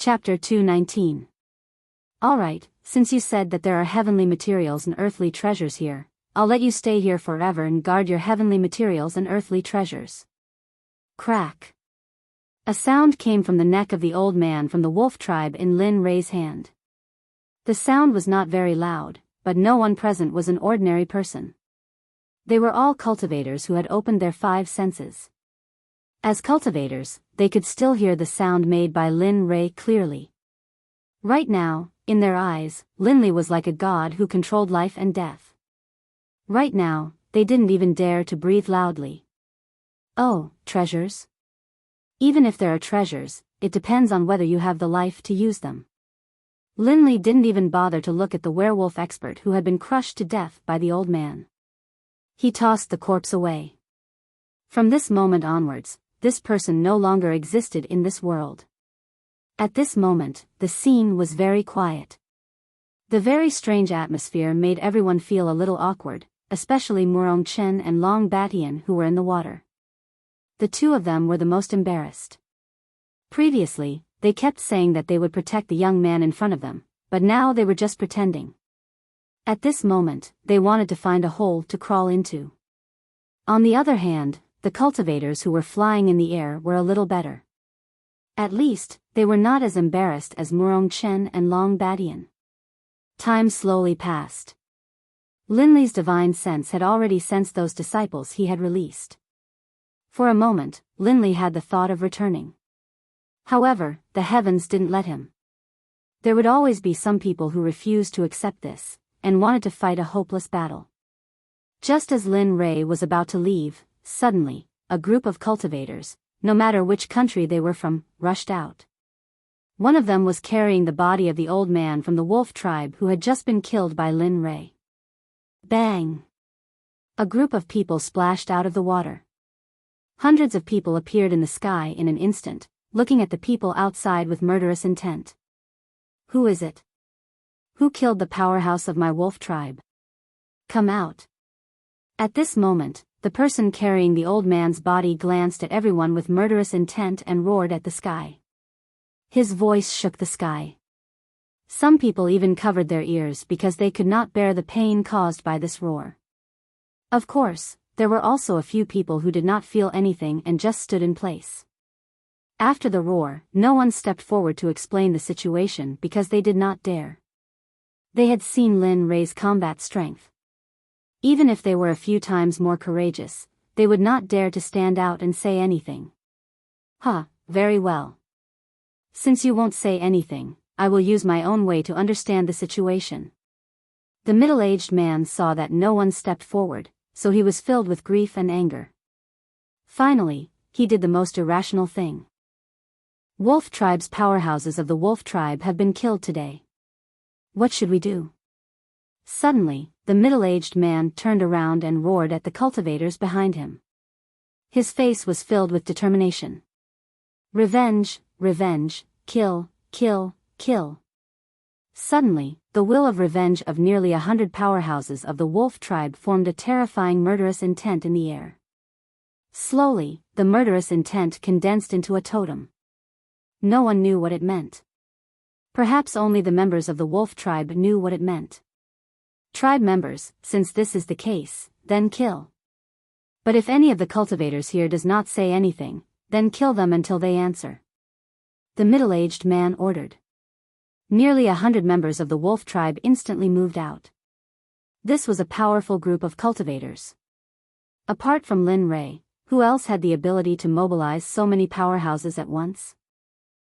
Chapter 219. Alright, since you said that there are heavenly materials and earthly treasures here, I'll let you stay here forever and guard your heavenly materials and earthly treasures. Crack. A sound came from the neck of the old man from the wolf tribe in Lin Rei's hand. The sound was not very loud, but no one present was an ordinary person. They were all cultivators who had opened their 5 senses. As cultivators, they could still hear the sound made by Lin Rei clearly. Right now, in their eyes, Linley was like a god who controlled life and death. Right now, they didn't even dare to breathe loudly. Oh, treasures? Even if there are treasures, it depends on whether you have the life to use them. Linley didn't even bother to look at the werewolf expert who had been crushed to death by the old man. He tossed the corpse away. From this moment onwards, this person no longer existed in this world. At this moment, the scene was very quiet. The very strange atmosphere made everyone feel a little awkward, especially Murong Chen and Long Batian who were in the water. The two of them were the most embarrassed. Previously, they kept saying that they would protect the young man in front of them, but now they were just pretending. At this moment, they wanted to find a hole to crawl into. On the other hand, the cultivators who were flying in the air were a little better. At least, they were not as embarrassed as Murong Chen and Long Batian. Time slowly passed. Linley's divine sense had already sensed those disciples he had released. For a moment, Linley had the thought of returning. However, the heavens didn't let him. There would always be some people who refused to accept this, and wanted to fight a hopeless battle. Just as Lin Rei was about to leave, suddenly, a group of cultivators, no matter which country they were from, rushed out. One of them was carrying the body of the old man from the wolf tribe who had just been killed by Lin Rei. Bang! A group of people splashed out of the water. Hundreds of people appeared in the sky in an instant, looking at the people outside with murderous intent. Who is it? Who killed the powerhouse of my wolf tribe? Come out. At this moment, the person carrying the old man's body glanced at everyone with murderous intent and roared at the sky. His voice shook the sky. Some people even covered their ears because they could not bear the pain caused by this roar. Of course, there were also a few people who did not feel anything and just stood in place. After the roar, no one stepped forward to explain the situation because they did not dare. They had seen Lin Rei's combat strength. Even if they were a few times more courageous, they would not dare to stand out and say anything. Very well. Since you won't say anything, I will use my own way to understand the situation. The middle-aged man saw that no one stepped forward, so he was filled with grief and anger. Finally, he did the most irrational thing. Wolf tribe's powerhouses of the wolf tribe have been killed today. What should we do? Suddenly, the middle-aged man turned around and roared at the cultivators behind him. His face was filled with determination. Revenge, revenge, kill, kill, kill. Suddenly, the will of revenge of nearly 100 powerhouses of the wolf tribe formed a terrifying murderous intent in the air. Slowly, the murderous intent condensed into a totem. No one knew what it meant. Perhaps only the members of the wolf tribe knew what it meant. Tribe members, since this is the case, then kill. But if any of the cultivators here does not say anything, then kill them until they answer. The middle-aged man ordered. Nearly 100 members of the wolf tribe instantly moved out. This was a powerful group of cultivators. Apart from Lin Rei, who else had the ability to mobilize so many powerhouses at once?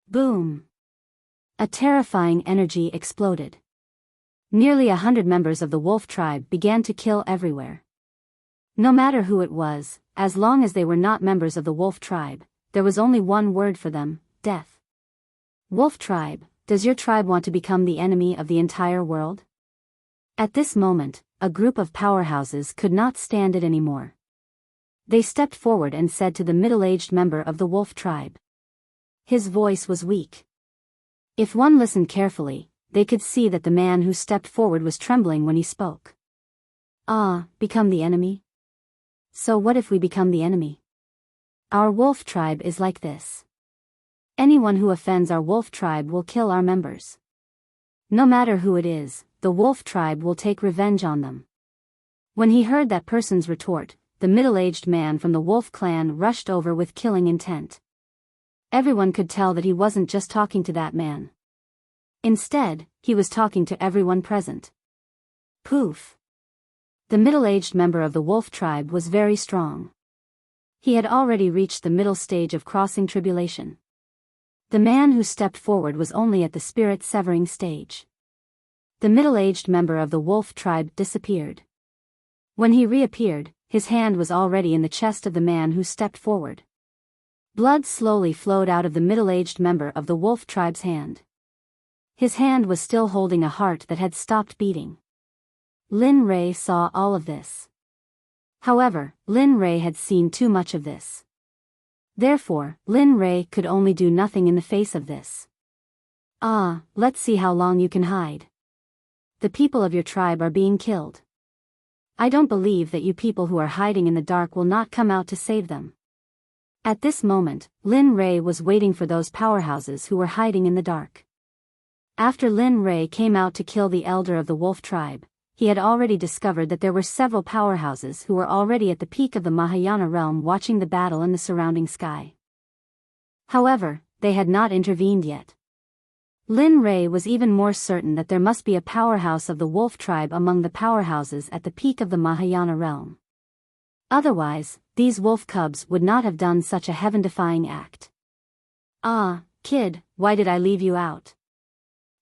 Boom! A terrifying energy exploded. Nearly 100 members of the wolf tribe began to kill everywhere. No matter who it was, as long as they were not members of the wolf tribe, there was only one word for them: death. Wolf tribe, does your tribe want to become the enemy of the entire world? At this moment, a group of powerhouses could not stand it anymore. They stepped forward and said to the middle-aged member of the wolf tribe. His voice was weak. If one listened carefully, they could see that the man who stepped forward was trembling when he spoke. Become the enemy? So what if we become the enemy? Our wolf tribe is like this. Anyone who offends our wolf tribe will kill our members. No matter who it is, the wolf tribe will take revenge on them. When he heard that person's retort, the middle-aged man from the wolf clan rushed over with killing intent. Everyone could tell that he wasn't just talking to that man. Instead, he was talking to everyone present. Poof! The middle-aged member of the wolf tribe was very strong. He had already reached the middle stage of crossing tribulation. The man who stepped forward was only at the spirit-severing stage. The middle-aged member of the wolf tribe disappeared. When he reappeared, his hand was already in the chest of the man who stepped forward. Blood slowly flowed out of the middle-aged member of the wolf tribe's hand. His hand was still holding a heart that had stopped beating. Lin Rei saw all of this. However, Lin Rei had seen too much of this. Therefore, Lin Rei could only do nothing in the face of this. Ah, let's see how long you can hide. The people of your tribe are being killed. I don't believe that you people who are hiding in the dark will not come out to save them. At this moment, Lin Rei was waiting for those powerhouses who were hiding in the dark. After Lin Rei came out to kill the elder of the wolf tribe, he had already discovered that there were several powerhouses who were already at the peak of the Mahayana realm watching the battle in the surrounding sky. However, they had not intervened yet. Lin Rei was even more certain that there must be a powerhouse of the wolf tribe among the powerhouses at the peak of the Mahayana realm. Otherwise, these wolf cubs would not have done such a heaven-defying act. Ah, kid, why did I leave you out?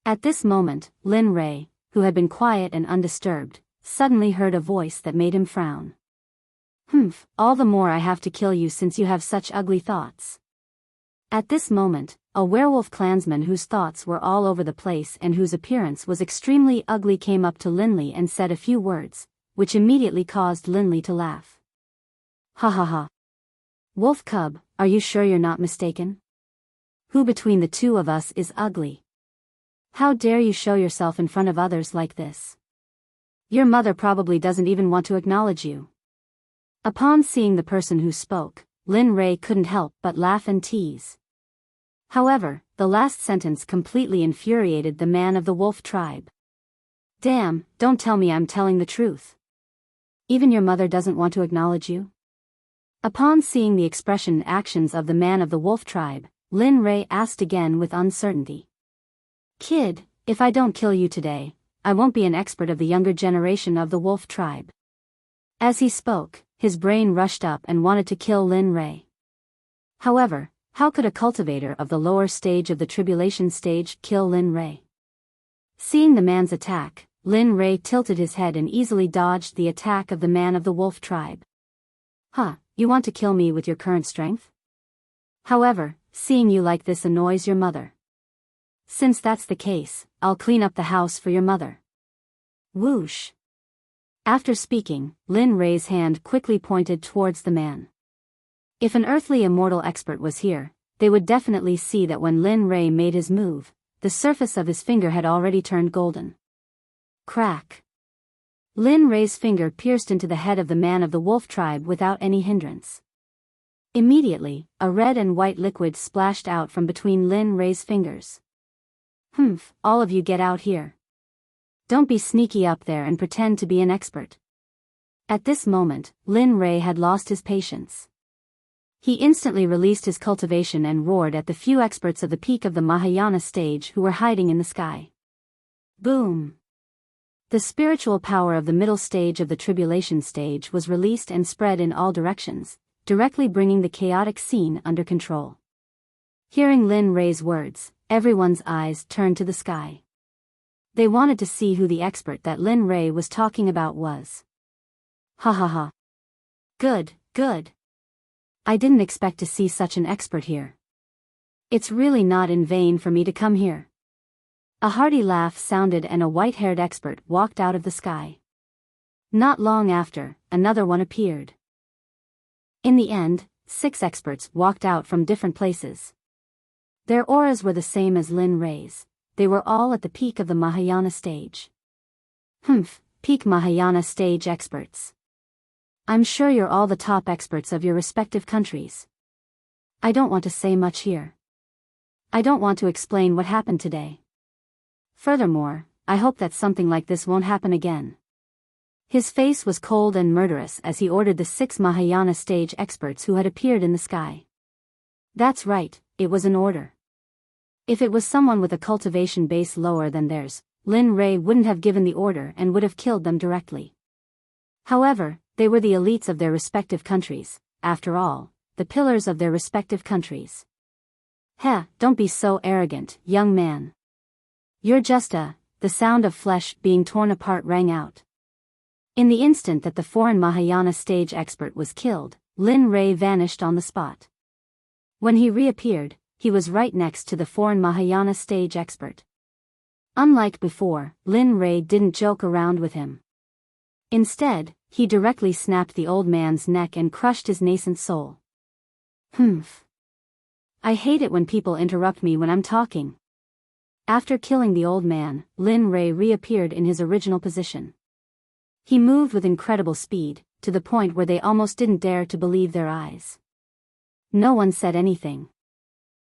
At this moment, Lin Rei, who had been quiet and undisturbed, suddenly heard a voice that made him frown. All the more I have to kill you since you have such ugly thoughts. At this moment, a werewolf clansman whose thoughts were all over the place and whose appearance was extremely ugly came up to Linley and said a few words, which immediately caused Linley to laugh. Ha ha ha. Wolf cub, are you sure you're not mistaken? Who between the two of us is ugly? How dare you show yourself in front of others like this? Your mother probably doesn't even want to acknowledge you. Upon seeing the person who spoke, Lin Rei couldn't help but laugh and tease. However, the last sentence completely infuriated the man of the wolf tribe. Damn, don't tell me I'm telling the truth. Even your mother doesn't want to acknowledge you? Upon seeing the expression and actions of the man of the wolf tribe, Lin Rei asked again with uncertainty. Kid, if I don't kill you today, I won't be an expert of the younger generation of the wolf tribe. As he spoke, his brain rushed up and wanted to kill Lin Rei. However, how could a cultivator of the lower stage of the tribulation stage kill Lin Rei? Seeing the man's attack, Lin Rei tilted his head and easily dodged the attack of the man of the wolf tribe. You want to kill me with your current strength? However, seeing you like this annoys your mother. Since that's the case, I'll clean up the house for your mother. Whoosh. After speaking, Lin Rei's hand quickly pointed towards the man. If an earthly immortal expert was here, they would definitely see that when Lin Rei made his move, the surface of his finger had already turned golden. Crack. Lin Rei's finger pierced into the head of the man of the wolf tribe without any hindrance. Immediately, a red and white liquid splashed out from between Lin Rei's fingers. All of you get out here. Don't be sneaky up there and pretend to be an expert. At this moment, Lin Rei had lost his patience. He instantly released his cultivation and roared at the few experts of the peak of the Mahayana stage who were hiding in the sky. Boom! The spiritual power of the middle stage of the tribulation stage was released and spread in all directions, directly bringing the chaotic scene under control. Hearing Lin Rei's words, everyone's eyes turned to the sky. They wanted to see who the expert that Lin Rei was talking about was. Ha ha ha. Good, good. I didn't expect to see such an expert here. It's really not in vain for me to come here. A hearty laugh sounded and a white-haired expert walked out of the sky. Not long after, another one appeared. In the end, 6 experts walked out from different places. Their auras were the same as Lin Rei's. They were all at the peak of the Mahayana stage. Peak Mahayana stage experts. I'm sure you're all the top experts of your respective countries. I don't want to say much here. I don't want to explain what happened today. Furthermore, I hope that something like this won't happen again. His face was cold and murderous as he ordered the 6 Mahayana stage experts who had appeared in the sky. That's right, it was an order. If it was someone with a cultivation base lower than theirs, Lin Rei wouldn't have given the order and would have killed them directly. However, they were the elites of their respective countries, after all, the pillars of their respective countries. Don't be so arrogant, young man. You're just the sound of flesh being torn apart rang out. In the instant that the foreign Mahayana stage expert was killed, Lin Rei vanished on the spot. When he reappeared, he was right next to the foreign Mahayana stage expert. Unlike before, Lin Rei didn't joke around with him. Instead, he directly snapped the old man's neck and crushed his nascent soul. Humph. I hate it when people interrupt me when I'm talking. After killing the old man, Lin Rei reappeared in his original position. He moved with incredible speed, to the point where they almost didn't dare to believe their eyes. No one said anything.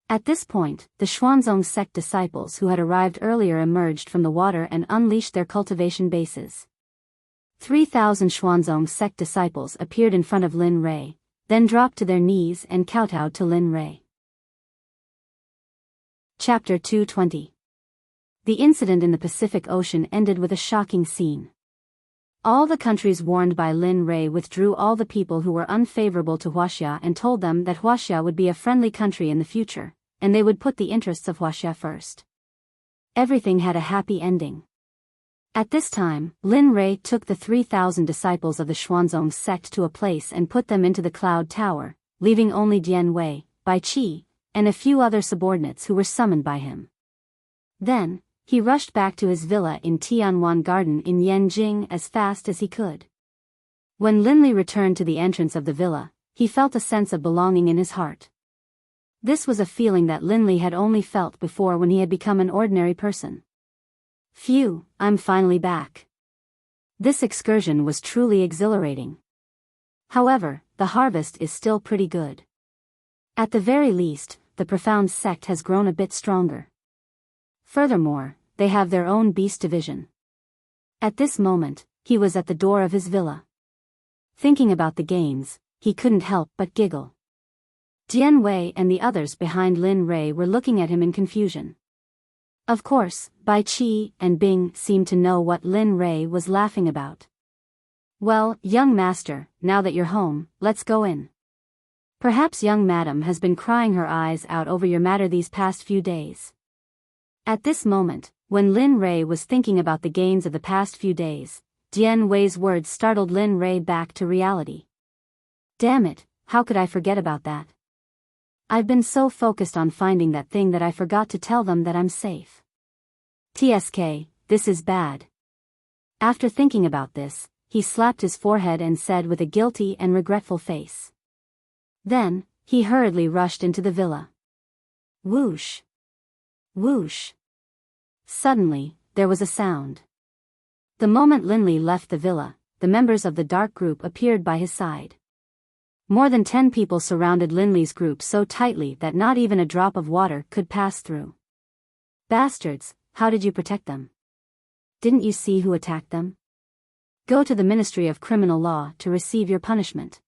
At this point, the Xuanzong Sect disciples who had arrived earlier emerged from the water and unleashed their cultivation bases. 3,000 Xuanzong Sect disciples appeared in front of Lin Rei, then dropped to their knees and kowtowed to Lin Rei. Chapter 220. The incident in the Pacific Ocean ended with a shocking scene. All the countries warned by Lin Rei withdrew all the people who were unfavorable to Huaxia and told them that Huaxia would be a friendly country in the future, and they would put the interests of Huaxia first. Everything had a happy ending. At this time, Lin Rei took the 3,000 disciples of the Xuanzong sect to a place and put them into the Cloud Tower, leaving only Dian Wei, Bai Qi, and a few other subordinates who were summoned by him. Then, he rushed back to his villa in Tianwan Garden in Yanjing as fast as he could. When Linli returned to the entrance of the villa, he felt a sense of belonging in his heart. This was a feeling that Linli had only felt before when he had become an ordinary person. Phew, I'm finally back. This excursion was truly exhilarating. However, the harvest is still pretty good. At the very least, the profound sect has grown a bit stronger. Furthermore, they have their own beast division. At this moment, he was at the door of his villa. Thinking about the gains, he couldn't help but giggle. Dian Wei and the others behind Lin Rei were looking at him in confusion. Of course, Bai Qi and Bing seemed to know what Lin Rei was laughing about. Well, young master, now that you're home, let's go in. Perhaps young madam has been crying her eyes out over your matter these past few days. At this moment, when Lin Rei was thinking about the gains of the past few days, Dian Wei's words startled Lin Rei back to reality. Damn it, how could I forget about that? I've been so focused on finding that thing that I forgot to tell them that I'm safe. TSK, this is bad. After thinking about this, he slapped his forehead and said with a guilty and regretful face. Then, he hurriedly rushed into the villa. Whoosh! Whoosh! Suddenly, there was a sound. The moment Linli left the villa, the members of the dark group appeared by his side. More than 10 people surrounded Linli's group so tightly that not even a drop of water could pass through. Bastards, how did you protect them? Didn't you see who attacked them? Go to the Ministry of Criminal Law to receive your punishment.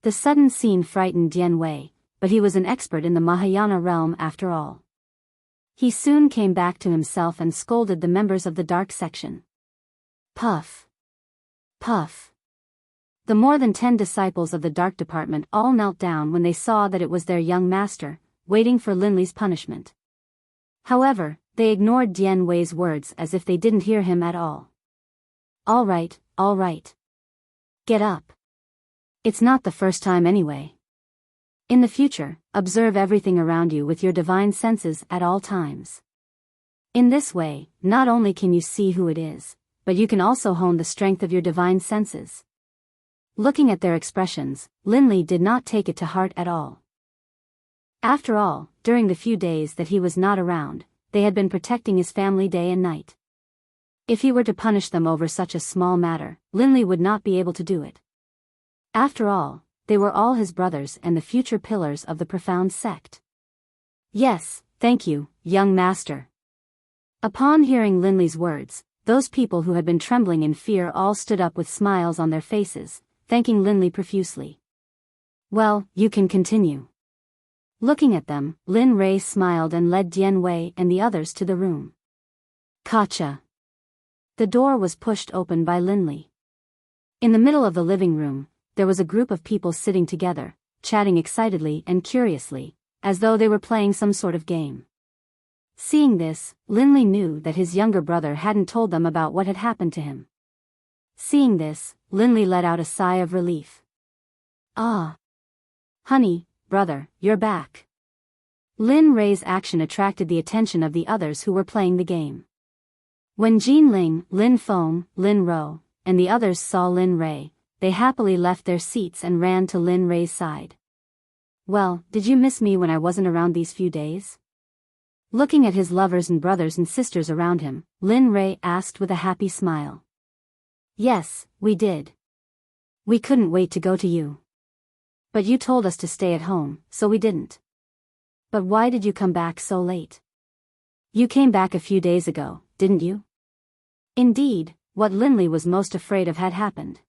The sudden scene frightened Dian Wei, but he was an expert in the Mahayana realm after all. He soon came back to himself and scolded the members of the dark section. Puff! Puff! The more than 10 disciples of the dark department all knelt down when they saw that it was their young master, waiting for Linli's punishment. However, they ignored Dian Wei's words as if they didn't hear him at all. All right. Get up. It's not the first time anyway. In the future, observe everything around you with your divine senses at all times. In this way, not only can you see who it is, but you can also hone the strength of your divine senses. Looking at their expressions, Linli did not take it to heart at all. After all, during the few days that he was not around, they had been protecting his family day and night. If he were to punish them over such a small matter, Linli would not be able to do it. After all, they were all his brothers and the future pillars of the profound sect. Yes, Thank you, young master. Upon hearing Linley's words, those people who had been trembling in fear all stood up with smiles on their faces, thanking Linley profusely. Well, you can continue. Looking at them, Lin Rei smiled and led Dian Wei and the others to the room. Gotcha. The door was pushed open by Linley. In the middle of the living room, there was a group of people sitting together, chatting excitedly and curiously, as though they were playing some sort of game. Seeing this, Linley knew that his younger brother hadn't told them about what had happened to him. Seeing this, Linley let out a sigh of relief. Ah. Honey, brother, you're back. Lin Rei's action attracted the attention of the others who were playing the game. When Jean Ling, Lin Feng, Lin Ro, and the others saw Lin Rei, they happily left their seats and ran to Lin Rei's side. Well, did you miss me when I wasn't around these few days? Looking at his lovers and brothers and sisters around him, Lin Rei asked with a happy smile. Yes, we did. We couldn't wait to go to you. But you told us to stay at home, so we didn't. But why did you come back so late? You came back a few days ago, didn't you? Indeed, what Linley was most afraid of had happened.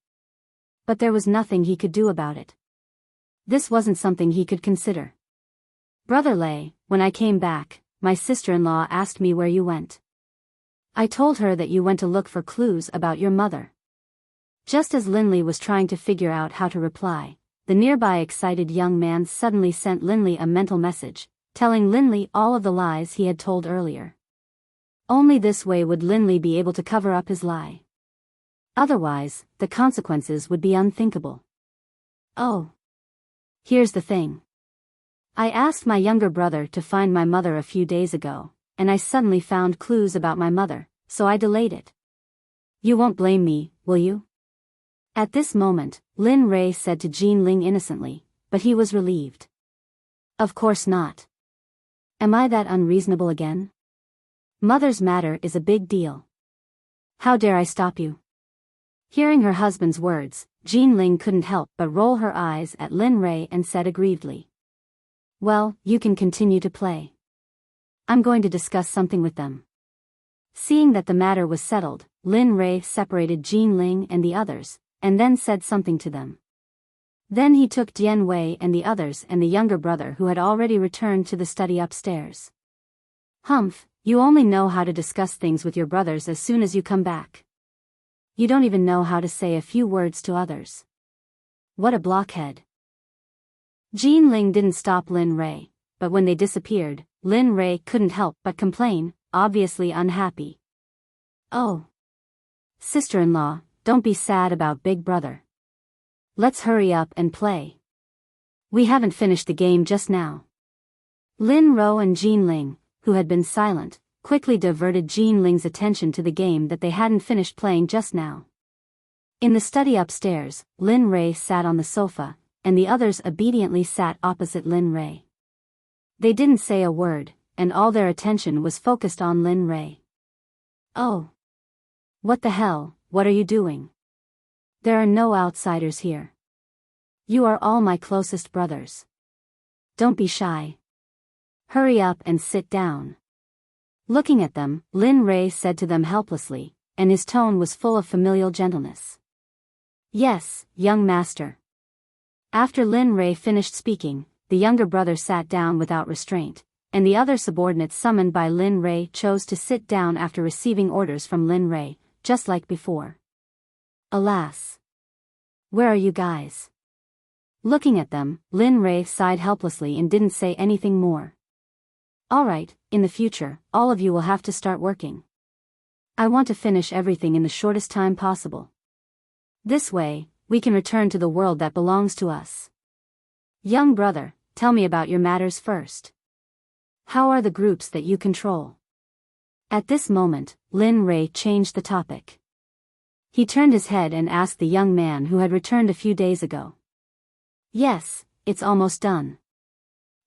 But there was nothing he could do about it. This wasn't something he could consider. Brother Lei, when I came back, my sister-in-law asked me where you went. I told her that you went to look for clues about your mother. Just as Linley was trying to figure out how to reply, the nearby excited young man suddenly sent Linley a mental message, telling Linley all of the lies he had told earlier. Only this way would Linley be able to cover up his lie. Otherwise, the consequences would be unthinkable. Oh. Here's the thing. I asked my younger brother to find my mother a few days ago, and I suddenly found clues about my mother, so I delayed it. You won't blame me, will you? At this moment, Lin Rei said to Jean Ling innocently, but he was relieved. Of course not. Am I that unreasonable again? Mother's matter is a big deal. How dare I stop you? Hearing her husband's words, Jean Ling couldn't help but roll her eyes at Lin Rei and said aggrievedly. Well, you can continue to play. I'm going to discuss something with them. Seeing that the matter was settled, Lin Rei separated Jean Ling and the others, and then said something to them. Then he took Dian Wei and the others and the younger brother who had already returned to the study upstairs. Humph, you only know how to discuss things with your brothers as soon as you come back. You don't even know how to say a few words to others. What a blockhead. Jean Ling didn't stop Lin Rei, but when they disappeared, Lin Rei couldn't help but complain, obviously unhappy. Oh. Sister-in-law, don't be sad about Big Brother. Let's hurry up and play. We haven't finished the game just now. Lin Ro and Jean Ling, who had been silent, quickly diverted Jean Ling's attention to the game that they hadn't finished playing just now. In the study upstairs, Lin Rei sat on the sofa, and the others obediently sat opposite Lin Rei. They didn't say a word, and all their attention was focused on Lin Rei. Oh. What the hell, what are you doing? There are no outsiders here. You are all my closest brothers. Don't be shy. Hurry up and sit down. Looking at them, Lin Rei said to them helplessly, and his tone was full of familial gentleness. Yes, young master. After Lin Rei finished speaking, the younger brother sat down without restraint, and the other subordinates summoned by Lin Rei chose to sit down after receiving orders from Lin Rei, just like before. Alas. Where are you guys? Looking at them, Lin Rei sighed helplessly and didn't say anything more. All right, in the future, all of you will have to start working. I want to finish everything in the shortest time possible. This way, we can return to the world that belongs to us. Young brother, tell me about your matters first. How are the groups that you control? At this moment, Lin Rei changed the topic. He turned his head and asked the young man who had returned a few days ago. Yes, it's almost done.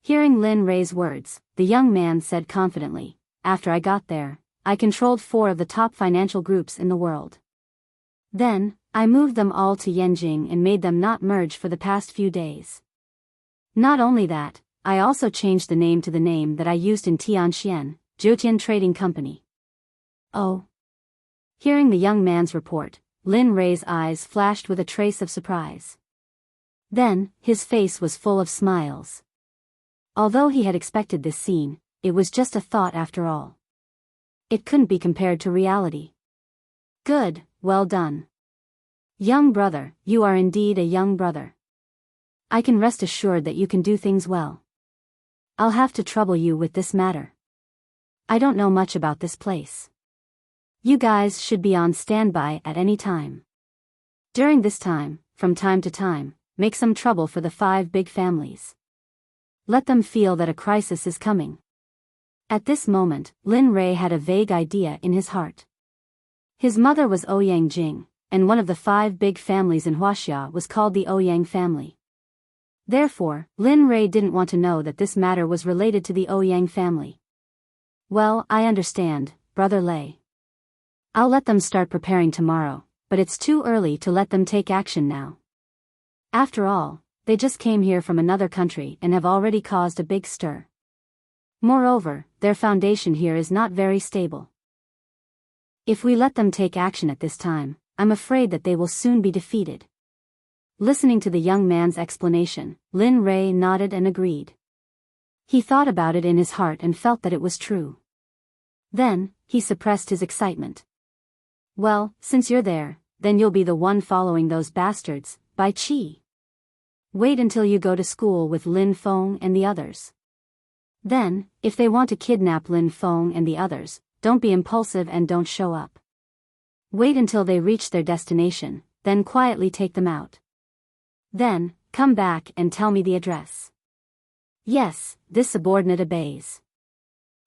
Hearing Lin Rei's words, the young man said confidently, after I got there, I controlled 4 of the top financial groups in the world. Then, I moved them all to Yanjing and made them not merge for the past few days. Not only that, I also changed the name to the name that I used in Tianxian, Jiutian Trading Company. Oh. Hearing the young man's report, Lin Rei's eyes flashed with a trace of surprise. Then, his face was full of smiles. Although he had expected this scene, it was just a thought after all. It couldn't be compared to reality. Good, well done. Young brother, you are indeed a young brother. I can rest assured that you can do things well. I'll have to trouble you with this matter. I don't know much about this place. You guys should be on standby at any time. During this time, from time to time, make some trouble for the 5 big families. Let them feel that a crisis is coming. At this moment, Lin Rei had a vague idea in his heart. His mother was Ouyang Jing, and one of the 5 big families in Huaxia was called the Ouyang family. Therefore, Lin Rei didn't want to know that this matter was related to the Ouyang family. Well, I understand, Brother Lei. I'll let them start preparing tomorrow, but it's too early to let them take action now. After all, they just came here from another country and have already caused a big stir. Moreover, their foundation here is not very stable. If we let them take action at this time, I'm afraid that they will soon be defeated. Listening to the young man's explanation, Lin Rei nodded and agreed. He thought about it in his heart and felt that it was true. Then, he suppressed his excitement. Well, since you're there, then you'll be the one following those bastards, Bai Qi. Wait until you go to school with Lin Feng and the others. Then, if they want to kidnap Lin Feng and the others, don't be impulsive and don't show up. Wait until they reach their destination, then quietly take them out. Then, come back and tell me the address. Yes, this subordinate obeys.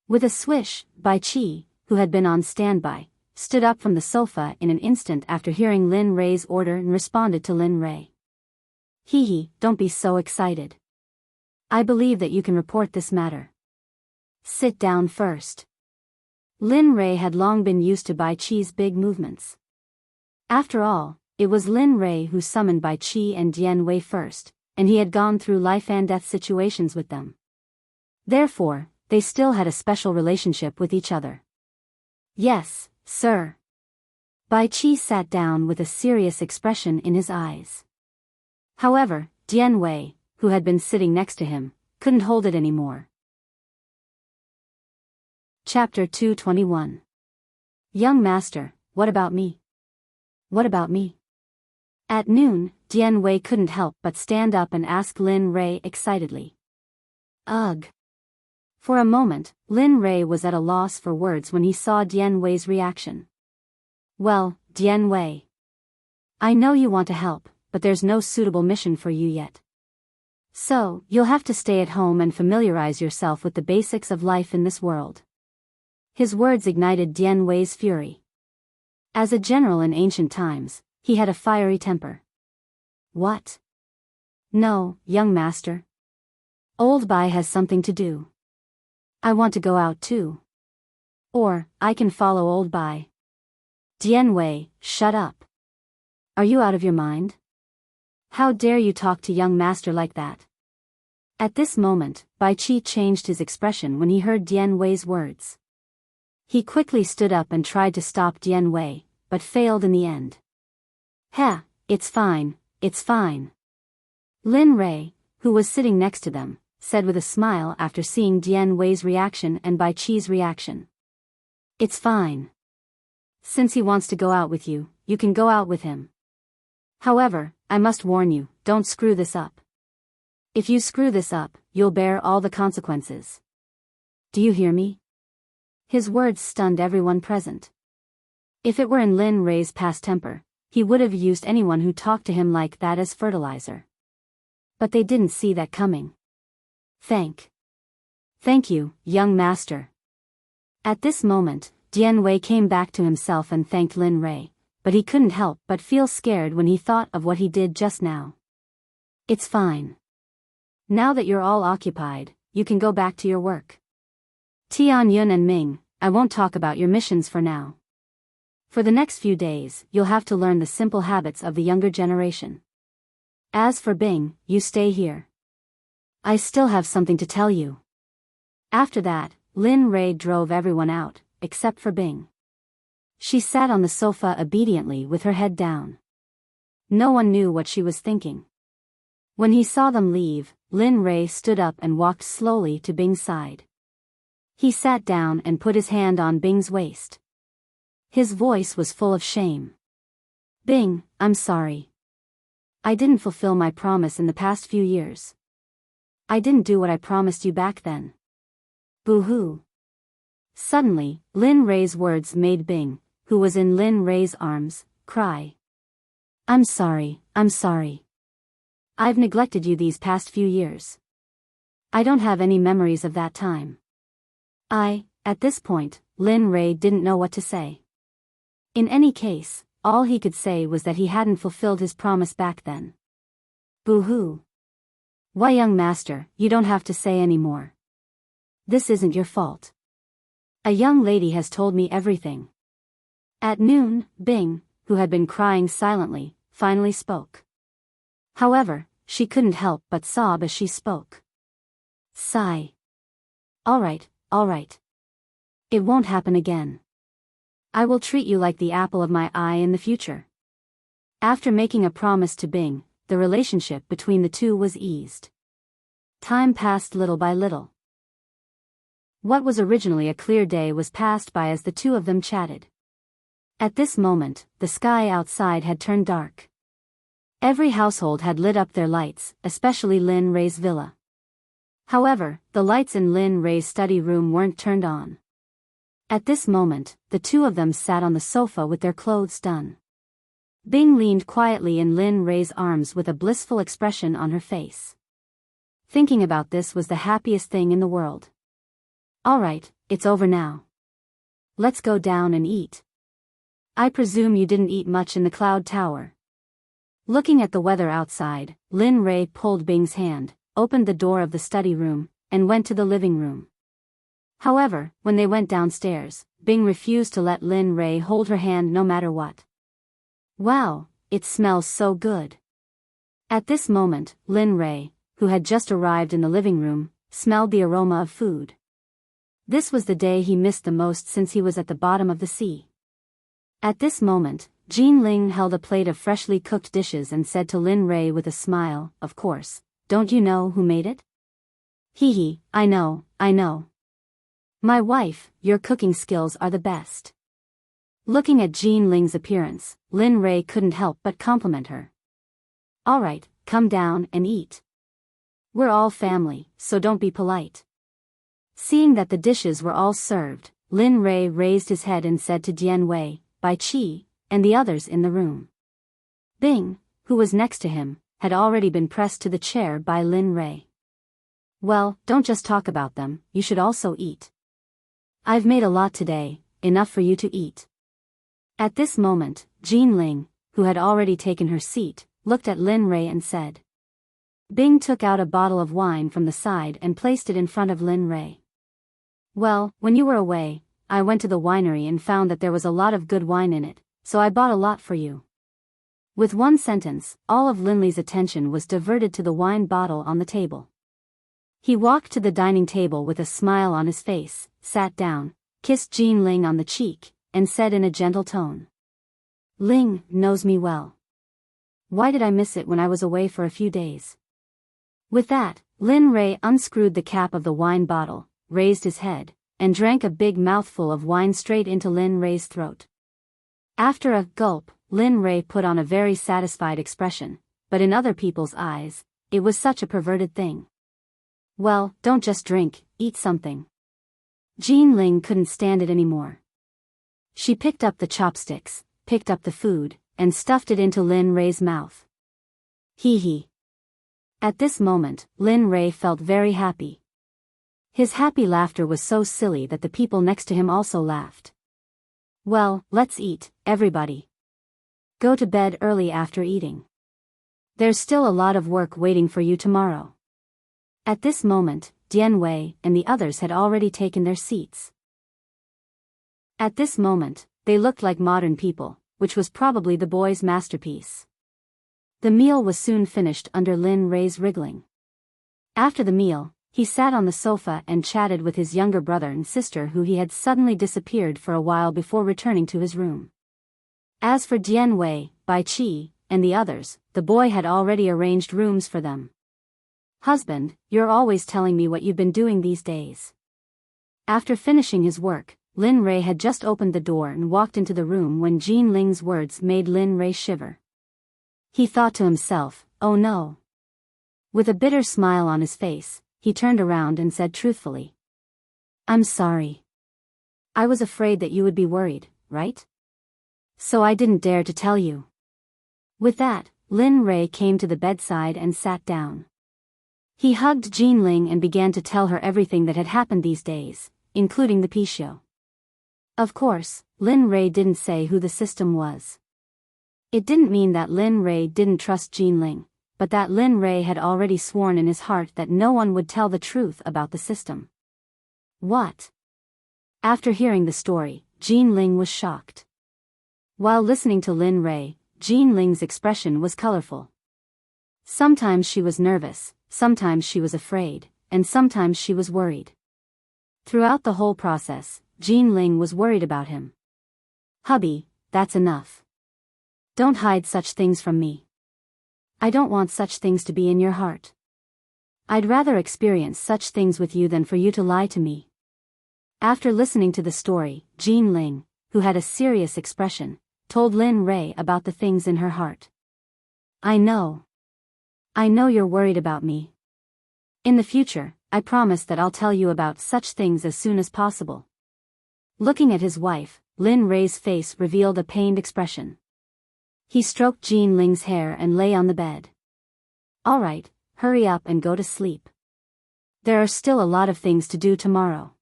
With a swish, Bai Qi, who had been on standby, stood up from the sofa in an instant after hearing Lin Rei's order and responded to Lin Rei. Hee, don't be so excited. I believe that you can report this matter. Sit down first. Lin Rei had long been used to Bai Qi's big movements. After all, it was Lin Rei who summoned Bai Qi and Dian Wei first, and he had gone through life and death situations with them. Therefore, they still had a special relationship with each other. Yes, sir. Bai Qi sat down with a serious expression in his eyes. However, Dian Wei, who had been sitting next to him, couldn't hold it anymore. Chapter 221. Young master, what about me? What about me? At noon, Dian Wei couldn't help but stand up and ask Lin Rei excitedly. Ugh. For a moment, Lin Rei was at a loss for words when he saw Dian Wei's reaction. Well, Dian Wei. I know you want to help, but there's no suitable mission for you yet. So, you'll have to stay at home and familiarize yourself with the basics of life in this world. His words ignited Dian Wei's fury. As a general in ancient times, he had a fiery temper. What? No, young master. Old Bai has something to do. I want to go out too. Or, I can follow Old Bai. Dian Wei, shut up. Are you out of your mind? How dare you talk to young master like that? At this moment, Bai Qi changed his expression when he heard Dian Wei's words. He quickly stood up and tried to stop Dian Wei, but failed in the end. Ha, it's fine, it's fine. Lin Rei, who was sitting next to them, said with a smile after seeing Dian Wei's reaction and Bai Qi's reaction. It's fine. Since he wants to go out with you, you can go out with him. However, I must warn you, don't screw this up. If you screw this up, you'll bear all the consequences. Do you hear me? His words stunned everyone present. If it were in Lin Rei's past temper, he would have used anyone who talked to him like that as fertilizer. But they didn't see that coming. Thank you, young master. At this moment, Dian Wei came back to himself and thanked Lin Rei, but he couldn't help but feel scared when he thought of what he did just now. It's fine. Now that you're all occupied, you can go back to your work. Tian Yun and Ming, I won't talk about your missions for now. For the next few days, you'll have to learn the simple habits of the younger generation. As for Bing, you stay here. I still have something to tell you. After that, Lin Rei drove everyone out, except for Bing. She sat on the sofa obediently with her head down. No one knew what she was thinking. When he saw them leave, Lin Rei stood up and walked slowly to Bing's side. He sat down and put his hand on Bing's waist. His voice was full of shame. Bing, I'm sorry. I didn't fulfill my promise in the past few years. I didn't do what I promised you back then. Boo-hoo. Suddenly, Lin Rei's words made Bing, who was in Lin Rei's arms, cry. I'm sorry. I've neglected you these past few years. I don't have any memories of that time. At this point, Lin Rei didn't know what to say. In any case, all he could say was that he hadn't fulfilled his promise back then. Boo-hoo. Why, young master, you don't have to say any more. This isn't your fault. A young lady has told me everything. At noon, Bing, who had been crying silently, finally spoke. However, she couldn't help but sob as she spoke. Sigh. All right. It won't happen again. I will treat you like the apple of my eye in the future. After making a promise to Bing, the relationship between the two was eased. Time passed little by little. What was originally a clear day was passed by as the two of them chatted. At this moment, the sky outside had turned dark. Every household had lit up their lights, especially Lin Rei's villa. However, the lights in Lin Rei's study room weren't turned on. At this moment, the two of them sat on the sofa with their clothes done. Bing leaned quietly in Lin Rei's arms with a blissful expression on her face. Thinking about this was the happiest thing in the world. All right, it's over now. Let's go down and eat. I presume you didn't eat much in the cloud tower. Looking at the weather outside, Lin Rei pulled Bing's hand, opened the door of the study room, and went to the living room. However, when they went downstairs, Bing refused to let Lin Rei hold her hand no matter what. Wow, it smells so good. At this moment, Lin Rei, who had just arrived in the living room, smelled the aroma of food. This was the day he missed the most since he was at the bottom of the sea. At this moment, Jean Ling held a plate of freshly cooked dishes and said to Lin Rei with a smile, of course, don't you know who made it? Hee, I know. My wife, your cooking skills are the best. Looking at Jean Ling's appearance, Lin Rei couldn't help but compliment her. All right, come down and eat. We're all family, so don't be polite. Seeing that the dishes were all served, Lin Rei raised his head and said to Dian Wei, Bai Qi, and the others in the room. Bing, who was next to him, had already been pressed to the chair by Lin Rei. Well, don't just talk about them, you should also eat. I've made a lot today, enough for you to eat. At this moment, Jean Ling, who had already taken her seat, looked at Lin Rei and said. Bing took out a bottle of wine from the side and placed it in front of Lin Rei. Well, when you were away, I went to the winery and found that there was a lot of good wine in it, so I bought a lot for you. With one sentence, all of Lin Lei's attention was diverted to the wine bottle on the table. He walked to the dining table with a smile on his face, sat down, kissed Jean Ling on the cheek, and said in a gentle tone. Ling knows me well. Why did I miss it when I was away for a few days? With that, Lin Rei unscrewed the cap of the wine bottle, raised his head, and drank a big mouthful of wine straight into Lin Rei's throat. After a gulp, Lin Rei put on a very satisfied expression, but in other people's eyes, it was such a perverted thing. Well, don't just drink, eat something. Jean Ling couldn't stand it anymore. She picked up the chopsticks, picked up the food, and stuffed it into Lin Rei's mouth. Hee. At this moment, Lin Rei felt very happy. His happy laughter was so silly that the people next to him also laughed. Well, let's eat, everybody. Go to bed early after eating. There's still a lot of work waiting for you tomorrow. At this moment, Dian Wei and the others had already taken their seats. At this moment, they looked like modern people, which was probably the boys' masterpiece. The meal was soon finished under Lin Rei's wriggling. After the meal, he sat on the sofa and chatted with his younger brother and sister who he had suddenly disappeared for a while before returning to his room. As for Dian Wei, Bai Qi, and the others, the boy had already arranged rooms for them. "Husband, you're always telling me what you've been doing these days." After finishing his work, Lin Rei had just opened the door and walked into the room when Jean Ling's words made Lin Rei shiver. He thought to himself, "Oh no." With a bitter smile on his face, he turned around and said truthfully, "I'm sorry. I was afraid that you would be worried, right? So I didn't dare to tell you." With that, Lin Rei came to the bedside and sat down. He hugged Jean Ling and began to tell her everything that had happened these days, including the Pishio. Of course, Lin Rei didn't say who the system was. It didn't mean that Lin Rei didn't trust Jean Ling, but that Lin Rei had already sworn in his heart that no one would tell the truth about the system. What? After hearing the story, Jean Ling was shocked. While listening to Lin Rei, Jean Ling's expression was colorful. Sometimes she was nervous, sometimes she was afraid, and sometimes she was worried. Throughout the whole process, Jean Ling was worried about him. "Hubby, that's enough. Don't hide such things from me. I don't want such things to be in your heart. I'd rather experience such things with you than for you to lie to me." After listening to the story, Jean Ling, who had a serious expression, told Lin Rei about the things in her heart. I know you're worried about me. In the future, I promise that I'll tell you about such things as soon as possible." Looking at his wife, Lin Rei's face revealed a pained expression. He stroked Jean Ling's hair and lay on the bed. "All right, hurry up and go to sleep. There are still a lot of things to do tomorrow.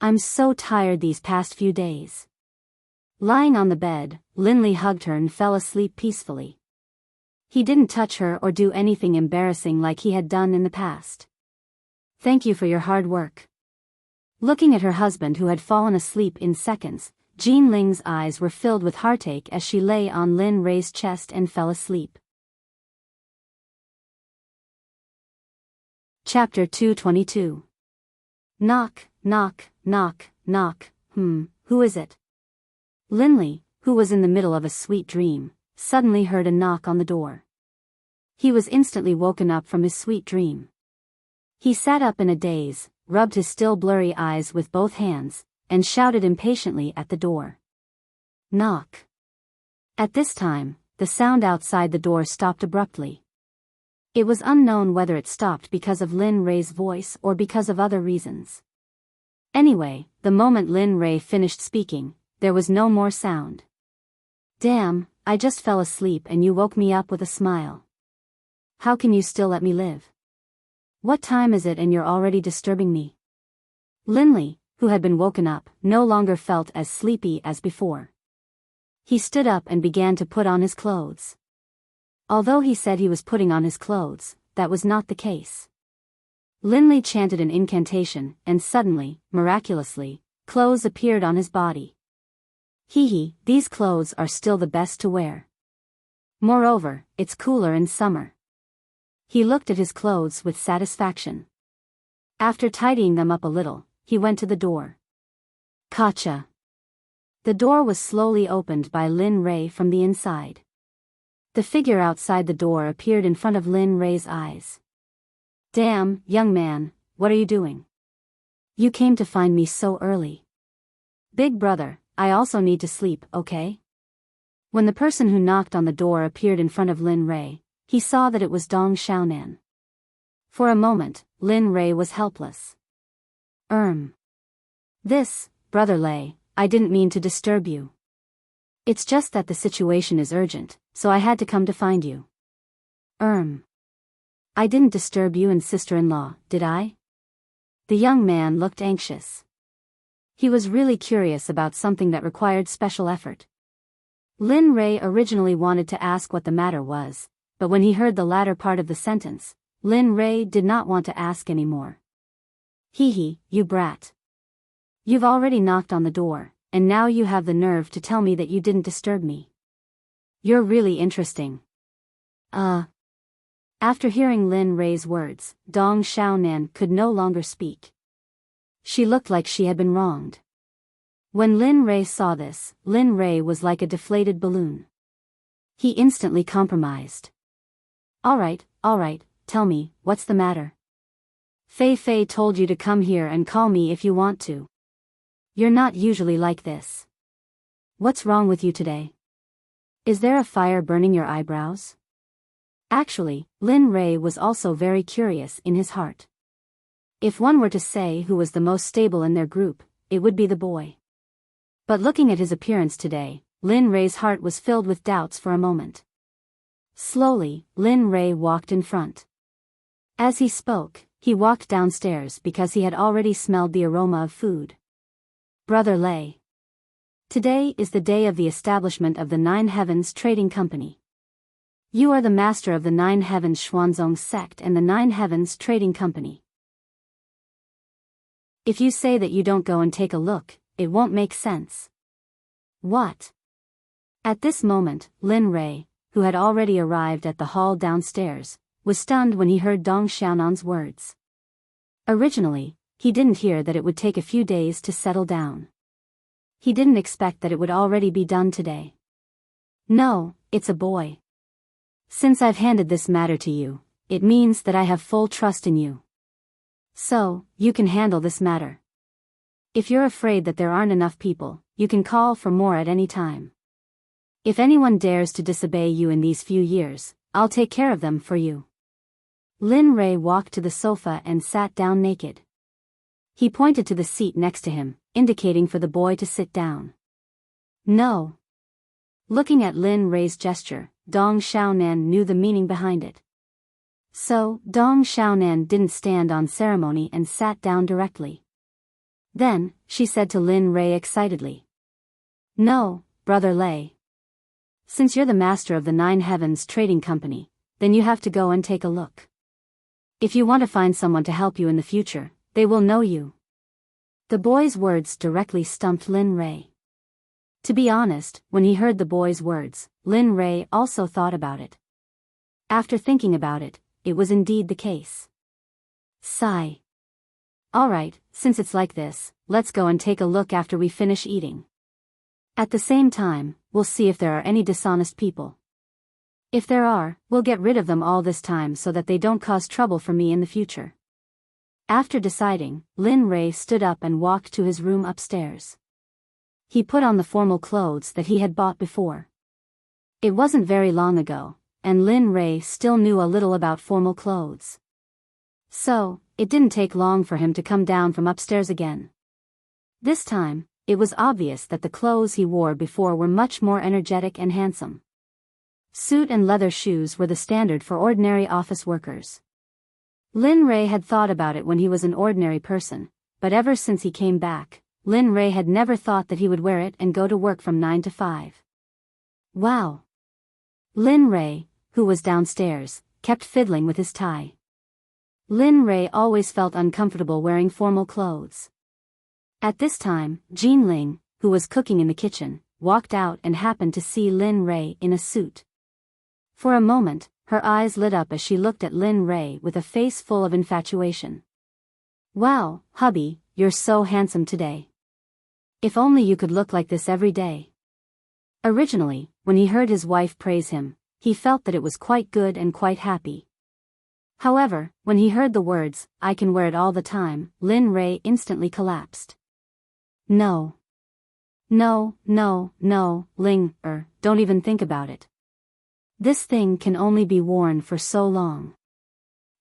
I'm so tired these past few days." Lying on the bed, Lin Li hugged her and fell asleep peacefully. He didn't touch her or do anything embarrassing like he had done in the past. "Thank you for your hard work." Looking at her husband who had fallen asleep in seconds, Jean Ling's eyes were filled with heartache as she lay on Lin Rei's chest and fell asleep. Chapter 222. Knock, knock, knock, knock, who is it? Lin Li, who was in the middle of a sweet dream, suddenly heard a knock on the door. He was instantly woken up from his sweet dream. He sat up in a daze, rubbed his still blurry eyes with both hands, and shouted impatiently at the door. Knock. At this time, the sound outside the door stopped abruptly. It was unknown whether it stopped because of Lin Rei's voice or because of other reasons. Anyway, the moment Lin Rei finished speaking, there was no more sound. "Damn, I just fell asleep and you woke me up with a smile. How can you still let me live? What time is it and you're already disturbing me?" Lin Li, who had been woken up, no longer felt as sleepy as before. He stood up and began to put on his clothes. Although he said he was putting on his clothes, that was not the case. Lin Li chanted an incantation, and suddenly, miraculously, clothes appeared on his body. These clothes are still the best to wear. Moreover, it's cooler in summer. He looked at his clothes with satisfaction. After tidying them up a little, he went to the door. Kacha. The door was slowly opened by Lin Rei from the inside. The figure outside the door appeared in front of Lin Rei's eyes. "Damn, young man, what are you doing? You came to find me so early." "Big brother, I also need to sleep, okay?" When the person who knocked on the door appeared in front of Lin Rei, he saw that it was Dong Xiaonan. For a moment, Lin Rei was helpless. This, Brother Lei, I didn't mean to disturb you. It's just that the situation is urgent, so I had to come to find you." I didn't disturb you and sister-in-law, did I?" The young man looked anxious. He was really curious about something that required special effort. Lin Rei originally wanted to ask what the matter was, but when he heard the latter part of the sentence, Lin Rei did not want to ask anymore. You brat. You've already knocked on the door, and now you have the nerve to tell me that you didn't disturb me. You're really interesting." After hearing Lin Rei's words, Dong Xiaonan could no longer speak. She looked like she had been wronged. When Lin Rei saw this, Lin Rei was like a deflated balloon. He instantly compromised. All right, tell me, what's the matter? Fei Fei told you to come here and call me if you want to. You're not usually like this. What's wrong with you today? Is there a fire burning your eyebrows? Actually, Lin Rei was also very curious in his heart. If one were to say who was the most stable in their group, it would be the boy. But looking at his appearance today, Lin Rei's heart was filled with doubts for a moment. Slowly, Lin Rei walked in front. As he spoke, he walked downstairs because he had already smelled the aroma of food. Brother Lei. Today is the day of the establishment of the Nine Heavens Trading Company. You are the master of the Nine Heavens Xuanzong Sect and the Nine Heavens Trading Company. If you say that you don't go and take a look, it won't make sense. What? At this moment, Lin Rei, who had already arrived at the hall downstairs, was stunned when he heard Dong Xiaonan's words. Originally, he didn't hear that it would take a few days to settle down. He didn't expect that it would already be done today. No, it's a boy. Since I've handed this matter to you, it means that I have full trust in you. So, you can handle this matter. If you're afraid that there aren't enough people, you can call for more at any time. If anyone dares to disobey you in these few years, I'll take care of them for you. Lin Rei walked to the sofa and sat down naked. He pointed to the seat next to him, indicating for the boy to sit down. No. Looking at Lin Rei's gesture, Dong Xiaonan knew the meaning behind it. So, Dong Xiaonan didn't stand on ceremony and sat down directly. Then, she said to Lin Rei excitedly. No, Brother Lei. Since you're the master of the Nine Heavens Trading Company, then you have to go and take a look. If you want to find someone to help you in the future, they will know you. The boy's words directly stumped Lin Rei. To be honest, when he heard the boy's words, Lin Rei also thought about it. After thinking about it, it was indeed the case. Sigh. All right, since it's like this, let's go and take a look after we finish eating. At the same time, we'll see if there are any dishonest people. If there are, we'll get rid of them all this time so that they don't cause trouble for me in the future. After deciding, Lin Rei stood up and walked to his room upstairs. He put on the formal clothes that he had bought before. It wasn't very long ago, and Lin Rei still knew a little about formal clothes. So, it didn't take long for him to come down from upstairs again. This time, it was obvious that the clothes he wore before were much more energetic and handsome. Suit and leather shoes were the standard for ordinary office workers. Lin Rei had thought about it when he was an ordinary person, but ever since he came back, Lin Rei had never thought that he would wear it and go to work from 9 to 5. Wow! Lin Rei, who was downstairs, kept fiddling with his tie. Lin Rei always felt uncomfortable wearing formal clothes. At this time, Jean Ling, who was cooking in the kitchen, walked out and happened to see Lin Rei in a suit. For a moment, her eyes lit up as she looked at Lin Rei with a face full of infatuation. Wow, hubby, you're so handsome today. If only you could look like this every day. Originally, when he heard his wife praise him, he felt that it was quite good and quite happy. However, when he heard the words, I can wear it all the time, Lin Rei instantly collapsed. No. No, Ling, don't even think about it. This thing can only be worn for so long.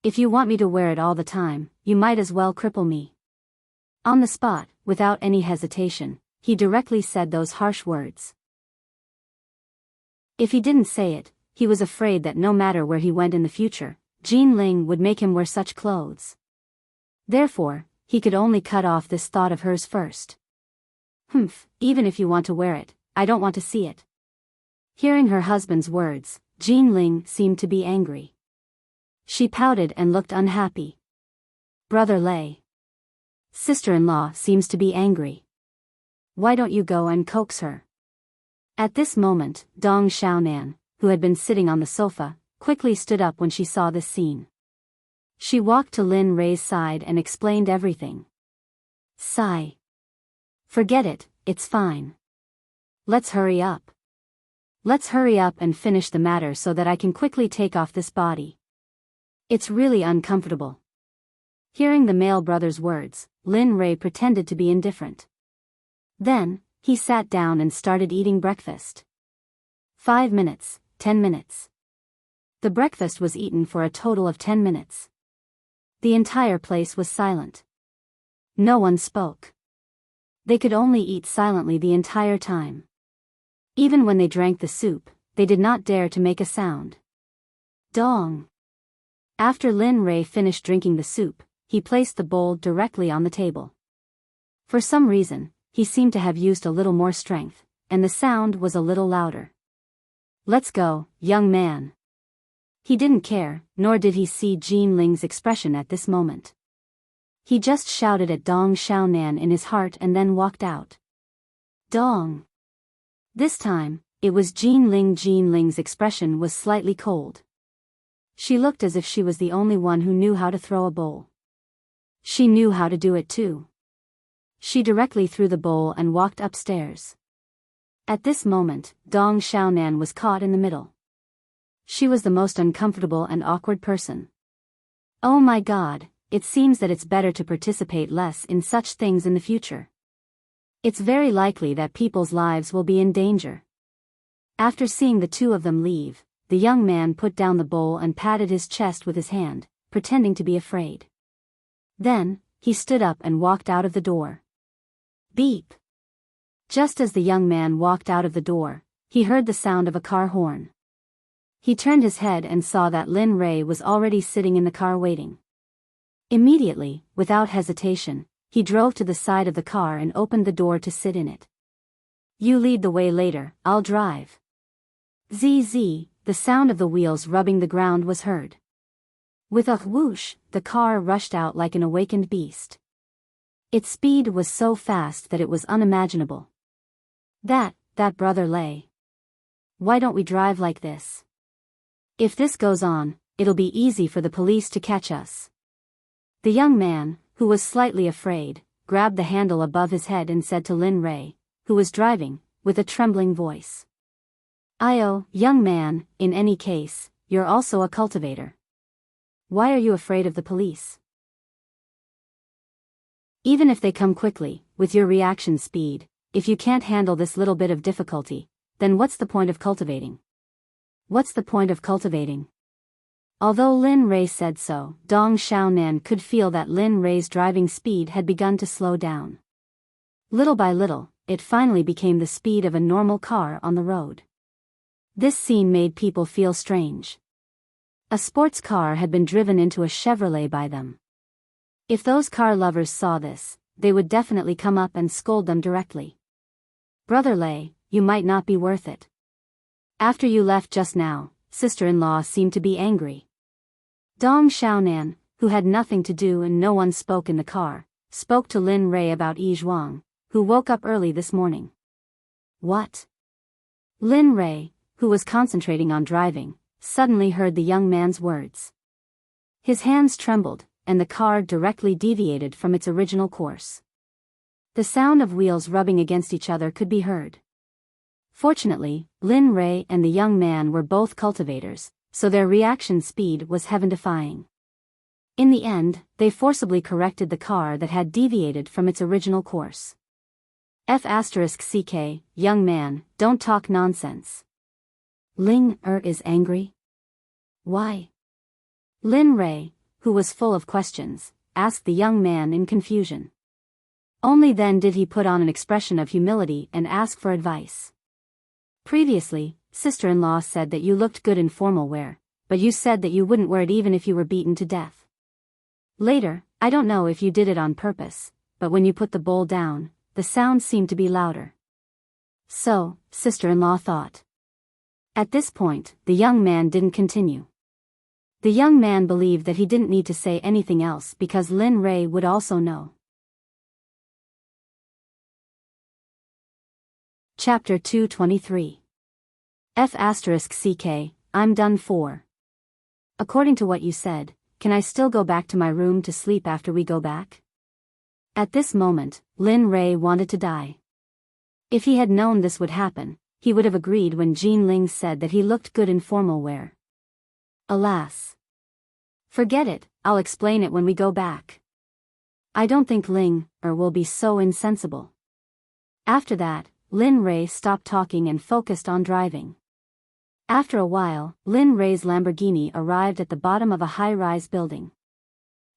If you want me to wear it all the time, you might as well cripple me. On the spot, without any hesitation, he directly said those harsh words. If he didn't say it, he was afraid that no matter where he went in the future, Jean Ling would make him wear such clothes. Therefore, he could only cut off this thought of hers first. Even if you want to wear it, I don't want to see it. Hearing her husband's words, Jean Ling seemed to be angry. She pouted and looked unhappy. Brother Lei. Sister-in-law seems to be angry. Why don't you go and coax her? At this moment, Dong Xiaonan, who had been sitting on the sofa, quickly stood up when she saw this scene. She walked to Lin Ray's side and explained everything. Sigh. Forget it, it's fine. Let's hurry up. Let's hurry up and finish the matter so that I can quickly take off this body. It's really uncomfortable. Hearing the male brother's words, Lin Ray pretended to be indifferent. Then, he sat down and started eating breakfast. 5 minutes, 10 minutes. The breakfast was eaten for a total of 10 minutes. The entire place was silent. No one spoke. They could only eat silently the entire time. Even when they drank the soup, they did not dare to make a sound. Dong. After Lin Ray finished drinking the soup, he placed the bowl directly on the table. For some reason, he seemed to have used a little more strength, and the sound was a little louder. Let's go, young man. He didn't care, nor did he see Jin Ling's expression at this moment. He just shouted at Dong Xiaonan in his heart and then walked out. Dong. This time, it was Jin Ling. Jin Ling's expression was slightly cold. She looked as if she was the only one who knew how to throw a bowl. She knew how to do it too. She directly threw the bowl and walked upstairs. At this moment, Dong Xiaonan was caught in the middle. She was the most uncomfortable and awkward person. Oh my God, it seems that it's better to participate less in such things in the future. It's very likely that people's lives will be in danger. After seeing the two of them leave, the young man put down the bowl and patted his chest with his hand, pretending to be afraid. Then, he stood up and walked out of the door. Beep. Just as the young man walked out of the door, he heard the sound of a car horn. He turned his head and saw that Lin Ray was already sitting in the car waiting. Immediately, without hesitation, he drove to the side of the car and opened the door to sit in it. You lead the way later, I'll drive. Zzz, the sound of the wheels rubbing the ground was heard. With a whoosh, the car rushed out like an awakened beast. Its speed was so fast that it was unimaginable. That brother Lay. Why don't we drive like this? If this goes on, it'll be easy for the police to catch us. The young man, who was slightly afraid, grabbed the handle above his head and said to Lin Ray, who was driving, with a trembling voice. Young man, in any case, you're also a cultivator. Why are you afraid of the police? Even if they come quickly, with your reaction speed, if you can't handle this little bit of difficulty, then what's the point of cultivating? What's the point of cultivating? Although Lin Ray said so, Dong Xiaonan could feel that Lin Ray's driving speed had begun to slow down. Little by little, it finally became the speed of a normal car on the road. This scene made people feel strange. A sports car had been driven into a Chevrolet by them. If those car lovers saw this, they would definitely come up and scold them directly. Brother Lay, you might not be worth it. After you left just now, sister-in-law seemed to be angry. Dong Xiaonan, who had nothing to do and no one spoke in the car, spoke to Lin Ray about Yi Zhuang, who woke up early this morning. What? Lin Ray, who was concentrating on driving, suddenly heard the young man's words. His hands trembled, and the car directly deviated from its original course. The sound of wheels rubbing against each other could be heard. Fortunately, Lin Ray and the young man were both cultivators, so their reaction speed was heaven-defying. In the end, they forcibly corrected the car that had deviated from its original course. F***ck, young man, don't talk nonsense. Ling is angry? Why? Lin Ray, who was full of questions, asked the young man in confusion. Only then did he put on an expression of humility and ask for advice. Previously, sister-in-law said that you looked good in formal wear, but you said that you wouldn't wear it even if you were beaten to death. Later, I don't know if you did it on purpose, but when you put the bowl down, the sound seemed to be louder. So, sister-in-law thought. At this point, the young man didn't continue. The young man believed that he didn't need to say anything else because Lin Ray would also know. Chapter 223. F***ck, I'm done for. According to what you said, can I still go back to my room to sleep after we go back? At this moment, Lin Ray wanted to die. If he had known this would happen, he would have agreed when Jean Ling said that he looked good in formal wear. Alas. Forget it, I'll explain it when we go back. I don't think Ling will be so insensible. After that, Lin Ray stopped talking and focused on driving. After a while, Lin Ray's Lamborghini arrived at the bottom of a high-rise building.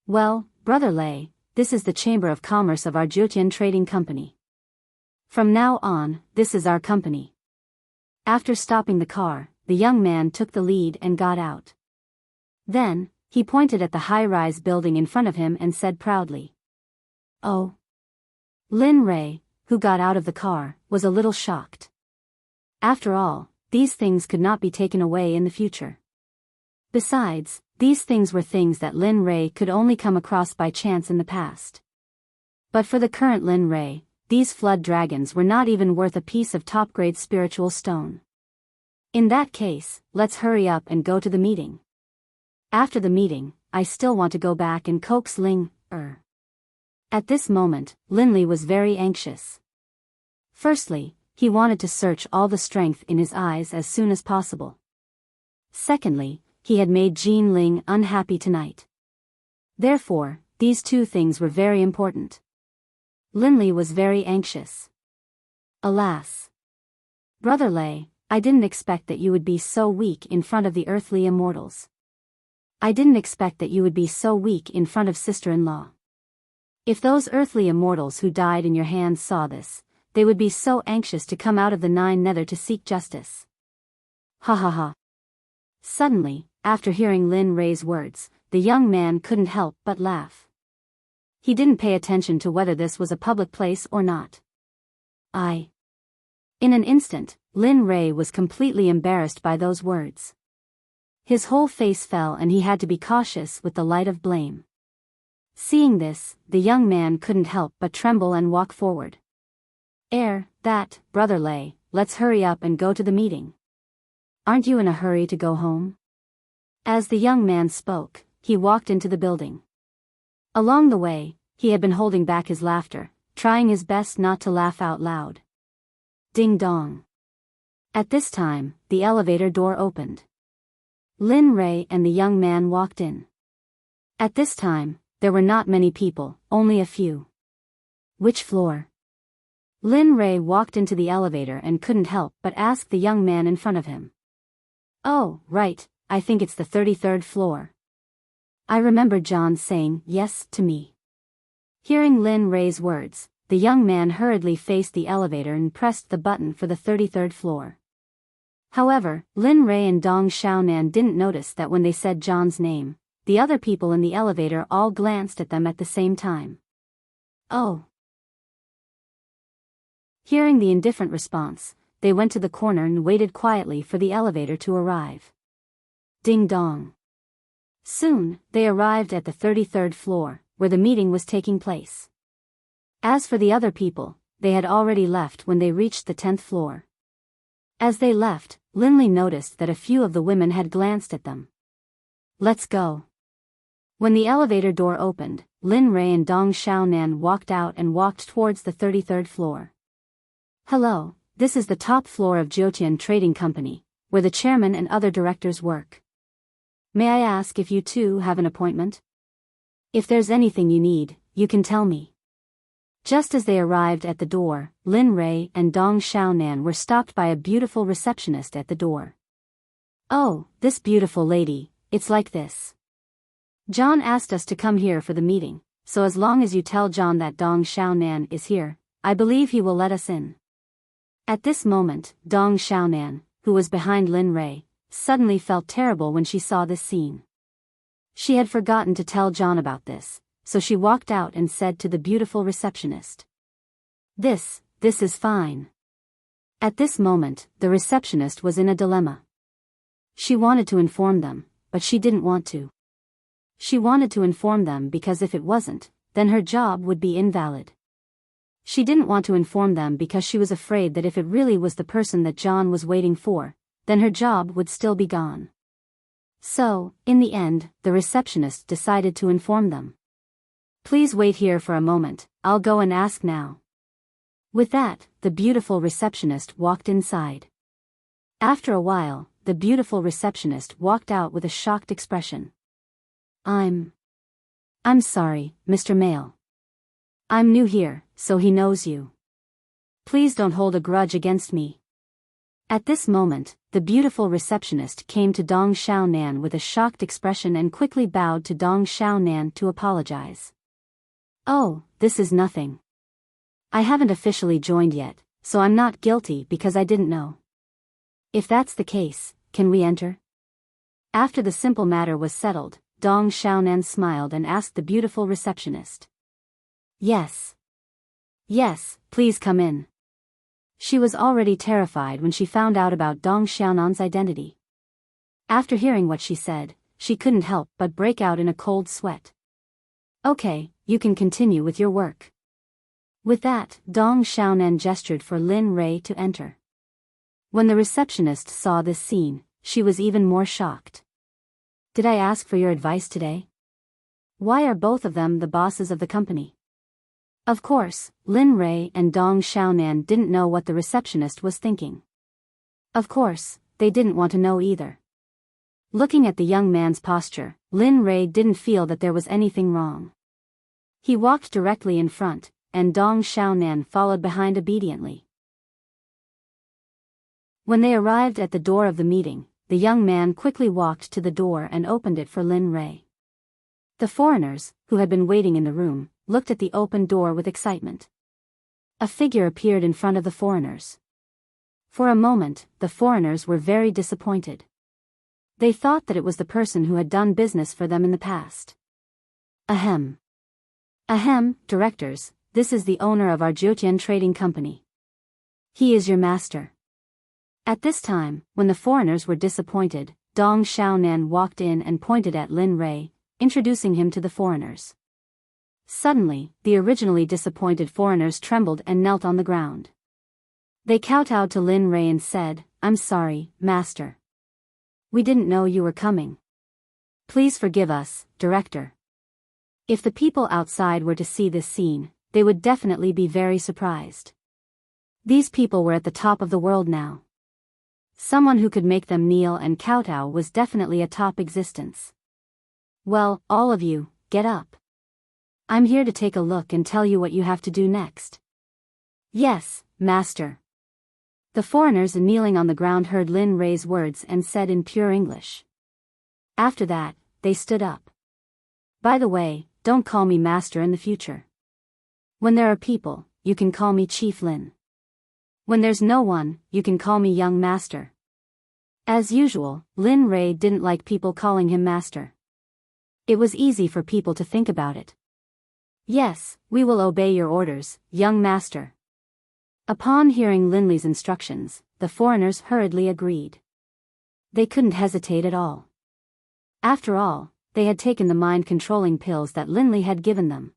Well, Brother Lei, this is the Chamber of Commerce of our Jiutian Trading Company. From now on, this is our company. After stopping the car, the young man took the lead and got out. Then, he pointed at the high-rise building in front of him and said proudly. Oh. Lin Ray, who got out of the car, was a little shocked. After all, these things could not be taken away in the future. Besides, these things were things that Lin Ray could only come across by chance in the past. But for the current Lin Ray, these flood dragons were not even worth a piece of top-grade spiritual stone. In that case, let's hurry up and go to the meeting. After the meeting, I still want to go back and coax Ling. At this moment, Linley was very anxious. Firstly, he wanted to search all the strength in his eyes as soon as possible. Secondly, he had made Jean Ling unhappy tonight. Therefore, these two things were very important. Linley was very anxious. Alas. Brother Lei, I didn't expect that you would be so weak in front of the earthly immortals. I didn't expect that you would be so weak in front of sister-in-law. If those earthly immortals who died in your hands saw this, they would be so anxious to come out of the Nine Nether to seek justice. Ha ha ha. Suddenly, after hearing Lin Ray's words, the young man couldn't help but laugh. He didn't pay attention to whether this was a public place or not. In an instant, Lin Ray was completely embarrassed by those words. His whole face fell and he had to be cautious with the light of blame. Seeing this, the young man couldn't help but tremble and walk forward. Brother Lei, let's hurry up and go to the meeting. Aren't you in a hurry to go home? As the young man spoke, he walked into the building. Along the way, he had been holding back his laughter, trying his best not to laugh out loud. Ding dong. At this time, the elevator door opened. Lin Ray and the young man walked in. At this time, there were not many people, only a few. Which floor? Lin Ray walked into the elevator and couldn't help but ask the young man in front of him. Oh, right, I think it's the 33rd floor. I remember John saying yes to me. Hearing Lin Ray's words, the young man hurriedly faced the elevator and pressed the button for the 33rd floor. However, Lin Ray and Dong Xiaonan didn't notice that when they said John's name, the other people in the elevator all glanced at them at the same time. Oh. Hearing the indifferent response, they went to the corner and waited quietly for the elevator to arrive. Ding dong. Soon, they arrived at the 33rd floor, where the meeting was taking place. As for the other people, they had already left when they reached the 10th floor. As they left, Linley noticed that a few of the women had glanced at them. Let's go. When the elevator door opened, Lin Ray and Dong Xiaonan walked out and walked towards the 33rd floor. Hello, this is the top floor of Jiutian Trading Company, where the chairman and other directors work. May I ask if you two have an appointment? If there's anything you need, you can tell me. Just as they arrived at the door, Lin Ray and Dong Xiaonan were stopped by a beautiful receptionist at the door. Oh, this beautiful lady, it's like this. John asked us to come here for the meeting, so as long as you tell John that Dong Xiaonan is here, I believe he will let us in. At this moment, Dong Xiaonan, who was behind Lin Ray, suddenly felt terrible when she saw this scene. She had forgotten to tell John about this, so she walked out and said to the beautiful receptionist. This is fine. At this moment, the receptionist was in a dilemma. She wanted to inform them, but she didn't want to. She wanted to inform them because if it wasn't, then her job would be invalid. She didn't want to inform them because she was afraid that if it really was the person that John was waiting for, then her job would still be gone. So, in the end, the receptionist decided to inform them. Please wait here for a moment, I'll go and ask now. With that, the beautiful receptionist walked inside. After a while, the beautiful receptionist walked out with a shocked expression. I'm sorry, Mr. Mail. I'm new here, so he knows you. Please don't hold a grudge against me. At this moment, the beautiful receptionist came to Dong Xiaonan with a shocked expression and quickly bowed to Dong Xiaonan to apologize. Oh, this is nothing. I haven't officially joined yet, so I'm not guilty because I didn't know. If that's the case, can we enter? After the simple matter was settled, Dong Xiaonan smiled and asked the beautiful receptionist. Yes. Yes, please come in. She was already terrified when she found out about Dong Xiaonan's identity. After hearing what she said, she couldn't help but break out in a cold sweat. Okay, you can continue with your work. With that, Dong Xiaonan gestured for Lin Rui to enter. When the receptionist saw this scene, she was even more shocked. Did I ask for your advice today? Why are both of them the bosses of the company? Of course, Lin Rui and Dong Xiaonan didn't know what the receptionist was thinking. Of course, they didn't want to know either. Looking at the young man's posture, Lin Rui didn't feel that there was anything wrong. He walked directly in front, and Dong Xiaonan followed behind obediently. When they arrived at the door of the meeting, the young man quickly walked to the door and opened it for Lin Rui. The foreigners, who had been waiting in the room, looked at the open door with excitement. A figure appeared in front of the foreigners. For a moment, the foreigners were very disappointed. They thought that it was the person who had done business for them in the past. Ahem. Ahem, directors, this is the owner of our Jiutian trading company. He is your master. At this time, when the foreigners were disappointed, Dong Xiaonan walked in and pointed at Lin Rui, introducing him to the foreigners. Suddenly, the originally disappointed foreigners trembled and knelt on the ground. They kowtowed to Lin Rui and said, I'm sorry, master. We didn't know you were coming. Please forgive us, director. If the people outside were to see this scene, they would definitely be very surprised. These people were at the top of the world now. Someone who could make them kneel and kowtow was definitely a top existence. Well, all of you, get up. I'm here to take a look and tell you what you have to do next. Yes, master. The foreigners kneeling on the ground heard Lin Rui's words and said in pure English. After that, they stood up. By the way, don't call me master in the future. When there are people, you can call me Chief Lin. When there's no one, you can call me young master. As usual, Lin Rui didn't like people calling him master. It was easy for people to think about it. Yes, we will obey your orders, young master. Upon hearing Lin Li's instructions, the foreigners hurriedly agreed. They couldn't hesitate at all. After all, they had taken the mind-controlling pills that Lin Li had given them.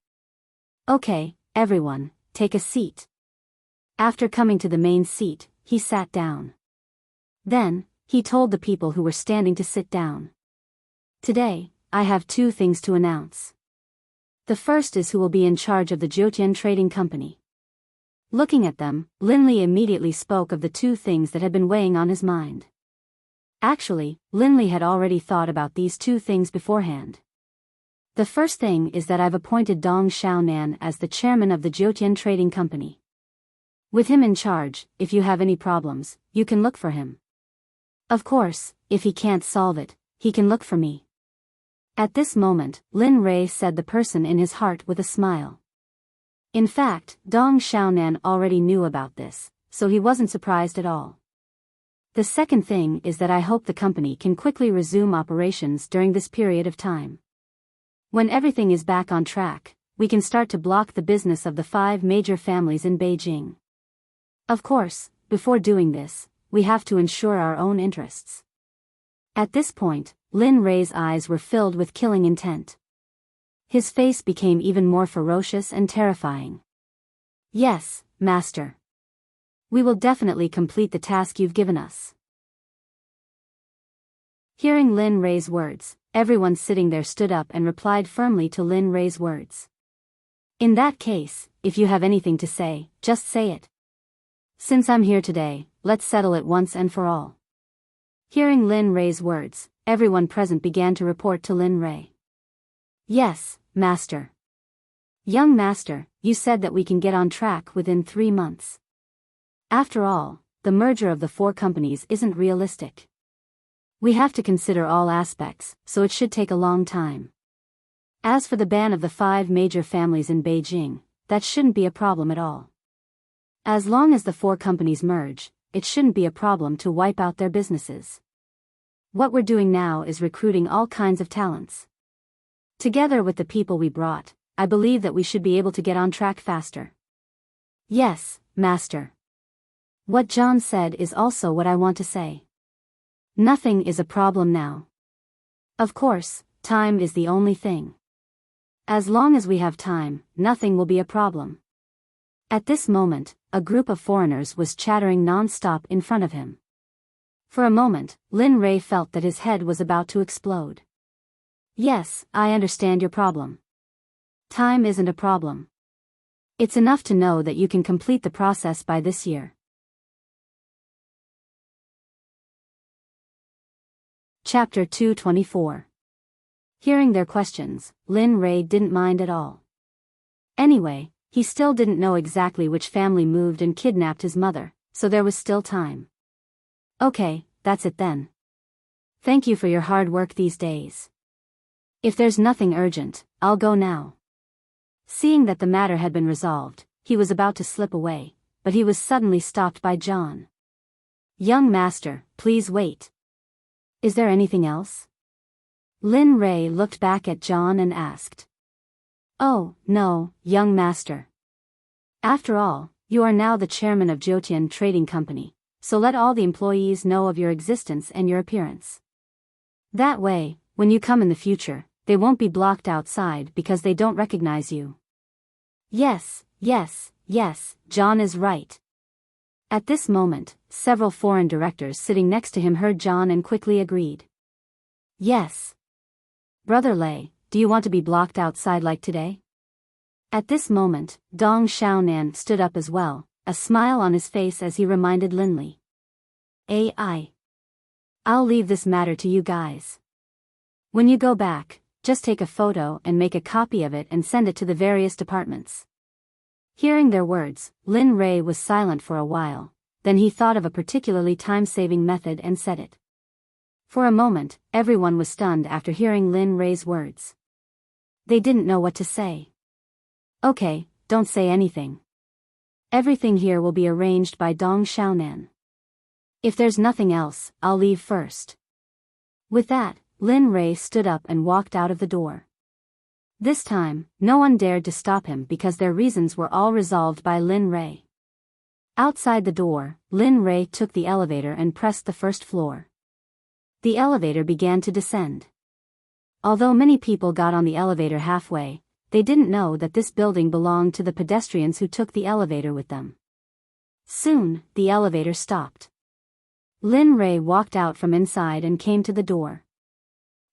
Okay, everyone, take a seat. After coming to the main seat, he sat down. Then, he told the people who were standing to sit down. Today, I have two things to announce. The first is who will be in charge of the Jiutian Trading Company. Looking at them, Lin Li immediately spoke of the two things that had been weighing on his mind. Actually, Lin Li had already thought about these two things beforehand. The first thing is that I've appointed Dong Xiaonan as the chairman of the Jiutian Trading Company. With him in charge, if you have any problems, you can look for him. Of course, if he can't solve it, he can look for me. At this moment, Lin Rui said the person in his heart with a smile. In fact, Dong Xiaonan already knew about this, so he wasn't surprised at all. The second thing is that I hope the company can quickly resume operations during this period of time. When everything is back on track, we can start to block the business of the 5 major families in Beijing. Of course, before doing this, we have to ensure our own interests. At this point, Lin Rui's eyes were filled with killing intent. His face became even more ferocious and terrifying. Yes, master. We will definitely complete the task you've given us. Hearing Lin Rei's words, everyone sitting there stood up and replied firmly to Lin Rei's words. In that case, if you have anything to say, just say it. Since I'm here today, let's settle it once and for all. Hearing Lin Rei's words, everyone present began to report to Lin Rei. Yes, Master. Young Master, you said that we can get on track within 3 months. After all, the merger of the 4 companies isn't realistic. We have to consider all aspects, so it should take a long time. As for the ban of the 5 major families in Beijing, that shouldn't be a problem at all. As long as the 4 companies merge, it shouldn't be a problem to wipe out their businesses. What we're doing now is recruiting all kinds of talents. Together with the people we brought, I believe that we should be able to get on track faster. Yes, Master. What John said is also what I want to say. Nothing is a problem now. Of course, time is the only thing. As long as we have time, nothing will be a problem. At this moment, a group of foreigners was chattering non-stop in front of him. For a moment, Lin Rei felt that his head was about to explode. Yes, I understand your problem. Time isn't a problem. It's enough to know that you can complete the process by this year. Chapter 224. Hearing their questions, Lin Rei didn't mind at all. Anyway, he still didn't know exactly which family moved and kidnapped his mother, so there was still time. Okay, that's it then. Thank you for your hard work these days. If there's nothing urgent, I'll go now. Seeing that the matter had been resolved, he was about to slip away, but he was suddenly stopped by John. Young Master, please wait. Is there anything else? Lin Rei looked back at John and asked. Oh, no, young Master. After all, you are now the chairman of Jotian Trading Company, so let all the employees know of your existence and your appearance. That way, when you come in the future, they won't be blocked outside because they don't recognize you. Yes, John is right. At this moment, several foreign directors sitting next to him heard John and quickly agreed. Yes. Brother Lei, do you want to be blocked outside like today? At this moment, Dong Xiaonan stood up as well, a smile on his face as he reminded Lin Li. I'll leave this matter to you guys. When you go back, just take a photo and make a copy of it and send it to the various departments. Hearing their words, Lin Rei was silent for a while, then he thought of a particularly time-saving method and said it. For a moment, everyone was stunned after hearing Lin Rei's words. They didn't know what to say. Okay, don't say anything. Everything here will be arranged by Dong Xiaonan. If there's nothing else, I'll leave first. With that, Lin Rei stood up and walked out of the door. This time, no one dared to stop him because their reasons were all resolved by Lin Rei. Outside the door, Lin Rei took the elevator and pressed the first floor. The elevator began to descend. Although many people got on the elevator halfway, they didn't know that this building belonged to the pedestrians who took the elevator with them. Soon, the elevator stopped. Lin Rei walked out from inside and came to the door.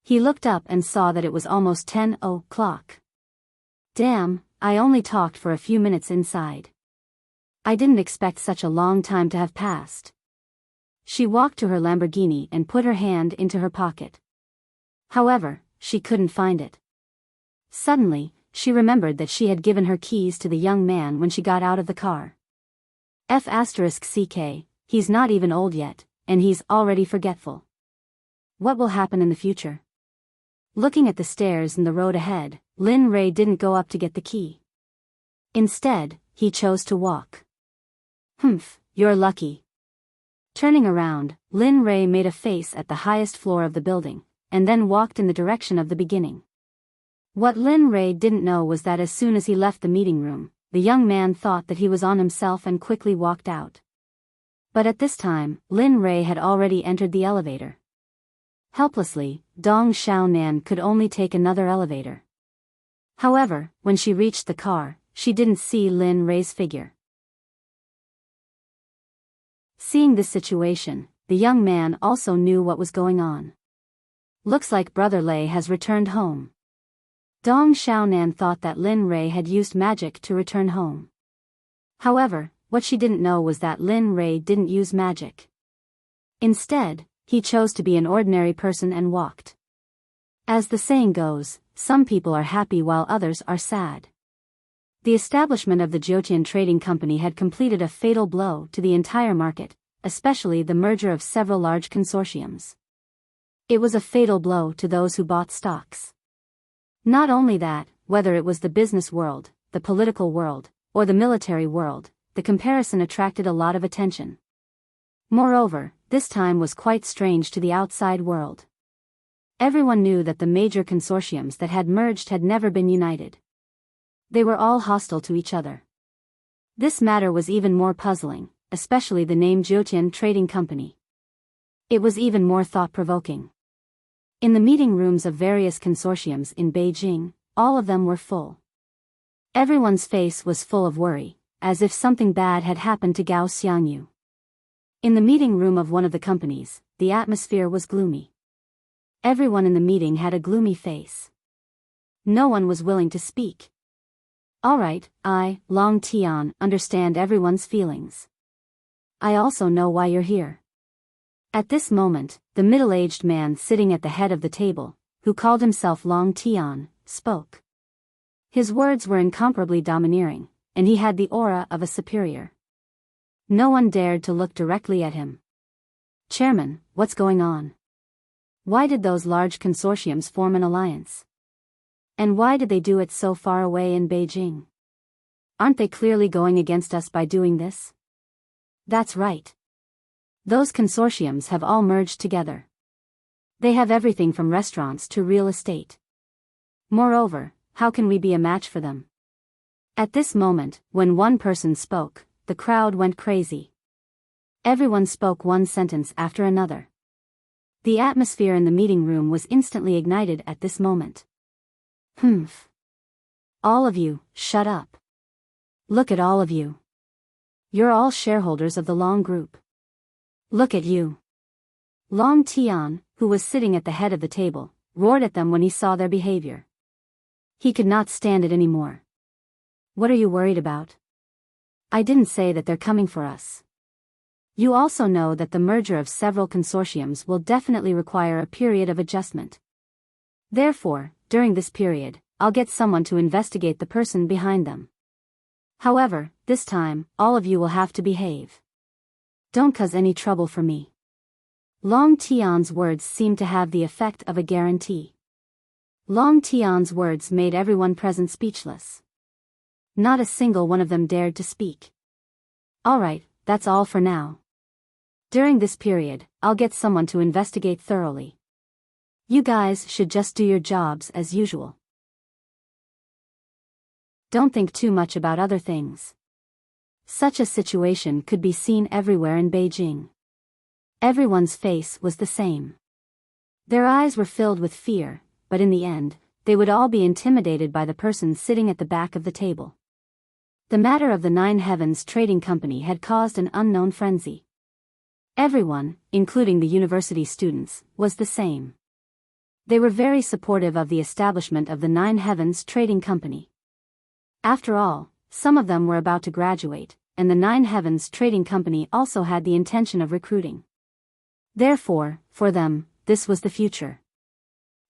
He looked up and saw that it was almost 10 o'clock. Damn, I only talked for a few minutes inside. I didn't expect such a long time to have passed. She walked to her Lamborghini and put her hand into her pocket. However, she couldn't find it. Suddenly, she remembered that she had given her keys to the young man when she got out of the car. F***ck, he's not even old yet, and he's already forgetful. What will happen in the future? Looking at the stairs and the road ahead, Lin Rei didn't go up to get the key. Instead, he chose to walk. Humph, you're lucky. Turning around, Lin Rei made a face at the highest floor of the building, and then walked in the direction of the beginning. What Lin Rei didn't know was that as soon as he left the meeting room, the young man thought that he was on himself and quickly walked out. But at this time, Lin Rei had already entered the elevator. Helplessly, Dong Xiaonan could only take another elevator. However, when she reached the car, she didn't see Lin Rei's figure. Seeing this situation, the young man also knew what was going on. Looks like Brother Lei has returned home. Dong Xiaonan thought that Lin Rei had used magic to return home. However, what she didn't know was that Lin Rei didn't use magic. Instead, he chose to be an ordinary person and walked. As the saying goes, some people are happy while others are sad. The establishment of the Jiutian Trading Company had completed a fatal blow to the entire market, especially the merger of several large consortiums. It was a fatal blow to those who bought stocks. Not only that, whether it was the business world, the political world, or the military world, the comparison attracted a lot of attention. Moreover, this time was quite strange to the outside world. Everyone knew that the major consortiums that had merged had never been united. They were all hostile to each other. This matter was even more puzzling, especially the name Jiutian Trading Company. It was even more thought-provoking. In the meeting rooms of various consortiums in Beijing, all of them were full. Everyone's face was full of worry, as if something bad had happened to Gao Xiangyu. In the meeting room of one of the companies, the atmosphere was gloomy. Everyone in the meeting had a gloomy face. No one was willing to speak. Alright, I, Long Tian, understand everyone's feelings. I also know why you're here. At this moment, the middle-aged man sitting at the head of the table, who called himself Long Tian, spoke. His words were incomparably domineering, and he had the aura of a superior. No one dared to look directly at him. Chairman, what's going on? Why did those large consortiums form an alliance? And why did they do it so far away in Beijing? Aren't they clearly going against us by doing this? That's right. Those consortiums have all merged together. They have everything from restaurants to real estate. Moreover, how can we be a match for them? At this moment, when one person spoke, the crowd went crazy. Everyone spoke one sentence after another. The atmosphere in the meeting room was instantly ignited at this moment. Humph. All of you, shut up. Look at all of you. You're all shareholders of the Long Group. Look at you. Long Tian, who was sitting at the head of the table, roared at them when he saw their behavior. He could not stand it anymore. What are you worried about? I didn't say that they're coming for us. You also know that the merger of several consortiums will definitely require a period of adjustment. Therefore, during this period, I'll get someone to investigate the person behind them. However, this time, all of you will have to behave. Don't cause any trouble for me. Long Tian's words seemed to have the effect of a guarantee. Long Tian's words made everyone present speechless. Not a single one of them dared to speak. Alright, that's all for now. During this period, I'll get someone to investigate thoroughly. You guys should just do your jobs as usual. Don't think too much about other things. Such a situation could be seen everywhere in Beijing. Everyone's face was the same. Their eyes were filled with fear, but in the end, they would all be intimidated by the person sitting at the back of the table. The matter of the Nine Heavens Trading Company had caused an unknown frenzy. Everyone, including the university students, was the same. They were very supportive of the establishment of the Nine Heavens Trading Company. After all, some of them were about to graduate, and the Nine Heavens Trading Company also had the intention of recruiting. Therefore, for them, this was the future.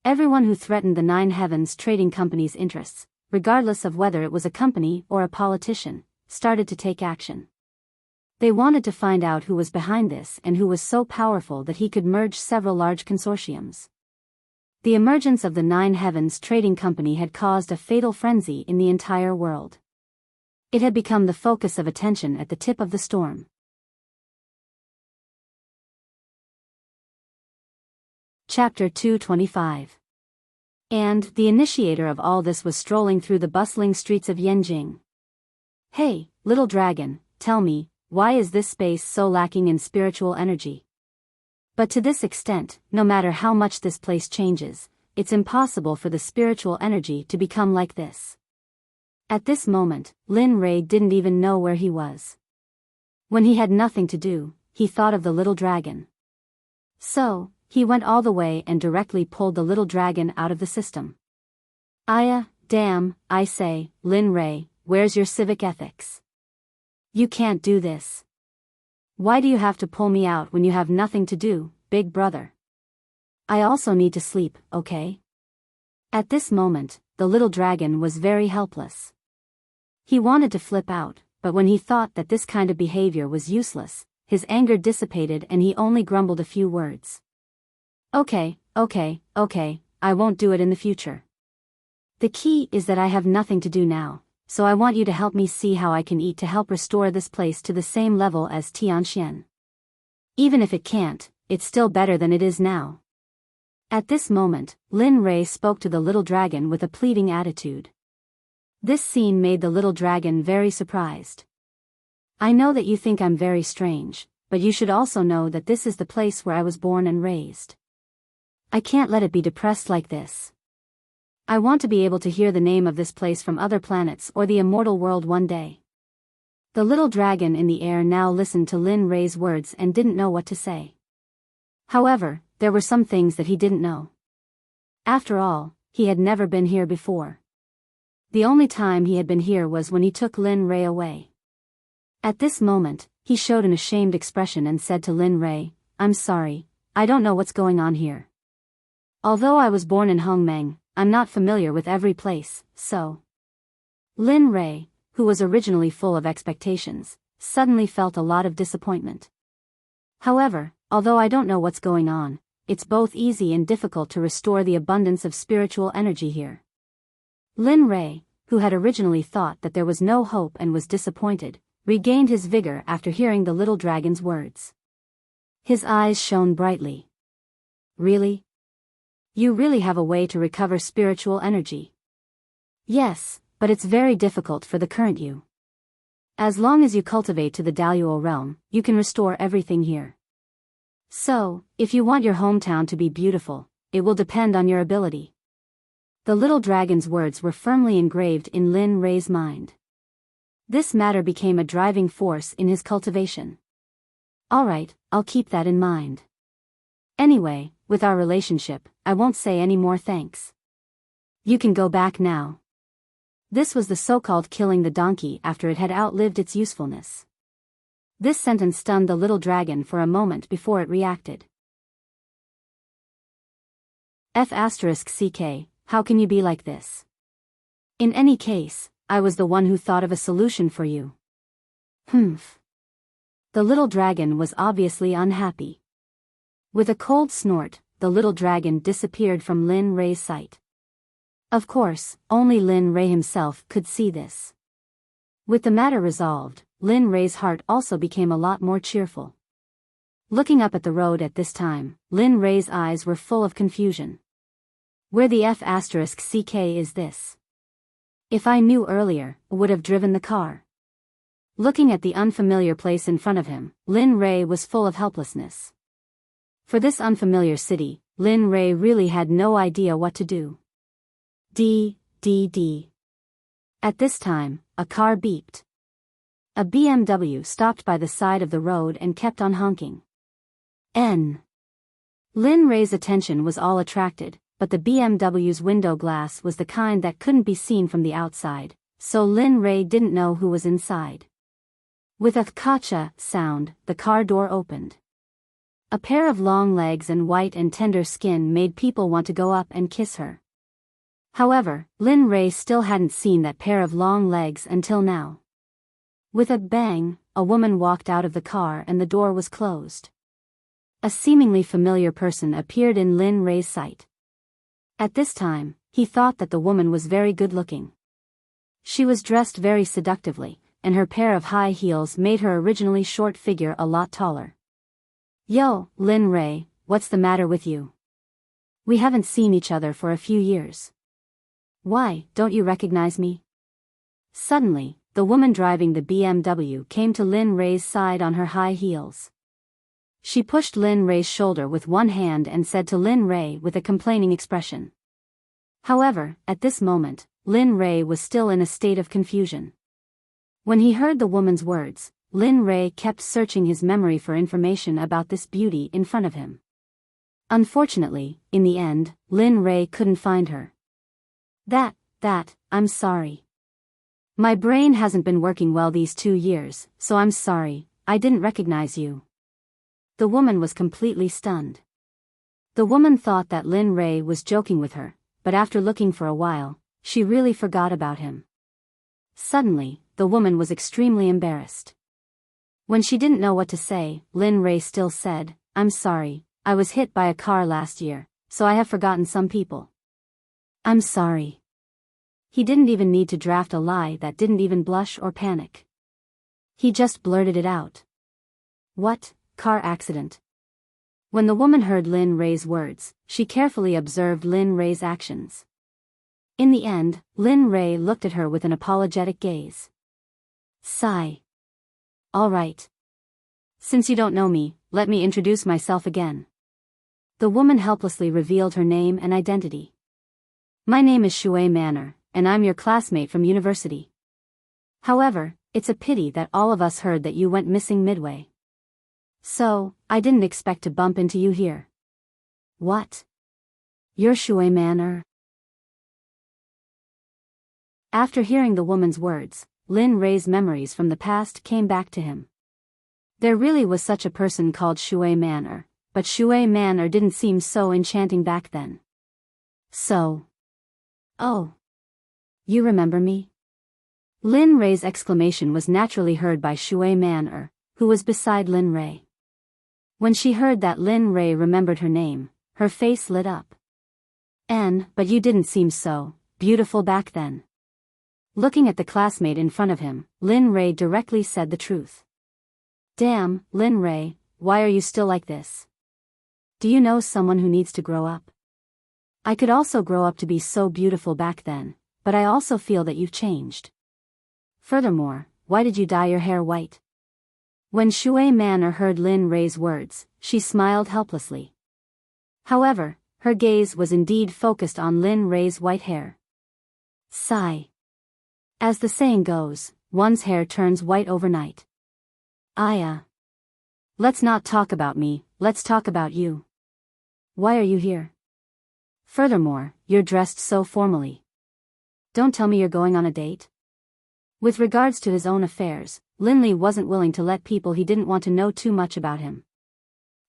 Everyone who threatened the Nine Heavens Trading Company's interests, regardless of whether it was a company or a politician, started to take action. They wanted to find out who was behind this and who was so powerful that he could merge several large consortiums. The emergence of the Nine Heavens Trading Company had caused a fatal frenzy in the entire world. It had become the focus of attention at the tip of the storm. Chapter 225. And the initiator of all this was strolling through the bustling streets of Yanjing. Hey, little dragon, tell me, why is this space so lacking in spiritual energy? But to this extent, no matter how much this place changes, it's impossible for the spiritual energy to become like this. At this moment, Lin Rei didn't even know where he was. When he had nothing to do, he thought of the little dragon. So, he went all the way and directly pulled the little dragon out of the system. Damn, I say, Lin Ray, where's your civic ethics? You can't do this. Why do you have to pull me out when you have nothing to do, big brother? I also need to sleep, okay? At this moment, the little dragon was very helpless. He wanted to flip out, but when he thought that this kind of behavior was useless, his anger dissipated and he only grumbled a few words. Okay, I won't do it in the future. The key is that I have nothing to do now, so I want you to help me see how I can eat to help restore this place to the same level as Tianxian. Even if it can't, it's still better than it is now. At this moment, Lin Ray spoke to the little dragon with a pleading attitude. This scene made the little dragon very surprised. I know that you think I'm very strange, but you should also know that this is the place where I was born and raised. I can't let it be depressed like this. I want to be able to hear the name of this place from other planets or the immortal world one day. The little dragon in the air now listened to Lin Ray's words and didn't know what to say. However, there were some things that he didn't know. After all, he had never been here before. The only time he had been here was when he took Lin Ray away. At this moment, he showed an ashamed expression and said to Lin Ray, I'm sorry, I don't know what's going on here. Although I was born in Hongmeng, I'm not familiar with every place, so. Lin Ray, who was originally full of expectations, suddenly felt a lot of disappointment. However, although I don't know what's going on, it's both easy and difficult to restore the abundance of spiritual energy here. Lin Ray, who had originally thought that there was no hope and was disappointed, regained his vigor after hearing the little dragon's words. His eyes shone brightly. Really? You really have a way to recover spiritual energy? Yes, but it's very difficult for the current you. As long as you cultivate to the Daluo realm, you can restore everything here. So, if you want your hometown to be beautiful, it will depend on your ability. The little dragon's words were firmly engraved in Lin Ray's mind. This matter became a driving force in his cultivation. Alright, I'll keep that in mind. Anyway, with our relationship, I won't say any more thanks. You can go back now. This was the so-called killing the donkey after it had outlived its usefulness. This sentence stunned the little dragon for a moment before it reacted. F***ck, how can you be like this? In any case, I was the one who thought of a solution for you. Humph. The little dragon was obviously unhappy. With a cold snort, the little dragon disappeared from Lin Ray's sight. Of course, only Lin Ray himself could see this. With the matter resolved, Lin Ray's heart also became a lot more cheerful. Looking up at the road at this time, Lin Ray's eyes were full of confusion. Where the F***ck is this? If I knew earlier, I would have driven the car. Looking at the unfamiliar place in front of him, Lin Ray was full of helplessness. For this unfamiliar city, Lin Ray really had no idea what to do. At this time, a car beeped. A BMW stopped by the side of the road and kept on honking. Lin Ray's attention was all attracted, but the BMW's window glass was the kind that couldn't be seen from the outside, so Lin Ray didn't know who was inside. With a kacha sound, the car door opened. A pair of long legs and white and tender skin made people want to go up and kiss her. However, Lin Ray still hadn't seen that pair of long legs until now. With a bang, a woman walked out of the car and the door was closed. A seemingly familiar person appeared in Lin Ray's sight. At this time, he thought that the woman was very good-looking. She was dressed very seductively, and her pair of high heels made her originally short figure a lot taller. Yo, Lin Ray, what's the matter with you? We haven't seen each other for a few years. Why, don't you recognize me? Suddenly, the woman driving the BMW came to Lin Ray's side on her high heels. She pushed Lin Ray's shoulder with one hand and said to Lin Ray with a complaining expression. However, at this moment, Lin Ray was still in a state of confusion. When he heard the woman's words, Lin Ray kept searching his memory for information about this beauty in front of him. Unfortunately, in the end, Lin Ray couldn't find her. I'm sorry. My brain hasn't been working well these 2 years, so I'm sorry, I didn't recognize you. The woman was completely stunned. The woman thought that Lin Ray was joking with her, but after looking for a while, she really forgot about him. Suddenly, the woman was extremely embarrassed. When she didn't know what to say, Lin Ray still said, I'm sorry, I was hit by a car last year, so I have forgotten some people. I'm sorry. He didn't even need to draft a lie that didn't even blush or panic. He just blurted it out. What, car accident? When the woman heard Lin Ray's words, she carefully observed Lin Ray's actions. In the end, Lin Ray looked at her with an apologetic gaze. Sigh. All right. Since you don't know me, let me introduce myself again. The woman helplessly revealed her name and identity. My name is Shui Manor, and I'm your classmate from university. However, it's a pity that all of us heard that you went missing midway. So, I didn't expect to bump into you here. What? You're Shui Manor? After hearing the woman's words, Lin Ray's memories from the past came back to him. There really was such a person called Shui Manor, but Shui Manor didn't seem so enchanting back then. So. Oh. You remember me? Lin Ray's exclamation was naturally heard by Shui Manor, who was beside Lin Ray. When she heard that Lin Ray remembered her name, her face lit up. But you didn't seem so beautiful back then. Looking at the classmate in front of him, Lin Ray directly said the truth. Damn, Lin Ray, why are you still like this? Do you know someone who needs to grow up? I could also grow up to be so beautiful back then, but I also feel that you've changed. Furthermore, why did you dye your hair white? When Shui Manor heard Lin Ray's words, she smiled helplessly. However, her gaze was indeed focused on Lin Ray's white hair. Sigh. As the saying goes, one's hair turns white overnight. Let's not talk about me, let's talk about you. Why are you here? Furthermore, you're dressed so formally. Don't tell me you're going on a date? With regards to his own affairs, Linley wasn't willing to let people he didn't want to know too much about him.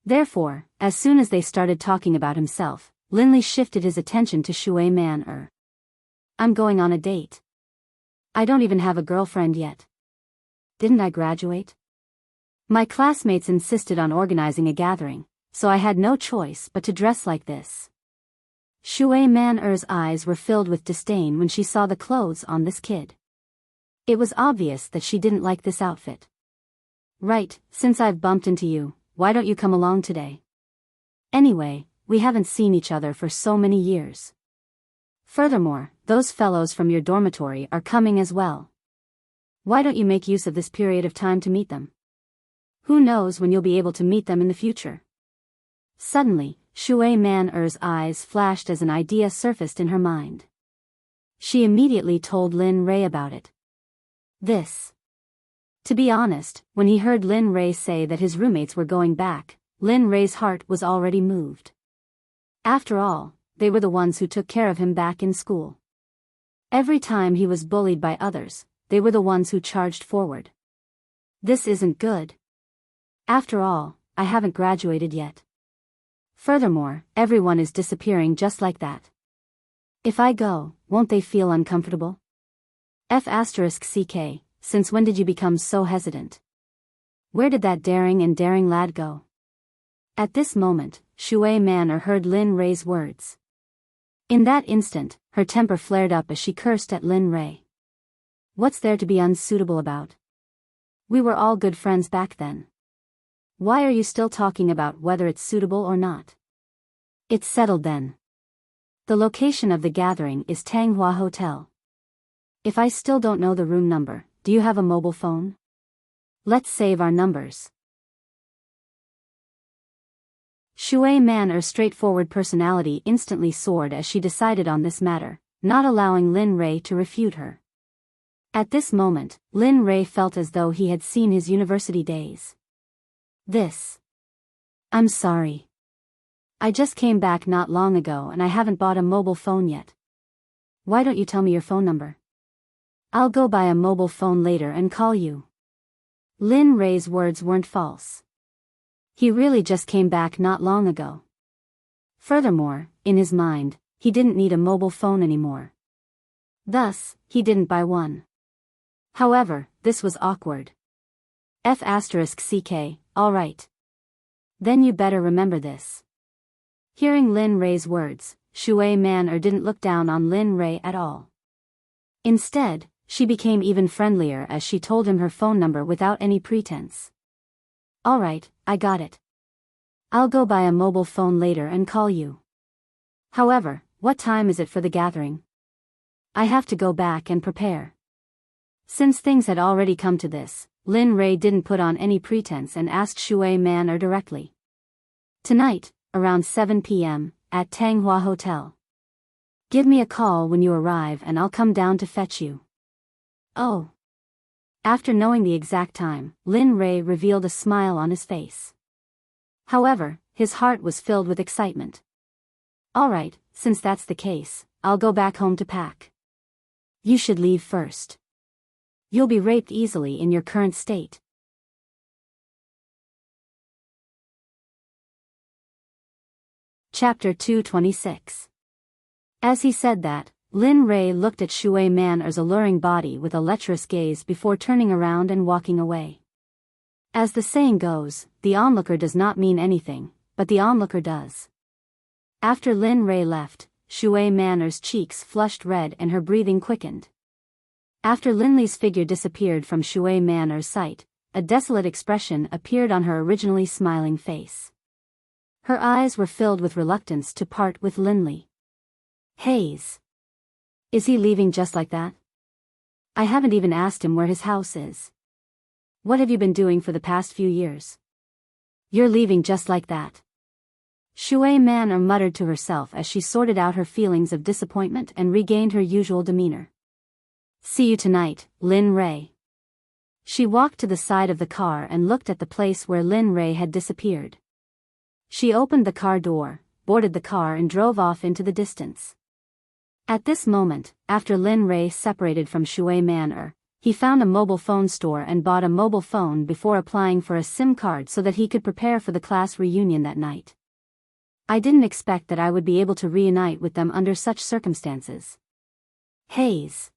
Therefore, as soon as they started talking about himself, Linley shifted his attention to Shui Manor. I'm going on a date. I don't even have a girlfriend yet. Didn't I graduate? My classmates insisted on organizing a gathering, so I had no choice but to dress like this. Shui Manor's eyes were filled with disdain when she saw the clothes on this kid. It was obvious that she didn't like this outfit. Right, since I've bumped into you, why don't you come along today? Anyway, we haven't seen each other for so many years. Furthermore, those fellows from your dormitory are coming as well. Why don't you make use of this period of time to meet them? Who knows when you'll be able to meet them in the future? Suddenly, Shui Manor's eyes flashed as an idea surfaced in her mind. She immediately told Lin Ray about it. To be honest, when he heard Lin Ray say that his roommates were going back, Lin Ray's heart was already moved. After all, they were the ones who took care of him back in school. Every time he was bullied by others, they were the ones who charged forward. This isn't good. After all, I haven't graduated yet. Furthermore, everyone is disappearing just like that. If I go, won't they feel uncomfortable? *CK, since when did you become so hesitant? Where did that daring lad go? At this moment, Shui Manor heard Lin Ray's words. In that instant, her temper flared up as she cursed at Lin Ray. What's there to be unsuitable about? We were all good friends back then. Why are you still talking about whether it's suitable or not? It's settled then. The location of the gathering is Tanghua Hotel. If I still don't know the room number, do you have a mobile phone? Let's save our numbers. Shui Manor's straightforward personality instantly soared as she decided on this matter, not allowing Lin Ray to refute her. At this moment, Lin Ray felt as though he had seen his university days. I'm sorry. I just came back not long ago and I haven't bought a mobile phone yet. Why don't you tell me your phone number? I'll go buy a mobile phone later and call you. Lin Ray's words weren't false. He really just came back not long ago. Furthermore, in his mind, he didn't need a mobile phone anymore. Thus, he didn't buy one. However, this was awkward. F***ck, alright. Then you better remember this. Hearing Lin Ray's words, Shui Man didn't look down on Lin Ray at all. Instead, she became even friendlier as she told him her phone number without any pretense. Alright, I got it. I'll go buy a mobile phone later and call you. However, what time is it for the gathering? I have to go back and prepare. Since things had already come to this, Lin Ray didn't put on any pretense and asked Shui Man directly. Tonight, around 7 p.m., at Tanghua Hotel. Give me a call when you arrive and I'll come down to fetch you. Oh. After knowing the exact time, Lin Ray revealed a smile on his face. However, his heart was filled with excitement. Alright, since that's the case, I'll go back home to pack. You should leave first. You'll be raped easily in your current state. Chapter 226. As he said that, Lin Ray looked at Shui Man's alluring body with a lecherous gaze before turning around and walking away. As the saying goes, the onlooker does not mean anything, but the onlooker does. After Lin Ray left, Shui Man's cheeks flushed red and her breathing quickened. After Linley's figure disappeared from Shui Man's sight, a desolate expression appeared on her originally smiling face. Her eyes were filled with reluctance to part with Linley. Hayes. Is he leaving just like that? I haven't even asked him where his house is. What have you been doing for the past few years? You're leaving just like that. Shui Man muttered to herself as she sorted out her feelings of disappointment and regained her usual demeanor. See you tonight, Lin Ray. She walked to the side of the car and looked at the place where Lin Ray had disappeared. She opened the car door, boarded the car and drove off into the distance. At this moment, after Lin Ray separated from Shui Man, he found a mobile phone store and bought a mobile phone before applying for a SIM card so that he could prepare for the class reunion that night. I didn't expect that I would be able to reunite with them under such circumstances. Hayes.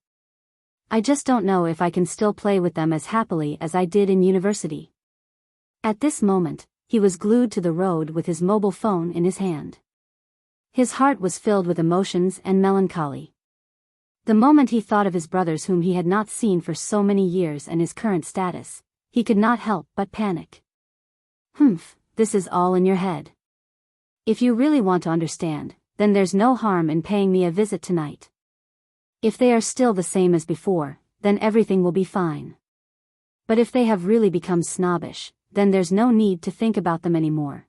I just don't know if I can still play with them as happily as I did in university. At this moment, he was glued to the road with his mobile phone in his hand. His heart was filled with emotions and melancholy. The moment he thought of his brothers whom he had not seen for so many years and his current status, he could not help but panic. This is all in your head. If you really want to understand, then there's no harm in paying me a visit tonight. If they are still the same as before, then everything will be fine. But if they have really become snobbish, then there's no need to think about them anymore.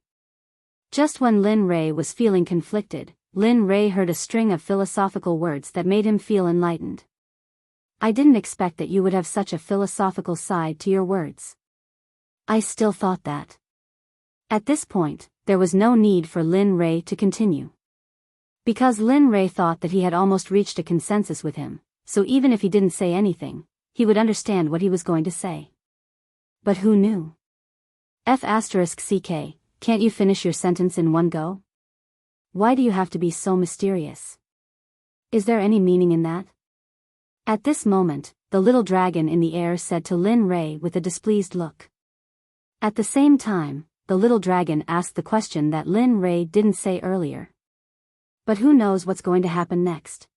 Just when Lin Ray was feeling conflicted, Lin Ray heard a string of philosophical words that made him feel enlightened. I didn't expect that you would have such a philosophical side to your words. I still thought that. At this point, there was no need for Lin Ray to continue. Because Lin Ray thought that he had almost reached a consensus with him, so even if he didn't say anything, he would understand what he was going to say. But who knew? F***ck, can't you finish your sentence in one go? Why do you have to be so mysterious? Is there any meaning in that? At this moment, the little dragon in the air said to Lin Ray with a displeased look. At the same time, the little dragon asked the question that Lin Ray didn't say earlier. But who knows what's going to happen next?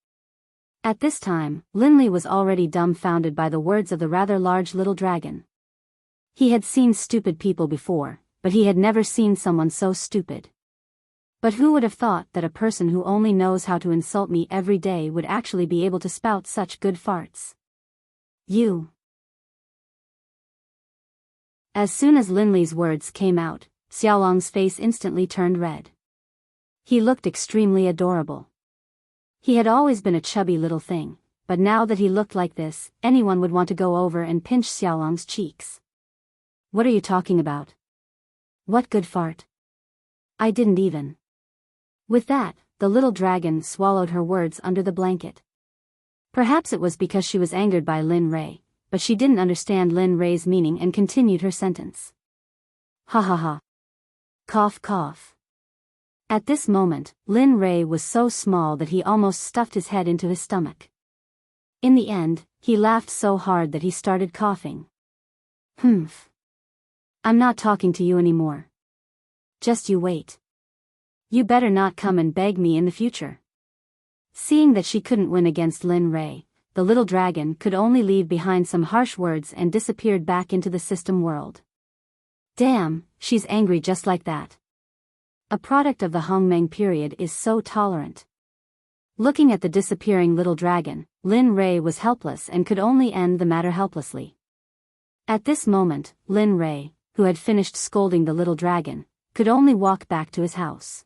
At this time, Linley was already dumbfounded by the words of the rather large little dragon. He had seen stupid people before, but he had never seen someone so stupid. But who would have thought that a person who only knows how to insult me every day would actually be able to spout such good farts? You. As soon as Linley's words came out, Xiaolong's face instantly turned red. He looked extremely adorable. He had always been a chubby little thing, but now that he looked like this, anyone would want to go over and pinch Xiaolong's cheeks. What are you talking about? What good fart? I didn't even. With that, the little dragon swallowed her words under the blanket. Perhaps it was because she was angered by Lin Ray, but she didn't understand Lin Ray's meaning and continued her sentence. Ha ha ha. Cough cough. At this moment, Lin Ray was so small that he almost stuffed his head into his stomach. In the end, he laughed so hard that he started coughing. Humph. I'm not talking to you anymore. Just you wait. You better not come and beg me in the future. Seeing that she couldn't win against Lin Ray, the little dragon could only leave behind some harsh words and disappeared back into the system world. Damn, she's angry just like that. A product of the Hongmeng period is so tolerant. Looking at the disappearing little dragon, Lin Ray was helpless and could only end the matter helplessly. At this moment, Lin Ray, who had finished scolding the little dragon, could only walk back to his house.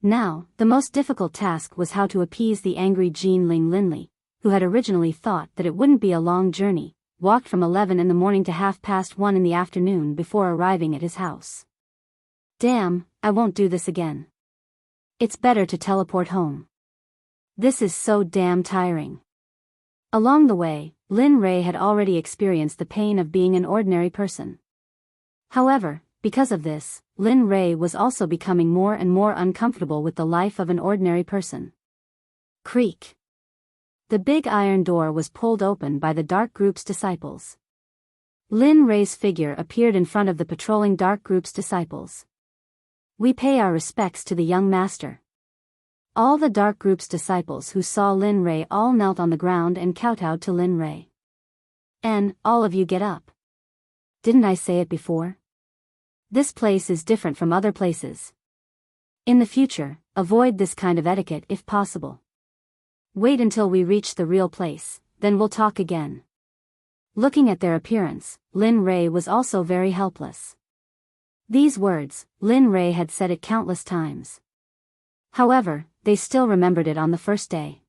Now, the most difficult task was how to appease the angry Jean Ling Linley, who had originally thought that it wouldn't be a long journey, walked from 11 in the morning to 1:30 in the afternoon before arriving at his house. Damn, I won't do this again. It's better to teleport home. This is so damn tiring. Along the way, Lin Ray had already experienced the pain of being an ordinary person. However, because of this, Lin Ray was also becoming more and more uncomfortable with the life of an ordinary person. Creak. The big iron door was pulled open by the dark group's disciples. Lin Ray's figure appeared in front of the patrolling dark group's disciples. We pay our respects to the young master. All the dark group's disciples who saw Lin Ray all knelt on the ground and kowtowed to Lin Ray. And, all of you get up. Didn't I say it before? This place is different from other places. In the future, avoid this kind of etiquette if possible. Wait until we reach the real place, then we'll talk again. Looking at their appearance, Lin Ray was also very helpless. These words, Lin Ray had said it countless times. However, they still remembered it on the first day.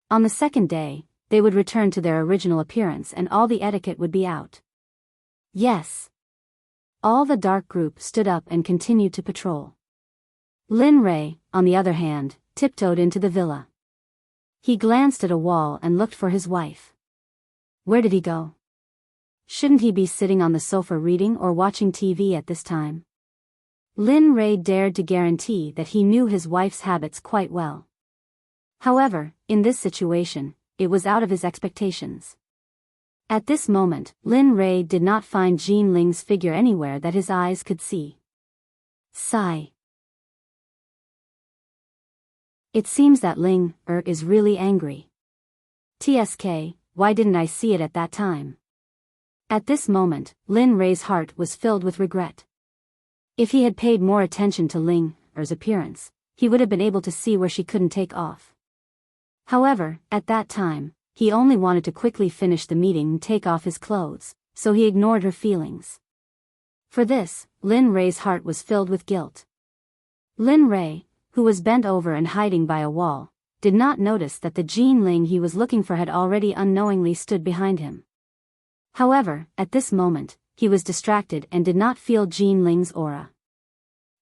On the second day, they would return to their original appearance and all the etiquette would be out. Yes. All the dark group stood up and continued to patrol. Lin Ray, on the other hand, tiptoed into the villa. He glanced at a wall and looked for his wife. Where did he go? Shouldn't he be sitting on the sofa reading or watching TV at this time? Lin Ray dared to guarantee that he knew his wife's habits quite well. However, in this situation, it was out of his expectations. At this moment, Lin Ray did not find Jean Ling's figure anywhere that his eyes could see. Sigh. It seems that Ling is really angry. TSK, why didn't I see it at that time? At this moment, Lin Ray's heart was filled with regret. If he had paid more attention to Ling's appearance, he would have been able to see where she couldn't take off. However, at that time, he only wanted to quickly finish the meeting and take off his clothes, so he ignored her feelings. For this, Lin Ray's heart was filled with guilt. Lin Ray, who was bent over and hiding by a wall, did not notice that the Jean Ling he was looking for had already unknowingly stood behind him. However, at this moment, he was distracted and did not feel Jean Ling's aura.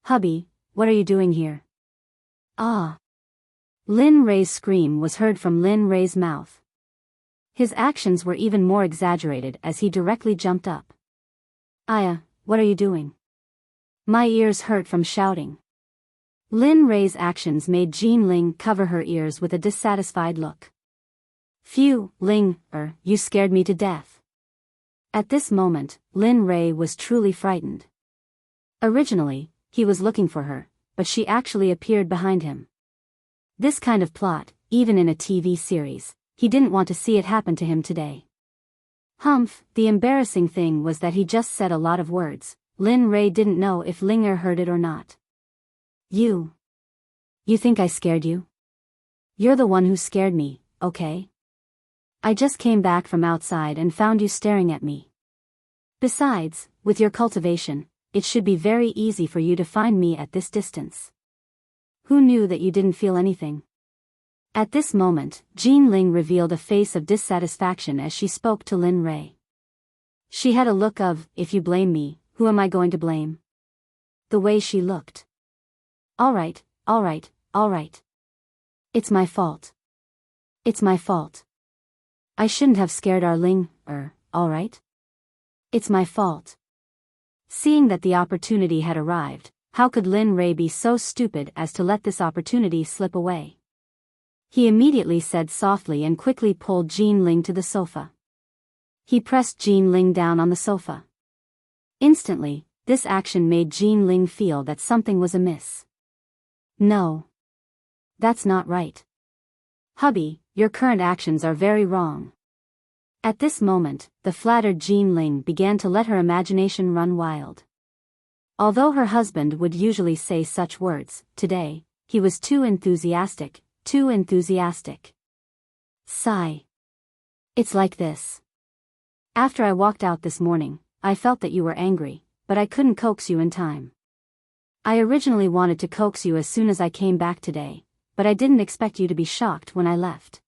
Hubby, what are you doing here? Ah! Lin Ray's scream was heard from Lin Ray's mouth. His actions were even more exaggerated as he directly jumped up. Aya, what are you doing? My ears hurt from shouting. Lin Ray's actions made Jean Ling cover her ears with a dissatisfied look. Phew, Ling, you scared me to death. At this moment, Lin Ray was truly frightened. Originally, he was looking for her, but she actually appeared behind him. This kind of plot, even in a TV series, he didn't want to see it happen to him today. Humph, the embarrassing thing was that he just said a lot of words. Lin Ray didn't know if Linger heard it or not. You think I scared you? You're the one who scared me, okay? I just came back from outside and found you staring at me. Besides, with your cultivation, it should be very easy for you to find me at this distance. Who knew that you didn't feel anything? At this moment, Jean Ling revealed a face of dissatisfaction as she spoke to Lin Ray. She had a look of, if you blame me, who am I going to blame? The way she looked. Alright, alright, alright. It's my fault. It's my fault. I shouldn't have scared our Ling, alright? It's my fault. Seeing that the opportunity had arrived, how could Lin Rei be so stupid as to let this opportunity slip away? He immediately said softly and quickly pulled Jean Ling to the sofa. He pressed Jean Ling down on the sofa. Instantly, this action made Jean Ling feel that something was amiss. No. That's not right. Hubby, your current actions are very wrong. At this moment, the flattered Jean Ling began to let her imagination run wild. Although her husband would usually say such words, today, he was too enthusiastic, too enthusiastic. Sigh. It's like this. After I walked out this morning, I felt that you were angry, but I couldn't coax you in time. I originally wanted to coax you as soon as I came back today, but I didn't expect you to be shocked when I left.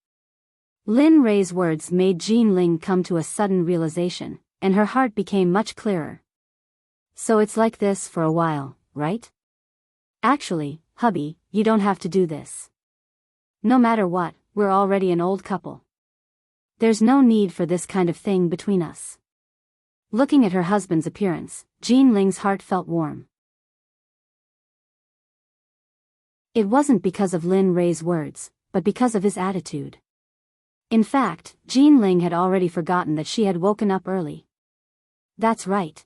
Lin Rei's words made Jean Ling come to a sudden realization, and her heart became much clearer. So it's like this for a while, right? Actually, hubby, you don't have to do this. No matter what, we're already an old couple. There's no need for this kind of thing between us. Looking at her husband's appearance, Jean Ling's heart felt warm. It wasn't because of Lin Rei's words, but because of his attitude. In fact, Jean Ling had already forgotten that she had woken up early. That's right.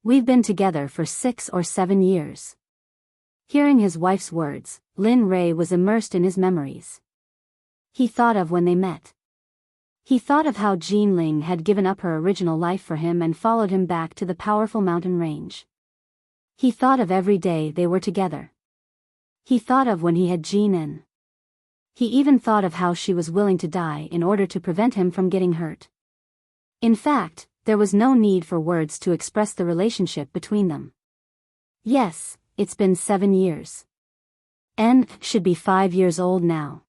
We've been together for 6 or 7 years. Hearing his wife's words, Lin Rei was immersed in his memories. He thought of when they met. He thought of how Jean Ling had given up her original life for him and followed him back to the powerful mountain range. He thought of every day they were together. He thought of when he had Jean in. He even thought of how she was willing to die in order to prevent him from getting hurt. In fact, there was no need for words to express the relationship between them. Yes, it's been 7 years. En should be 5 years old now.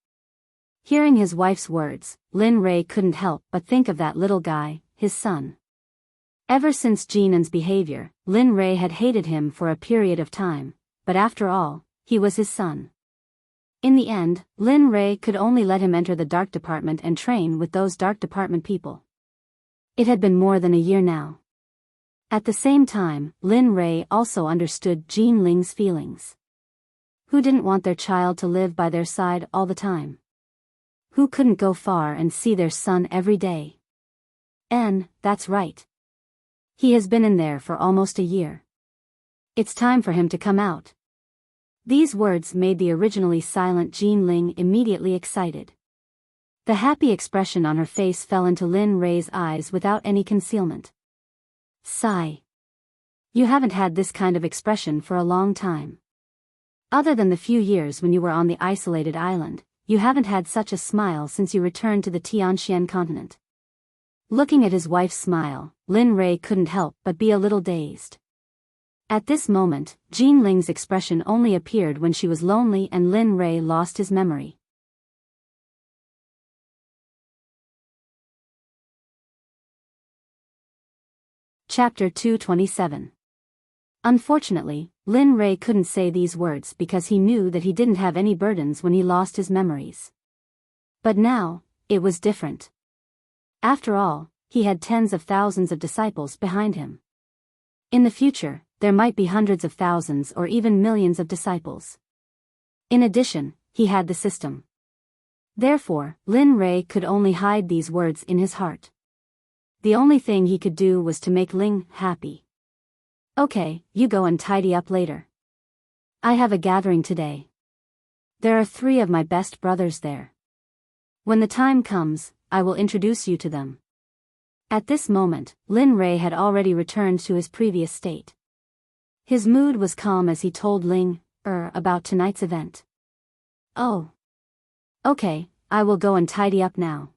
Hearing his wife's words, Lin Rei couldn't help but think of that little guy, his son. Ever since Jean's behavior, Lin Rei had hated him for a period of time, but after all, he was his son. In the end, Lin Rei could only let him enter the dark department and train with those dark department people. It had been more than a year now. At the same time, Lin Rei also understood Jean Ling's feelings. Who didn't want their child to live by their side all the time? Who couldn't go far and see their son every day? That's right. He has been in there for almost a year. It's time for him to come out. These words made the originally silent Jean Ling immediately excited. The happy expression on her face fell into Lin Rei's eyes without any concealment. Sigh. You haven't had this kind of expression for a long time. Other than the few years when you were on the isolated island, you haven't had such a smile since you returned to the Tianxian continent. Looking at his wife's smile, Lin Rei couldn't help but be a little dazed. At this moment, Jean Ling's expression only appeared when she was lonely and Lin Rei lost his memory. Chapter 227. Unfortunately, Lin Rei couldn't say these words because he knew that he didn't have any burdens when he lost his memories. But now, it was different. After all, he had tens of thousands of disciples behind him. In the future, there might be hundreds of thousands or even millions of disciples. In addition, he had the system. Therefore, Lin Rei could only hide these words in his heart. The only thing he could do was to make Ling happy. Okay, you go and tidy up later. I have a gathering today. There are 3 of my best brothers there. When the time comes, I will introduce you to them. At this moment, Lin Rei had already returned to his previous state. His mood was calm as he told Ling about tonight's event. Oh. Okay, I will go and tidy up now.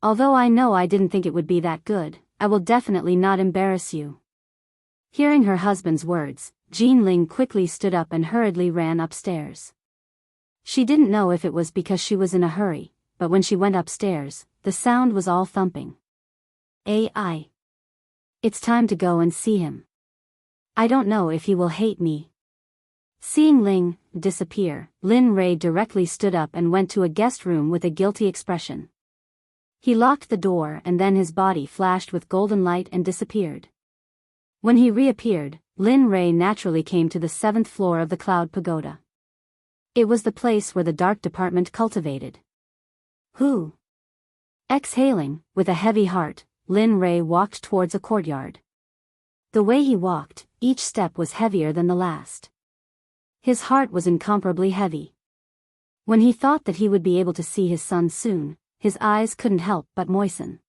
Although I know I didn't think it would be that good, I will definitely not embarrass you. Hearing her husband's words, Jean Ling quickly stood up and hurriedly ran upstairs. She didn't know if it was because she was in a hurry, but when she went upstairs, the sound was all thumping. AI. It's time to go and see him. I don't know if he will hate me. Seeing Ling disappear, Lin Ray directly stood up and went to a guest room with a guilty expression. He locked the door and then his body flashed with golden light and disappeared. When he reappeared, Lin Ray naturally came to the 7th floor of the Cloud Pagoda. It was the place where the Dark Department cultivated. Who? Exhaling, with a heavy heart, Lin Ray walked towards a courtyard. The way he walked, each step was heavier than the last. His heart was incomparably heavy. When he thought that he would be able to see his son soon, his eyes couldn't help but moisten.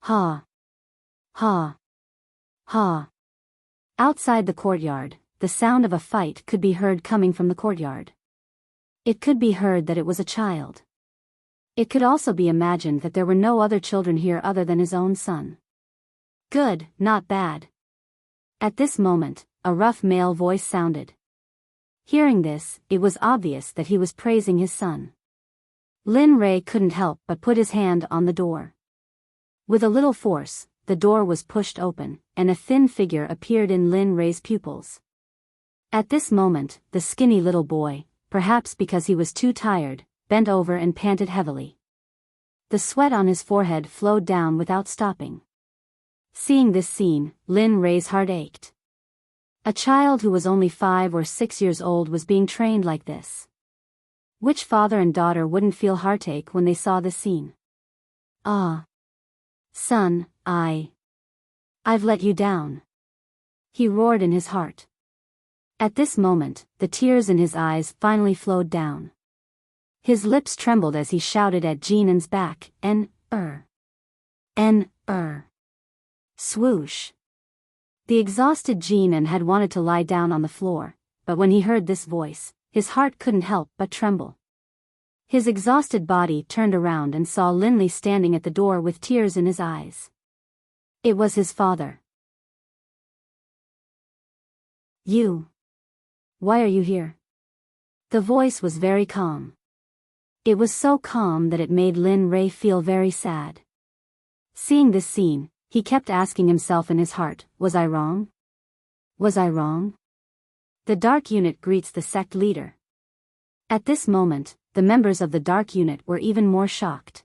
Ha! Ha! Ha! Outside the courtyard, the sound of a fight could be heard coming from the courtyard. It could be heard that it was a child. It could also be imagined that there were no other children here other than his own son. Good, not bad. At this moment, a rough male voice sounded. Hearing this, it was obvious that he was praising his son. Lin Ray couldn't help but put his hand on the door. With a little force, the door was pushed open, and a thin figure appeared in Lin Ray's pupils. At this moment, the skinny little boy, perhaps because he was too tired, bent over and panted heavily. The sweat on his forehead flowed down without stopping. Seeing this scene, Lin Ray's heart ached. A child who was only 5 or 6 years old was being trained like this. Which father and daughter wouldn't feel heartache when they saw this scene? Ah. Son, I've let you down. He roared in his heart. At this moment, the tears in his eyes finally flowed down. His lips trembled as he shouted at Jinen's back, N-er. N-er. Swoosh. The exhausted Jinen had wanted to lie down on the floor, but when he heard this voice, his heart couldn't help but tremble. His exhausted body turned around and saw Linley standing at the door with tears in his eyes. It was his father. You. Why are you here? The voice was very calm. It was so calm that it made Lin Ray feel very sad. Seeing this scene, he kept asking himself in his heart, was I wrong? Was I wrong? The Dark Unit greets the Sect leader. At this moment, the members of the Dark Unit were even more shocked.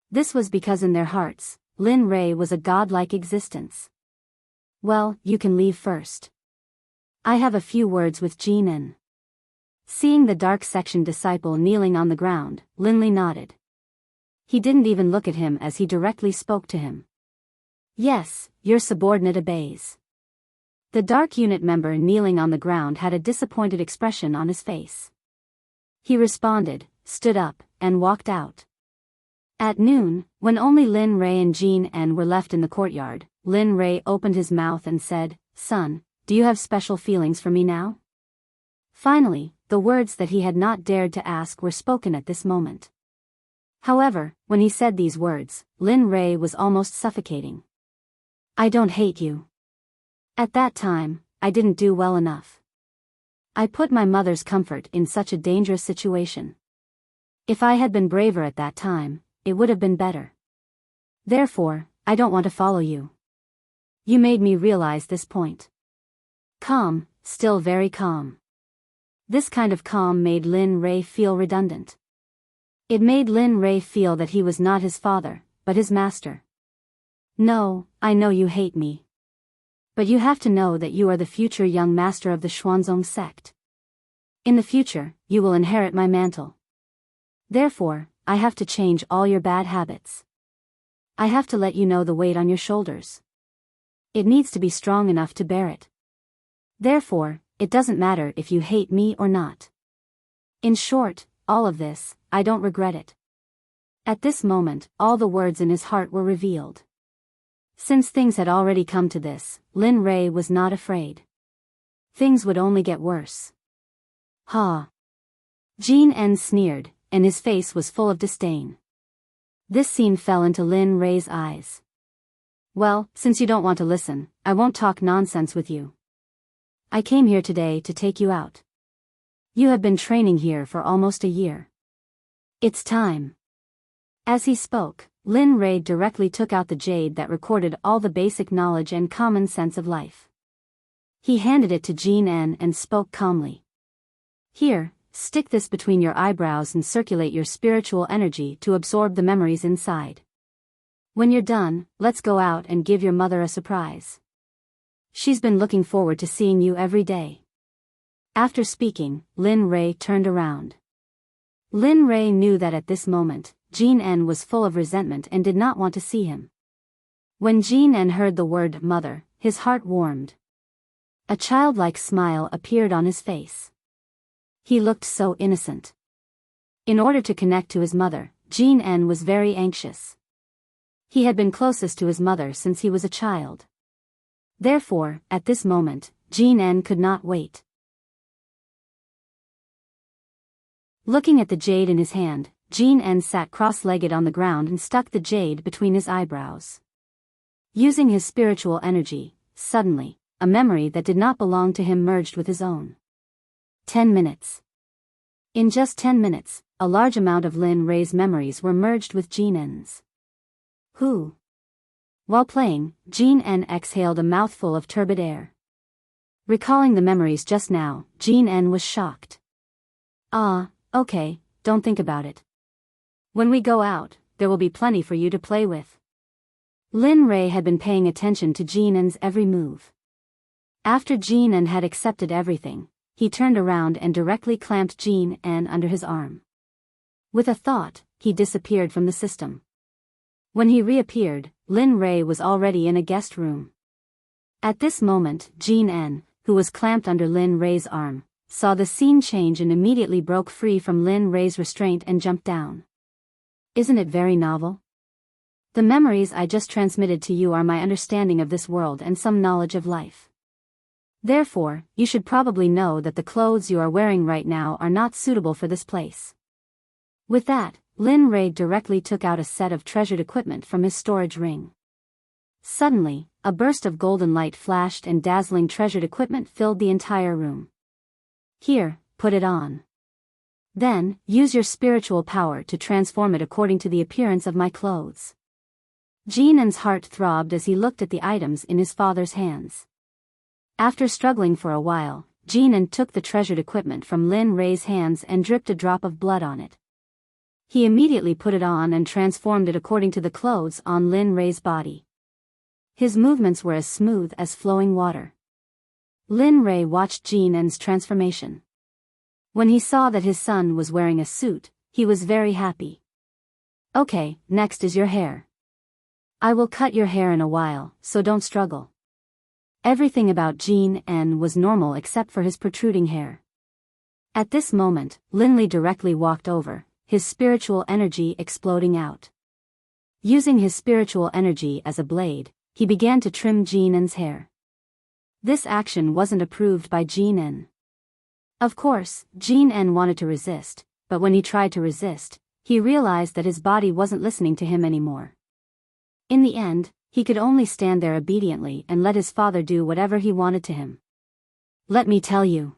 This was because in their hearts, Lin Ray was a godlike existence. Well, you can leave first. I have a few words with Jinen. Seeing the Dark Section disciple kneeling on the ground, Linley nodded. He didn't even look at him as he directly spoke to him. Yes, your subordinate obeys. The Dark Unit member kneeling on the ground had a disappointed expression on his face. He responded, stood up, and walked out. At noon, when only Lin Ray and Jin were left in the courtyard, Lin Ray opened his mouth and said, Son, do you have special feelings for me now? Finally, the words that he had not dared to ask were spoken at this moment. However, when he said these words, Lin Ray was almost suffocating. I don't hate you. At that time, I didn't do well enough. I put my mother's comfort in such a dangerous situation. If I had been braver at that time, it would have been better. Therefore, I don't want to follow you. You made me realize this point. Calm, still very calm. This kind of calm made Lin Ray feel redundant. It made Lin Ray feel that he was not his father, but his master. No, I know you hate me. But you have to know that you are the future young master of the Xuanzong sect. In the future, you will inherit my mantle. Therefore, I have to change all your bad habits. I have to let you know the weight on your shoulders. It needs to be strong enough to bear it. Therefore, it doesn't matter if you hate me or not. In short, all of this, I don't regret it. At this moment, all the words in his heart were revealed. Since things had already come to this, Lin Ray was not afraid. Things would only get worse. Ha! Jin sneered, and his face was full of disdain. This scene fell into Lin Ray's eyes. Well, since you don't want to listen, I won't talk nonsense with you. I came here today to take you out. You have been training here for almost a year. It's time. As he spoke, Lin Ray directly took out the jade that recorded all the basic knowledge and common sense of life. He handed it to Jean and spoke calmly. Here, stick this between your eyebrows and circulate your spiritual energy to absorb the memories inside. When you're done, let's go out and give your mother a surprise. She's been looking forward to seeing you every day. After speaking, Lin Ray turned around. Lin Ray knew that at this moment, Jean was full of resentment and did not want to see him. When Jean heard the word mother, his heart warmed. A childlike smile appeared on his face. He looked so innocent. In order to connect to his mother, Jean was very anxious. He had been closest to his mother since he was a child. Therefore, at this moment, Jean could not wait. Looking at the jade in his hand, Jean sat cross-legged on the ground and stuck the jade between his eyebrows. Using his spiritual energy, suddenly, a memory that did not belong to him merged with his own. 10 minutes. In just 10 minutes, a large amount of Lin Ray's memories were merged with Jean's. While playing, Jean exhaled a mouthful of turbid air. Recalling the memories just now, Jean was shocked. Okay, don't think about it. When we go out, there will be plenty for you to play with. Lin Ray had been paying attention to Jean's every move. After Jean had accepted everything, he turned around and directly clamped Jean under his arm. With a thought, he disappeared from the system. When he reappeared, Lin Ray was already in a guest room. At this moment, Jean, who was clamped under Lin Ray's arm, saw the scene change and immediately broke free from Lin Ray's restraint and jumped down. Isn't it very novel? The memories I just transmitted to you are my understanding of this world and some knowledge of life. Therefore, you should probably know that the clothes you are wearing right now are not suitable for this place. With that, Lin Ray directly took out a set of treasured equipment from his storage ring. Suddenly, a burst of golden light flashed and dazzling treasured equipment filled the entire room. Here, put it on. Then, use your spiritual power to transform it according to the appearance of my clothes. Jean's heart throbbed as he looked at the items in his father's hands. After struggling for a while, Jean took the treasured equipment from Lin Ray's hands and dripped a drop of blood on it. He immediately put it on and transformed it according to the clothes on Lin Ray's body. His movements were as smooth as flowing water. Lin Ray watched Jean's transformation. When he saw that his son was wearing a suit, he was very happy. Okay, next is your hair. I will cut your hair in a while, so don't struggle. Everything about Jean was normal except for his protruding hair. At this moment, Lin Ray directly walked over, his spiritual energy exploding out. Using his spiritual energy as a blade, he began to trim Jean's hair. This action wasn't approved by Jean. Of course, Jean wanted to resist, but when he tried to resist, he realized that his body wasn't listening to him anymore. In the end, he could only stand there obediently and let his father do whatever he wanted to him. Let me tell you.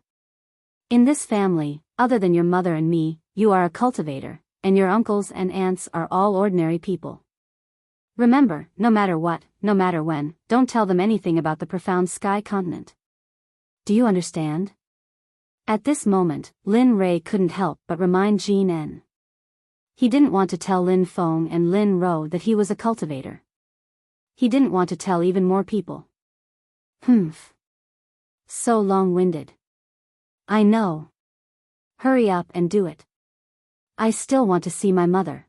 In this family, other than your mother and me, you are a cultivator, and your uncles and aunts are all ordinary people. Remember, no matter what, no matter when, don't tell them anything about the profound sky continent. Do you understand? At this moment, Lin Ray couldn't help but remind Jean. He didn't want to tell Lin Feng and Lin Ro that he was a cultivator. He didn't want to tell even more people. So long-winded. I know. Hurry up and do it. I still want to see my mother.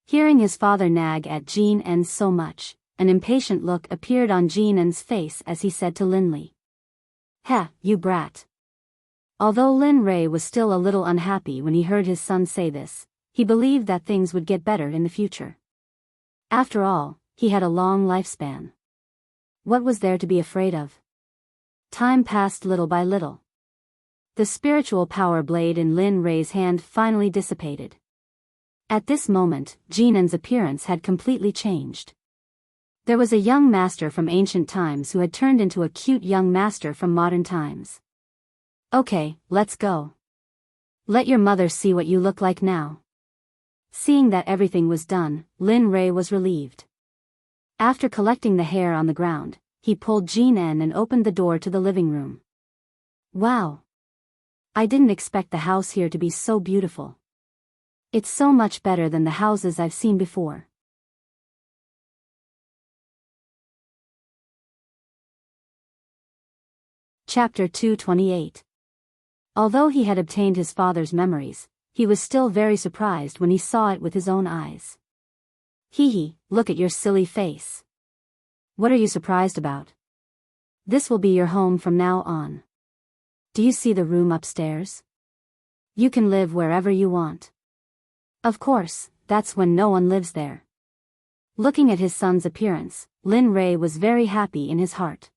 Hearing his father nag at Jean so much, an impatient look appeared on Jean's face as he said to Lin Ray. Heh, you brat. Although Lin Ray was still a little unhappy when he heard his son say this, he believed that things would get better in the future. After all, he had a long lifespan. What was there to be afraid of? Time passed little by little. The spiritual power blade in Lin Ray's hand finally dissipated. At this moment, Jean's appearance had completely changed. There was a young master from ancient times who had turned into a cute young master from modern times. Okay, let's go. Let your mother see what you look like now. Seeing that everything was done, Lin Ray was relieved. After collecting the hair on the ground, he pulled Jean and opened the door to the living room. Wow! I didn't expect the house here to be so beautiful. It's so much better than the houses I've seen before. Chapter 228. Although he had obtained his father's memories, he was still very surprised when he saw it with his own eyes. Hee, look at your silly face. What are you surprised about? This will be your home from now on. Do you see the room upstairs? You can live wherever you want. Of course, that's when no one lives there. Looking at his son's appearance, Lin Ray was very happy in his heart.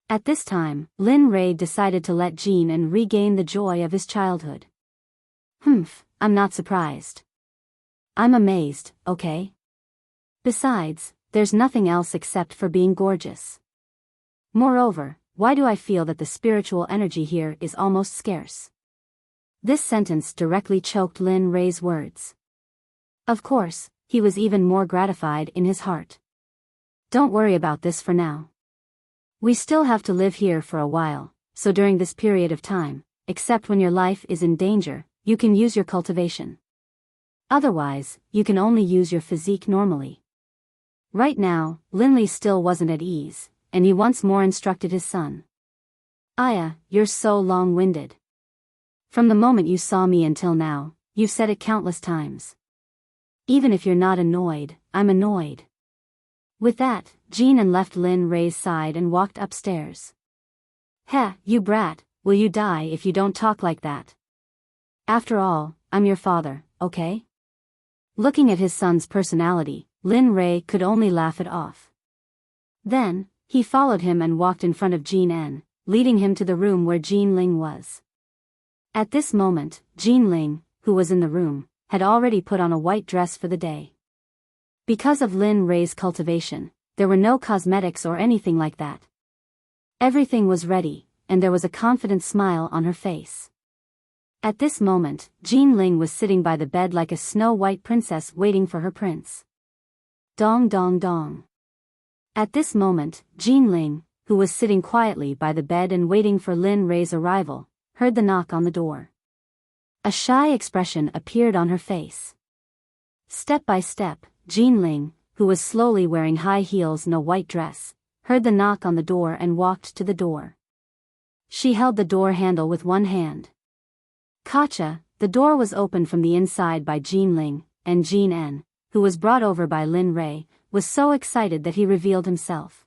At this time, Lin Ray decided to let Jean and regain the joy of his childhood. I'm not surprised. I'm amazed, okay? Besides, there's nothing else except for being gorgeous. Moreover, why do I feel that the spiritual energy here is almost scarce? This sentence directly choked Lin Ray's words. Of course, he was even more gratified in his heart. Don't worry about this for now. We still have to live here for a while, so during this period of time, except when your life is in danger, you can use your cultivation. Otherwise, you can only use your physique normally. Right now, Linley still wasn't at ease, and he once more instructed his son. Aya, you're so long-winded. From the moment you saw me until now, you've said it countless times. Even if you're not annoyed, I'm annoyed. With that, Jean left Lin Ray's side and walked upstairs. Heh, you brat, will you die if you don't talk like that? After all, I'm your father, okay? Looking at his son's personality, Lin Ray could only laugh it off. Then, he followed him and walked in front of Jean, leading him to the room where Jean Ling was. At this moment, Jean Ling, who was in the room, had already put on a white dress for the day. Because of Lin Ray's cultivation, there were no cosmetics or anything like that. Everything was ready, and there was a confident smile on her face. At this moment, Jean Ling was sitting by the bed like a snow-white princess waiting for her prince. Dong dong dong. At this moment, Jean Ling, who was sitting quietly by the bed and waiting for Lin Ray's arrival, heard the knock on the door. A shy expression appeared on her face. Step by step, Jean Ling, who was slowly wearing high heels and a white dress, heard the knock on the door and walked to the door. She held the door handle with one hand. Kacha, the door was opened from the inside by Jean Ling, and Jean, who was brought over by Lin Ray, was so excited that he revealed himself.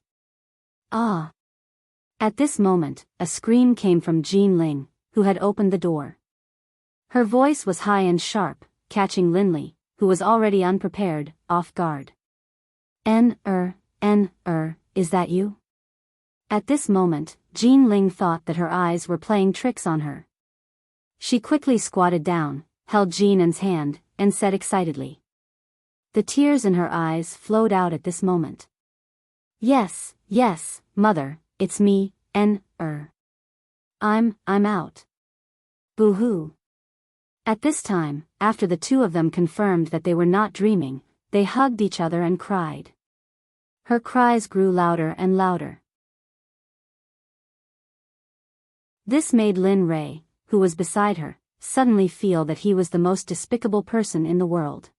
Ah! At this moment, a scream came from Jean Ling, who had opened the door. Her voice was high and sharp, catching Linley, who was already unprepared, off guard. Is that you? At this moment, Jean Ling thought that her eyes were playing tricks on her. She quickly squatted down, held Jean's hand, and said excitedly. The tears in her eyes flowed out at this moment. Yes, mother, it's me, I'm out. Boo-hoo. At this time, after the two of them confirmed that they were not dreaming, they hugged each other and cried. Her cries grew louder and louder. This made Lin Ray, who was beside her, suddenly feel that he was the most despicable person in the world.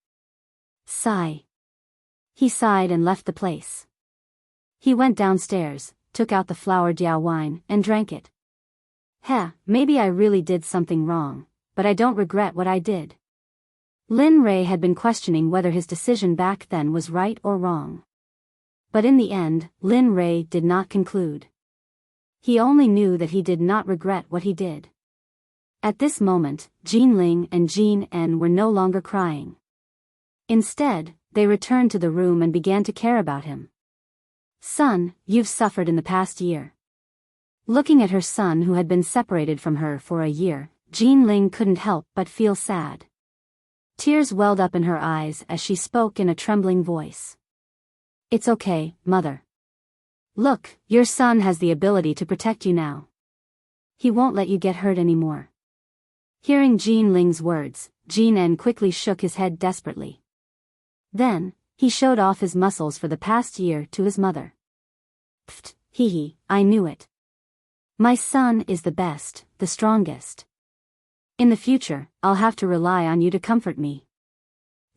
Sigh. He sighed and left the place. He went downstairs, took out the flower diao wine, and drank it. Maybe I really did something wrong, but I don't regret what I did. Lin Ray had been questioning whether his decision back then was right or wrong. But in the end, Lin Ray did not conclude. He only knew that he did not regret what he did. At this moment, Jean Ling and Jean were no longer crying. Instead, they returned to the room and began to care about him. Son, you've suffered in the past year. Looking at her son who had been separated from her for a year, Jean Ling couldn't help but feel sad. Tears welled up in her eyes as she spoke in a trembling voice. It's okay, mother. Look, your son has the ability to protect you now. He won't let you get hurt anymore. Hearing Jean Ling's words, Jean quickly shook his head desperately. Then, he showed off his muscles for the past year to his mother. Pfft, hee, I knew it. My son is the best, the strongest. In the future, I'll have to rely on you to comfort me.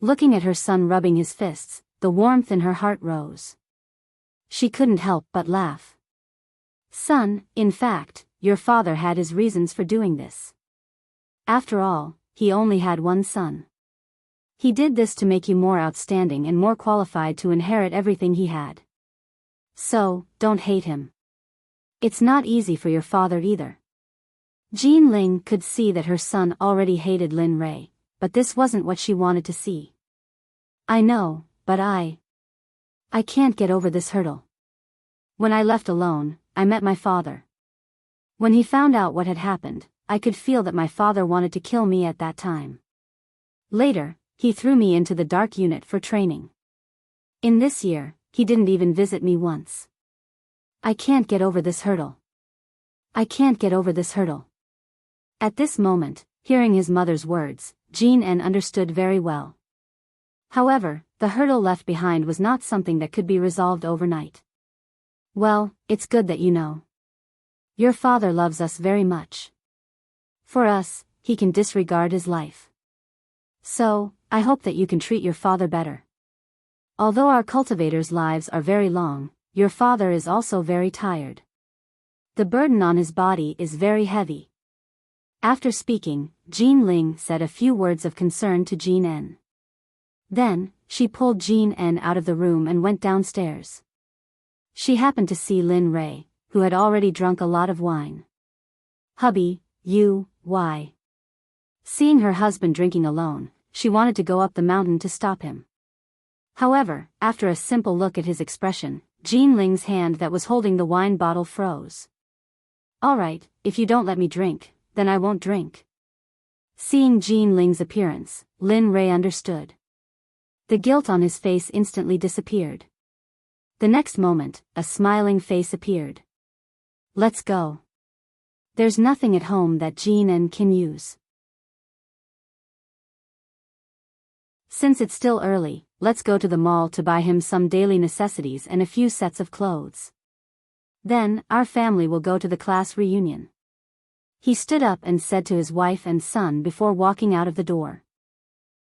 Looking at her son rubbing his fists, the warmth in her heart rose. She couldn't help but laugh. Son, in fact, your father had his reasons for doing this. After all, he only had one son. He did this to make you more outstanding and more qualified to inherit everything he had. So, don't hate him. It's not easy for your father either. Jean Ling could see that her son already hated Lin Rei, but this wasn't what she wanted to see. I know, but I can't get over this hurdle. When I left alone, I met my father. When he found out what had happened, I could feel that my father wanted to kill me at that time. Later, he threw me into the dark unit for training. In this year, he didn't even visit me once. I can't get over this hurdle. I can't get over this hurdle. At this moment, hearing his mother's words, Jean En understood very well. However, the hurdle left behind was not something that could be resolved overnight. Well, it's good that you know. Your father loves us very much. For us, he can disregard his life. So, I hope that you can treat your father better. Although our cultivators' lives are very long, your father is also very tired. The burden on his body is very heavy. After speaking, Jean Ling said a few words of concern to Jean En. Then, she pulled Jean En out of the room and went downstairs. She happened to see Lin Rei, who had already drunk a lot of wine. Hubby, why? Seeing her husband drinking alone, she wanted to go up the mountain to stop him. However, after a simple look at his expression, Jean Ling's hand that was holding the wine bottle froze. All right, if you don't let me drink, then I won't drink. Seeing Jean Ling's appearance, Lin Rei understood. The guilt on his face instantly disappeared. The next moment, a smiling face appeared. Let's go. There's nothing at home that Jean En can use. Since it's still early, let's go to the mall to buy him some daily necessities and a few sets of clothes. Then, our family will go to the class reunion. He stood up and said to his wife and son before walking out of the door.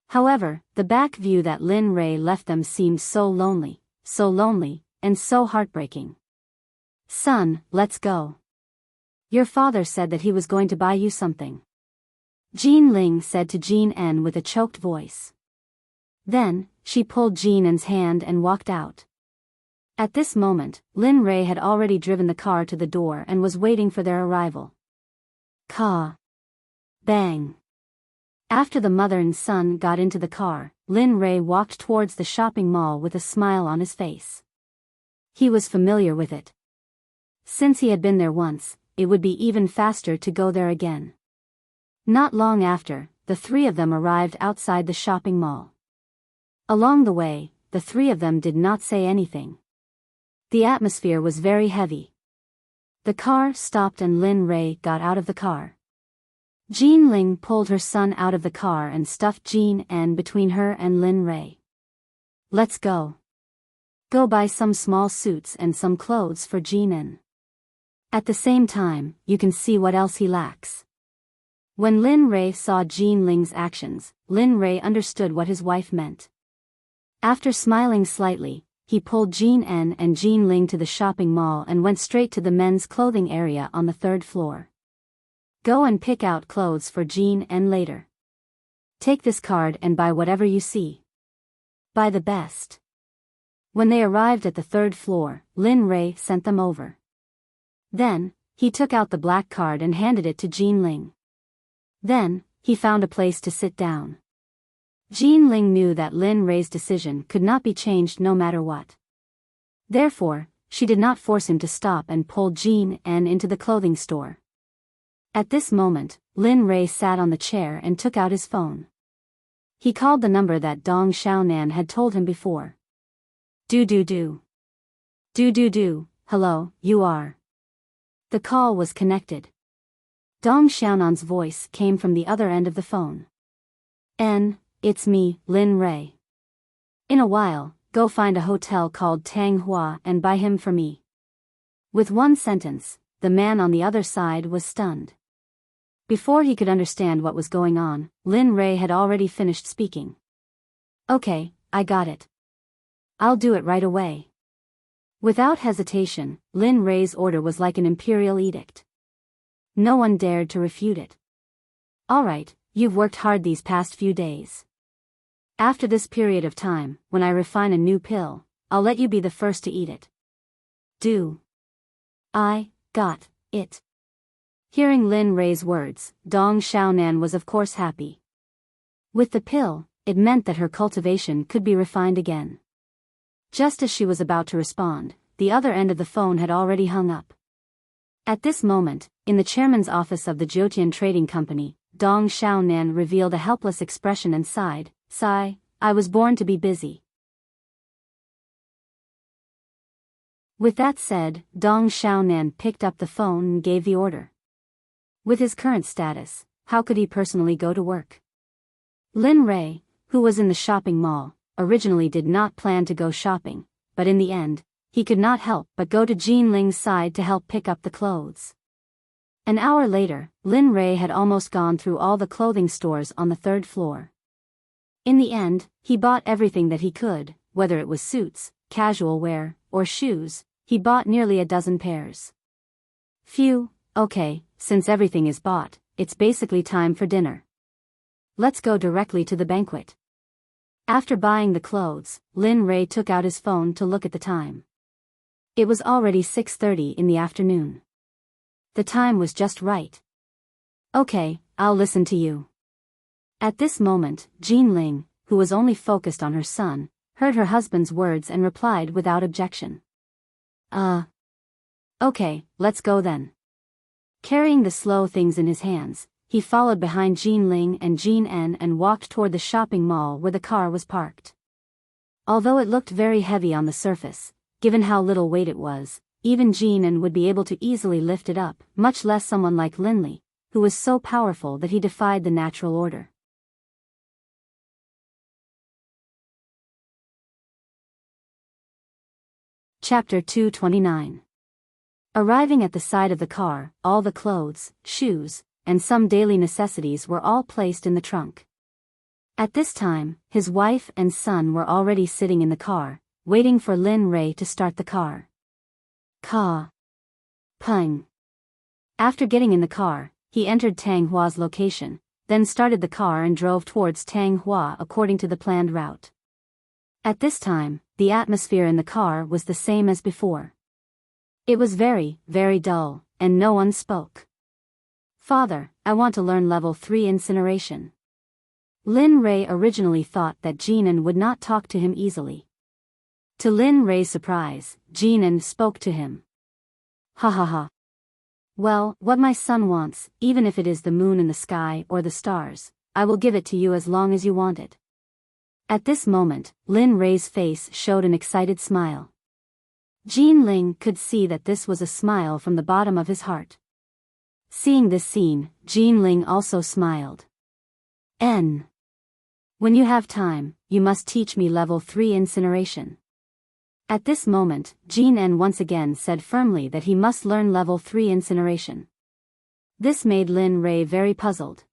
However, the back view that Lin Rei left them seemed so lonely, and so heartbreaking. Son, let's go. Your father said that he was going to buy you something. Jean Ling said to Jean En with a choked voice. Then, she pulled Jean En's hand and walked out. At this moment, Lin Rei had already driven the car to the door and was waiting for their arrival. Ka. Bang. After the mother and son got into the car, Lin Rei walked towards the shopping mall with a smile on his face. He was familiar with it. Since he had been there once, it would be even faster to go there again. Not long after, the three of them arrived outside the shopping mall. Along the way, the three of them did not say anything. The atmosphere was very heavy. The car stopped and Lin Rei got out of the car. Jean Ling pulled her son out of the car and stuffed Jean En between her and Lin Rei. Let's go. Go buy some small suits and some clothes for Jean En. At the same time, you can see what else he lacks. When Lin Rei saw Jean Ling's actions, Lin Rei understood what his wife meant. After smiling slightly, he pulled Jean En and Jean Ling to the shopping mall and went straight to the men's clothing area on the third floor. Go and pick out clothes for Jean En later. Take this card and buy whatever you see. Buy the best. When they arrived at the third floor, Lin Rei sent them over. Then, he took out the black card and handed it to Jean Ling. Then, he found a place to sit down. Jean Ling knew that Lin Rei's decision could not be changed no matter what. Therefore, she did not force him to stop and pulled Jean En into the clothing store. At this moment, Lin Rei sat on the chair and took out his phone. He called the number that Dong Xiaonan had told him before. Do. Hello, you are. The call was connected. Dong Xiaonan's voice came from the other end of the phone. It's me, Lin Rei. In a while, go find a hotel called Tang Hua and buy him for me. With one sentence, the man on the other side was stunned. Before he could understand what was going on, Lin Ray had already finished speaking. Okay, I got it. I'll do it right away. Without hesitation, Lin Ray's order was like an imperial edict. No one dared to refute it. All right, you've worked hard these past few days. After this period of time, when I refine a new pill, I'll let you be the first to eat it. Do. I got it. Hearing Lin Ray's words, Dong Xiaonan was of course happy. With the pill, it meant that her cultivation could be refined again. Just as she was about to respond, the other end of the phone had already hung up. At this moment, in the chairman's office of the Jotian Trading Company, Dong Xiaonan revealed a helpless expression and sighed, "Sigh, I was born to be busy." With that said, Dong Xiaonan picked up the phone and gave the order. With his current status, how could he personally go to work? Lin Ray, who was in the shopping mall, originally did not plan to go shopping, but in the end, he could not help but go to Jean Ling's side to help pick up the clothes. An hour later, Lin Ray had almost gone through all the clothing stores on the third floor. In the end, he bought everything that he could, whether it was suits, casual wear, or shoes. He bought nearly a dozen pairs. Phew, okay, since everything is bought, it's basically time for dinner. Let's go directly to the banquet. After buying the clothes, Lin Ray took out his phone to look at the time. It was already 6:30 in the afternoon. The time was just right. Okay, I'll listen to you. At this moment, Jean Ling, who was only focused on her son, heard her husband's words and replied without objection. Okay, let's go then. Carrying the slow things in his hands, he followed behind Jean Ling and Jean En and walked toward the shopping mall where the car was parked. Although it looked very heavy on the surface, given how little weight it was, even Jean En would be able to easily lift it up, much less someone like Linley, who was so powerful that he defied the natural order. Chapter 229. Arriving at the side of the car, all the clothes, shoes, and some daily necessities were all placed in the trunk. At this time, his wife and son were already sitting in the car, waiting for Lin Ray to start the car. Peng. After getting in the car, he entered Tang Hua's location, then started the car and drove towards Tang Hua according to the planned route. At this time, the atmosphere in the car was the same as before. It was very, very dull, and no one spoke. "Father, I want to learn level 3 incineration." Lin Ray originally thought that Jinan would not talk to him easily. To Lin Ray's surprise, Jinan spoke to him. Ha ha ha. Well, what my son wants, even if it is the moon in the sky or the stars, I will give it to you as long as you want it. At this moment, Lin Ray's face showed an excited smile. Jean Ling could see that this was a smile from the bottom of his heart. Seeing this scene, Jean Ling also smiled. When you have time, you must teach me level 3 incineration. At this moment, Jean En once again said firmly that he must learn level 3 incineration. This made Lin Ray very puzzled.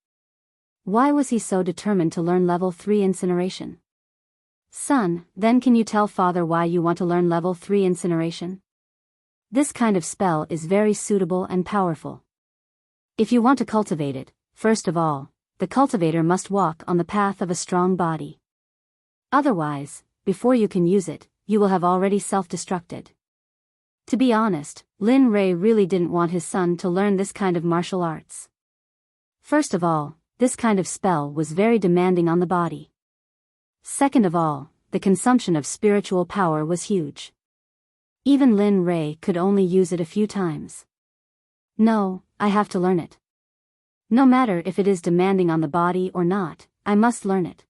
Why was he so determined to learn level 3 incineration? Son, then can you tell father why you want to learn level 3 incineration? This kind of spell is very suitable and powerful. If you want to cultivate it, first of all, the cultivator must walk on the path of a strong body. Otherwise, before you can use it, you will have already self-destructed. To be honest, Lin Ray really didn't want his son to learn this kind of martial arts. First of all, this kind of spell was very demanding on the body. Second of all, the consumption of spiritual power was huge. Even Lin Ray could only use it a few times. No, I have to learn it. No matter if it is demanding on the body or not, I must learn it.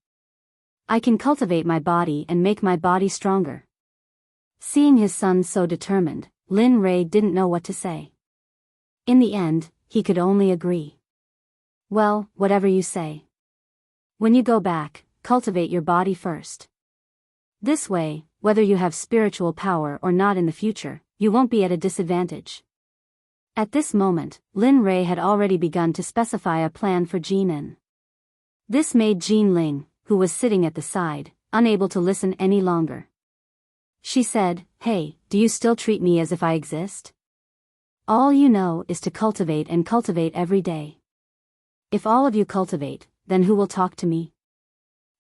I can cultivate my body and make my body stronger. Seeing his son so determined, Lin Ray didn't know what to say. In the end, he could only agree. Well, whatever you say. When you go back, cultivate your body first. This way, whether you have spiritual power or not in the future, you won't be at a disadvantage. At this moment, Lin Rei had already begun to specify a plan for Jin En. This made Jin Ling, who was sitting at the side, unable to listen any longer. She said, "Hey, do you still treat me as if I exist? All you know is to cultivate and cultivate every day. If all of you cultivate, then who will talk to me?"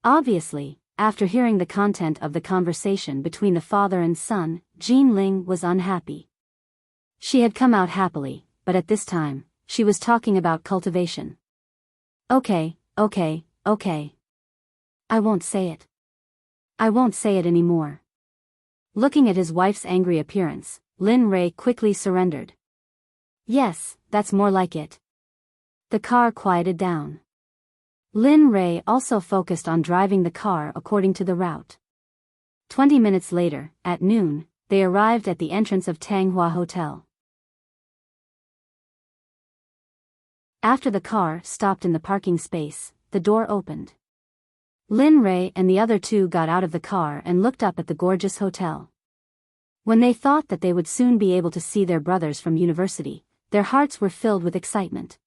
Obviously, after hearing the content of the conversation between the father and son, Jin Ling was unhappy. She had come out happily, but at this time, she was talking about cultivation. Okay. I won't say it. I won't say it anymore. Looking at his wife's angry appearance, Lin Rei quickly surrendered. Yes, that's more like it. The car quieted down. Lin Rei also focused on driving the car according to the route. 20 minutes later, at noon, they arrived at the entrance of Tanghua Hotel. After the car stopped in the parking space, the door opened. Lin Rei and the other two got out of the car and looked up at the gorgeous hotel. When they thought that they would soon be able to see their brothers from university, their hearts were filled with excitement.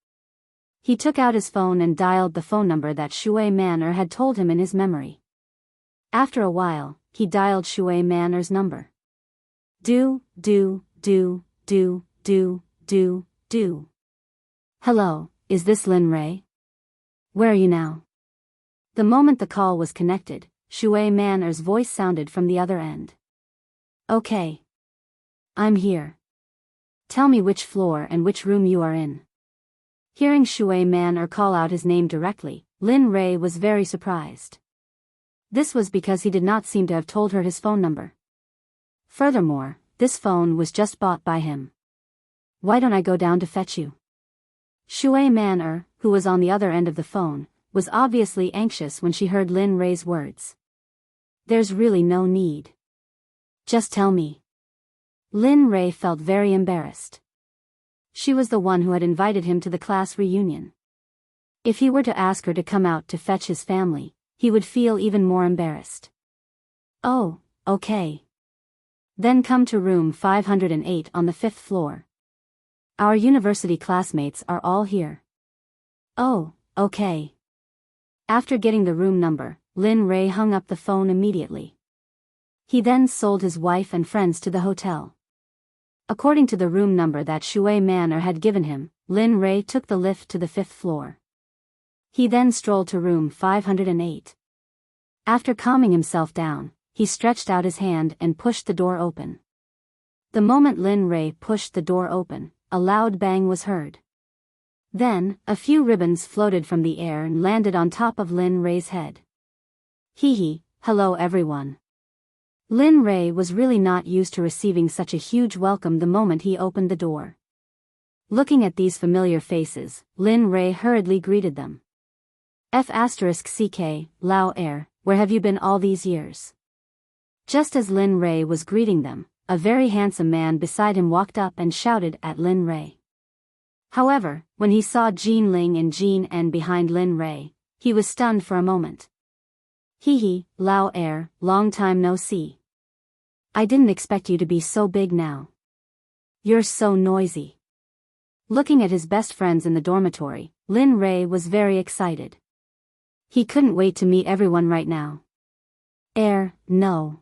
He took out his phone and dialed the phone number that Shui Man'er had told him in his memory. After a while, he dialed Shui Man'er's number. Do. Hello, is this Lin Rei? Where are you now? The moment the call was connected, Shui Man'er's voice sounded from the other end. Okay. I'm here. Tell me which floor and which room you are in. Hearing Shui Man'er call out his name directly, Lin Rei was very surprised. This was because he did not seem to have told her his phone number. Furthermore, this phone was just bought by him. Why don't I go down to fetch you? Shui Man'er, who was on the other end of the phone, was obviously anxious when she heard Lin Rei's words. There's really no need. Just tell me. Lin Rei felt very embarrassed. She was the one who had invited him to the class reunion. If he were to ask her to come out to fetch his family, he would feel even more embarrassed. Oh, okay. Then come to room 508 on the 5th floor. Our university classmates are all here. Oh, okay. After getting the room number, Lin Rei hung up the phone immediately. He then sold his wife and friends to the hotel. According to the room number that Shui Man'er had given him, Lin Rei took the lift to the 5th floor. He then strolled to room 508. After calming himself down, he stretched out his hand and pushed the door open. The moment Lin Rei pushed the door open, a loud bang was heard. Then, a few ribbons floated from the air and landed on top of Lin Rei's head. Hello everyone. Lin Rei was really not used to receiving such a huge welcome the moment he opened the door. Looking at these familiar faces, Lin Rei hurriedly greeted them. F***ck, Lao Er, where have you been all these years? Just as Lin Rei was greeting them, a very handsome man beside him walked up and shouted at Lin Rei. However, when he saw Jin Ling and Jin En behind Lin Rei, he was stunned for a moment. Lao Er, long time no see. I didn't expect you to be so big now. You're so noisy. Looking at his best friends in the dormitory, Lin Rei was very excited. He couldn't wait to meet everyone right now. No.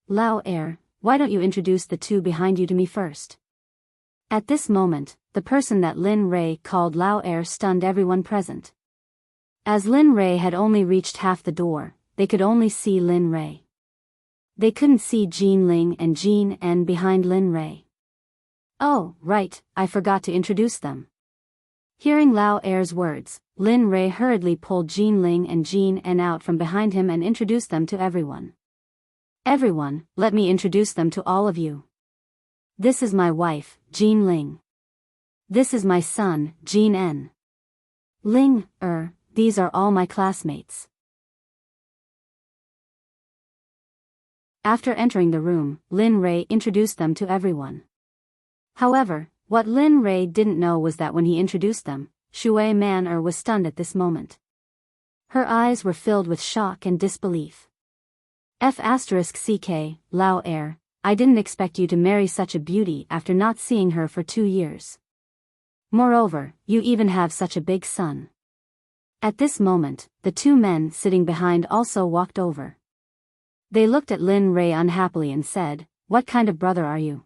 Lao Er, why don't you introduce the two behind you to me first? At this moment, the person that Lin Rei called Lao Er stunned everyone present. As Lin Rei had only reached half the door, they could only see Lin Rei. They couldn't see Jin Ling and Jin En behind Lin Rei. Oh, right, I forgot to introduce them. Hearing Lao Er's words, Lin Rei hurriedly pulled Jin Ling and Jin En out from behind him and introduced them to everyone. Everyone, let me introduce them to all of you. This is my wife, Jin Ling. This is my son, Jin En. These are all my classmates. After entering the room, Lin Rei introduced them to everyone. However, what Lin Rei didn't know was that when he introduced them, Shui Man'er was stunned at this moment. Her eyes were filled with shock and disbelief. F***ck, Lao Er, I didn't expect you to marry such a beauty after not seeing her for 2 years. Moreover, you even have such a big son." At this moment, the two men sitting behind also walked over. They looked at Lin Ray unhappily and said, "What kind of brother are you?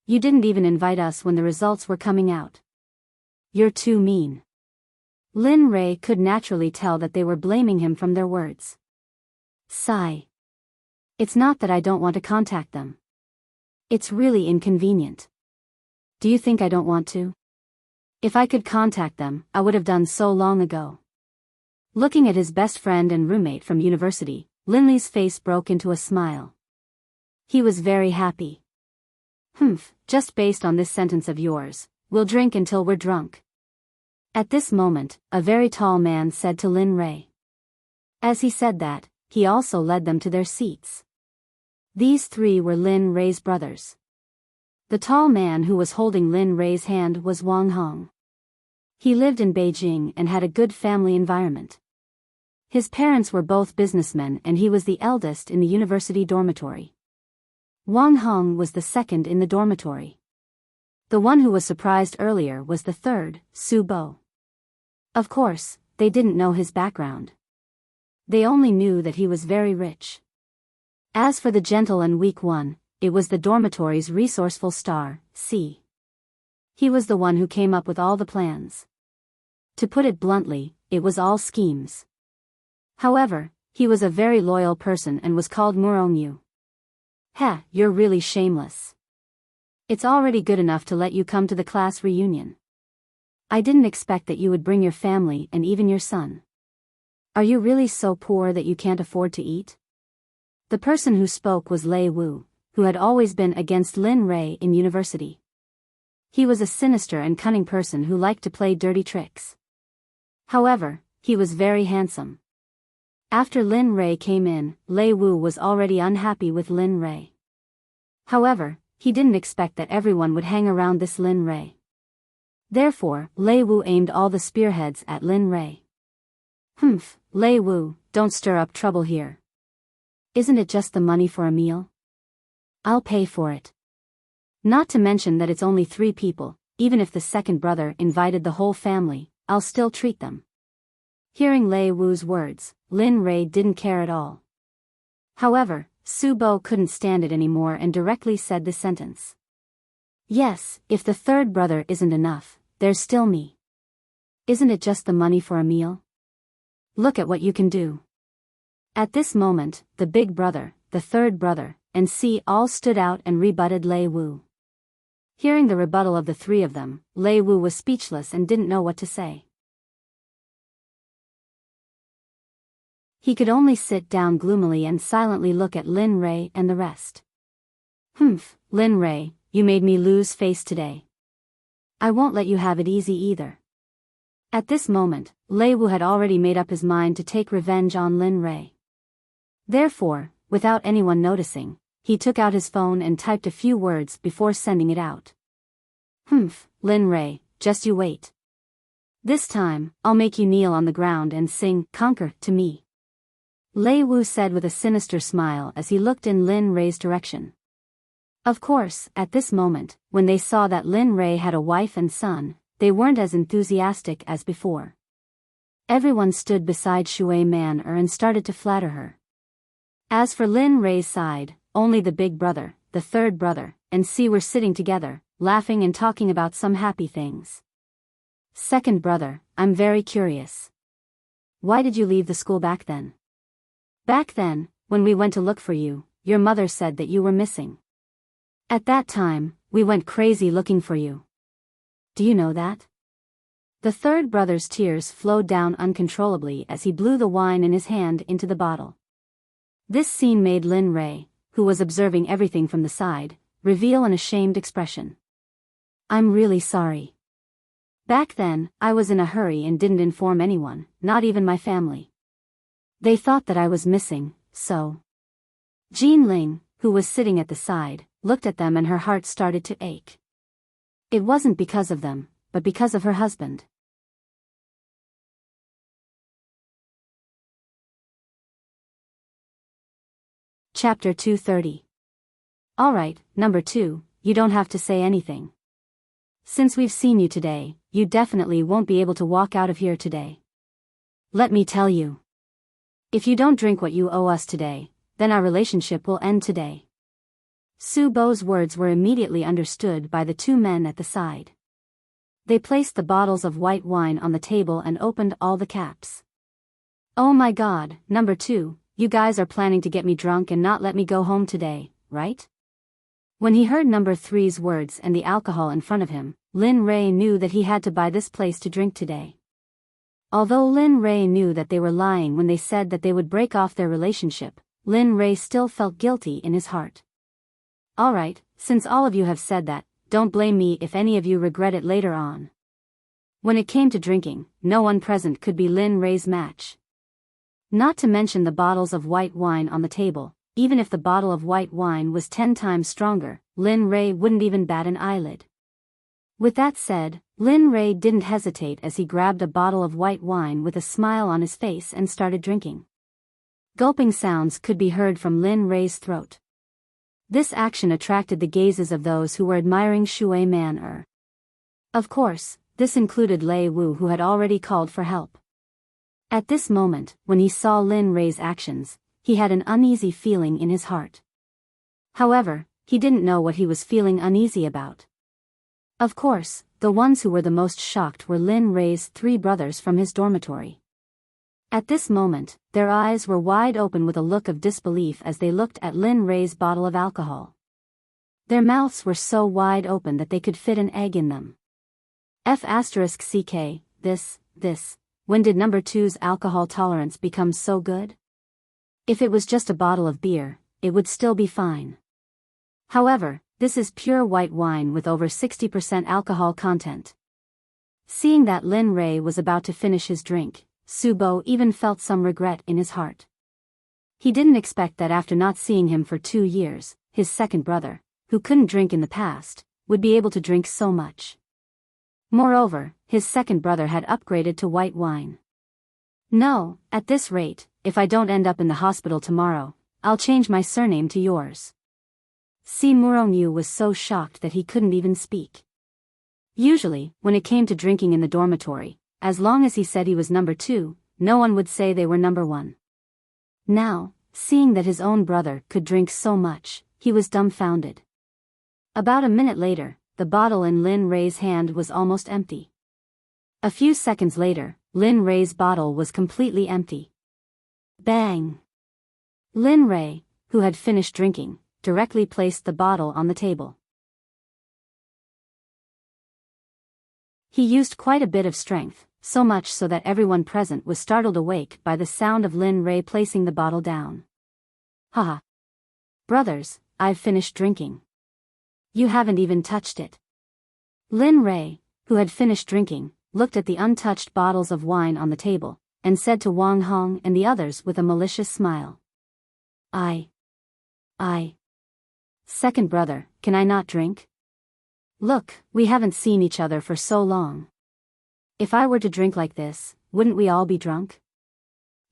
You didn't even invite us when the results were coming out. You're too mean." Lin Ray could naturally tell that they were blaming him from their words. Sigh. "It's not that I don't want to contact them. It's really inconvenient. Do you think I don't want to? If I could contact them, I would have done so long ago." Looking at his best friend and roommate from university, Linley's face broke into a smile. He was very happy. Just based on this sentence of yours, we'll drink until we're drunk." At this moment, a very tall man said to Lin Ray. As he said that, he also led them to their seats. These three were Lin Ray's brothers. The tall man who was holding Lin Ray's hand was Wang Hong. He lived in Beijing and had a good family environment. His parents were both businessmen and he was the eldest in the university dormitory. Wang Hong was the second in the dormitory. The one who was surprised earlier was the third, Su Bo. Of course, they didn't know his background. They only knew that he was very rich. As for the gentle and weak one, it was the dormitory's resourceful star, C. He was the one who came up with all the plans. To put it bluntly, it was all schemes. However, he was a very loyal person and was called Murongyu. "Heh, you're really shameless. It's already good enough to let you come to the class reunion. I didn't expect that you would bring your family and even your son. Are you really so poor that you can't afford to eat?" The person who spoke was Lei Wu, who had always been against Lin Ray in university. He was a sinister and cunning person who liked to play dirty tricks. However, he was very handsome. After Lin Ray came in, Lei Wu was already unhappy with Lin Ray. However, he didn't expect that everyone would hang around this Lin Ray. Therefore, Lei Wu aimed all the spearheads at Lin Ray. Lei Wu, don't stir up trouble here. Isn't it just the money for a meal? I'll pay for it. Not to mention that it's only 3 people, even if the second brother invited the whole family, I'll still treat them." Hearing Lei Wu's words, Lin Ray didn't care at all. However, Su Bo couldn't stand it anymore and directly said this sentence. "Yes, if the third brother isn't enough, there's still me. Isn't it just the money for a meal? Look at what you can do." At this moment, the big brother, the third brother, and C all stood out and rebutted Lei Wu. Hearing the rebuttal of the 3 of them, Lei Wu was speechless and didn't know what to say. He could only sit down gloomily and silently look at Lin Ray and the rest. Lin Ray, you made me lose face today. I won't let you have it easy either." At this moment, Lei Wu had already made up his mind to take revenge on Lin Ray. Therefore, without anyone noticing, he took out his phone and typed a few words before sending it out. Lin Ray, just you wait. This time, I'll make you kneel on the ground and sing 'Conquer' to me," Lei Wu said with a sinister smile as he looked in Lin Ray's direction. Of course, at this moment, when they saw that Lin Ray had a wife and son, they weren't as enthusiastic as before. Everyone stood beside Shui Man-er and started to flatter her. As for Lin Ray's side, only the big brother, the third brother, and C were sitting together, laughing and talking about some happy things. "Second brother, I'm very curious. Why did you leave the school back then? Back then, when we went to look for you, your mother said that you were missing. At that time, we went crazy looking for you. Do you know that?" The third brother's tears flowed down uncontrollably as he blew the wine in his hand into the bottle. This scene made Lin Ray, who was observing everything from the side, reveal an ashamed expression. "I'm really sorry. Back then, I was in a hurry and didn't inform anyone, not even my family. They thought that I was missing, so." Jean Ling, who was sitting at the side, looked at them and her heart started to ache. It wasn't because of them, but because of her husband. Chapter 230. Alright, number 2, you don't have to say anything. Since we've seen you today, you definitely won't be able to walk out of here today. Let me tell you. If you don't drink what you owe us today, then our relationship will end today. Subo's words were immediately understood by the two men at the side. They placed the bottles of white wine on the table and opened all the caps. Oh my God, number 2, you guys are planning to get me drunk and not let me go home today, right? When he heard number 3's words and the alcohol in front of him, Lin Ray knew that he had to buy this place to drink today. Although Lin Ray knew that they were lying when they said that they would break off their relationship, Lin Ray still felt guilty in his heart. Alright, since all of you have said that, don't blame me if any of you regret it later on. When it came to drinking, no one present could be Lin Ray's match. Not to mention the bottles of white wine on the table. Even if the bottle of white wine was 10 times stronger, Lin Ray wouldn't even bat an eyelid. With that said, Lin Ray didn't hesitate as he grabbed a bottle of white wine with a smile on his face and started drinking. Gulping sounds could be heard from Lin Ray's throat. This action attracted the gazes of those who were admiring Shui Man. Of course, this included Lei Wu, who had already called for help. At this moment, when he saw Lin Ray's actions, he had an uneasy feeling in his heart. However, he didn't know what he was feeling uneasy about. Of course, the ones who were the most shocked were Lin Ray's 3 brothers from his dormitory. At this moment, their eyes were wide open with a look of disbelief as they looked at Lin Ray's bottle of alcohol. Their mouths were so wide open that they could fit an egg in them. F***ck, this, when did number 2's alcohol tolerance become so good? If it was just a bottle of beer, it would still be fine. However, this is pure white wine with over 60% alcohol content. Seeing that Lin Ray was about to finish his drink, Subo even felt some regret in his heart. He didn't expect that after not seeing him for 2 years, his second brother, who couldn't drink in the past, would be able to drink so much. Moreover, his second brother had upgraded to white wine. No, at this rate, if I don't end up in the hospital tomorrow, I'll change my surname to yours. Si Muronyu was so shocked that he couldn't even speak. Usually, when it came to drinking in the dormitory, as long as he said he was number 2, no one would say they were number 1. Now, seeing that his own brother could drink so much, he was dumbfounded. About a minute later, the bottle in Lin Ray's hand was almost empty. A few seconds later, Lin Ray's bottle was completely empty. Bang! Lin Ray, who had finished drinking, directly placed the bottle on the table. He used quite a bit of strength, so much so that everyone present was startled awake by the sound of Lin Ray placing the bottle down. Haha! Brothers, I've finished drinking. You haven't even touched it. Lin Ray, who had finished drinking, looked at the untouched bottles of wine on the table, and said to Wang Hong and the others with a malicious smile. I. Second brother, can I not drink? Look, we haven't seen each other for so long. If I were to drink like this, wouldn't we all be drunk?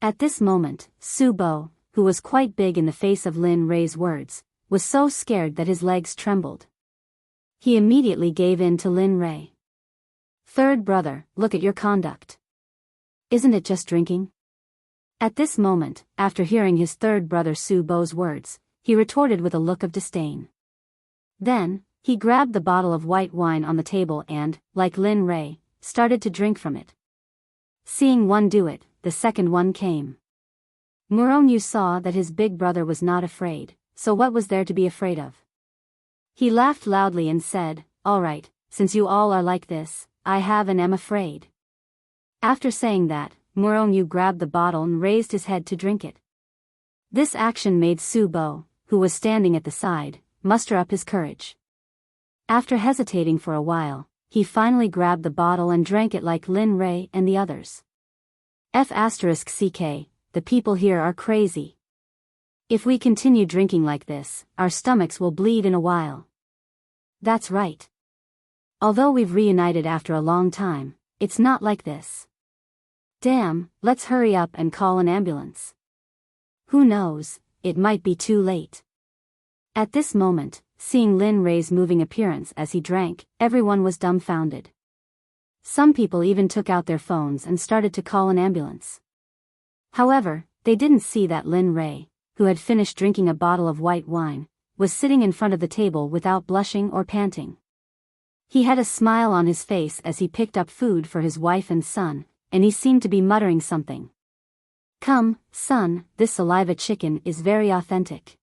At this moment, Subo, who was quite big in the face of Lin Ray's words, was so scared that his legs trembled. He immediately gave in to Lin Ray. Third brother, look at your conduct. Isn't it just drinking? At this moment, after hearing his third brother Subo's words, he retorted with a look of disdain. Then, he grabbed the bottle of white wine on the table and, like Lin Ray, started to drink from it. Seeing one do it, the second one came. Muronyu saw that his big brother was not afraid, so what was there to be afraid of? He laughed loudly and said, "All right, since you all are like this, I have and am afraid." After saying that, Muronyu grabbed the bottle and raised his head to drink it. This action made Subo, who was standing at the side, muster up his courage. After hesitating for a while, he finally grabbed the bottle and drank it like Lin Ray and the others. F***ck, the people here are crazy. If we continue drinking like this, our stomachs will bleed in a while. That's right. Although we've reunited after a long time, it's not like this. Damn, let's hurry up and call an ambulance. Who knows, it might be too late. At this moment, seeing Lin Ray's moving appearance as he drank, everyone was dumbfounded. Some people even took out their phones and started to call an ambulance. However, they didn't see that Lin Ray, who had finished drinking a bottle of white wine, was sitting in front of the table without blushing or panting. He had a smile on his face as he picked up food for his wife and son, and he seemed to be muttering something. "Come, son, this saliva chicken is very authentic.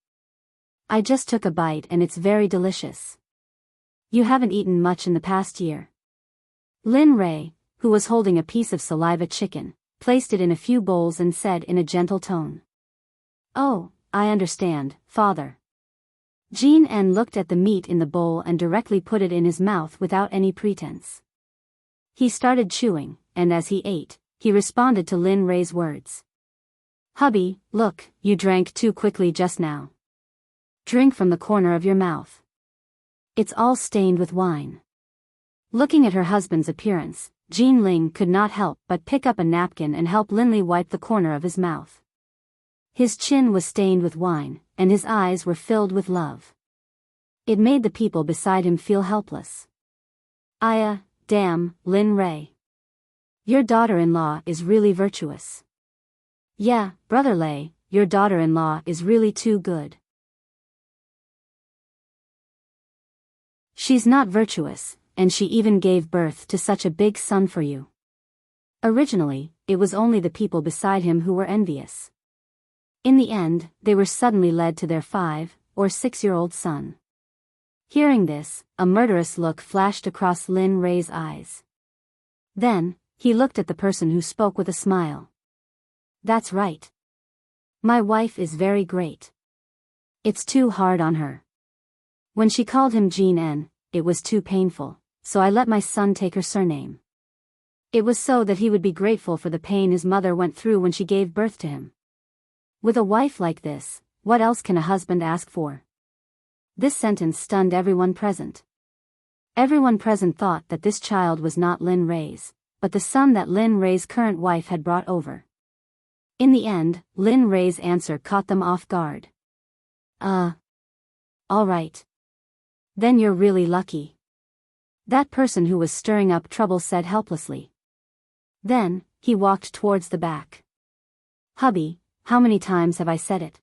I just took a bite and it's very delicious. You haven't eaten much in the past year." Lin Ray, who was holding a piece of saliva chicken, placed it in a few bowls and said in a gentle tone, "Oh, I understand, father." Jin-en looked at the meat in the bowl and directly put it in his mouth without any pretense. He started chewing, and as he ate, he responded to Lin Ray's words. "Hubby, look, you drank too quickly just now. Drink from the corner of your mouth. It's all stained with wine." Looking at her husband's appearance, Jean Ling could not help but pick up a napkin and help Linley wipe the corner of his mouth. His chin was stained with wine, and his eyes were filled with love. It made the people beside him feel helpless. Damn, Lin Ray. Your daughter-in-law is really virtuous. Yeah, Brother Lei, your daughter-in-law is really too good. She's not virtuous, and she even gave birth to such a big son for you. Originally, it was only the people beside him who were envious. In the end, they were suddenly led to their 5 or 6-year-old son. Hearing this, a murderous look flashed across Lin Ray's eyes. Then, he looked at the person who spoke with a smile. "That's right. My wife is very great. It's too hard on her. When she called him Jin-en, it was too painful, so I let my son take her surname. It was so that he would be grateful for the pain his mother went through when she gave birth to him. With a wife like this, what else can a husband ask for?" This sentence stunned everyone present. Everyone present thought that this child was not Lin Ray's, but the son that Lin Ray's current wife had brought over. In the end, Lin Ray's answer caught them off guard. All right. Then you're really lucky." That person who was stirring up trouble said helplessly. Then, he walked towards the back. "Hubby, how many times have I said it?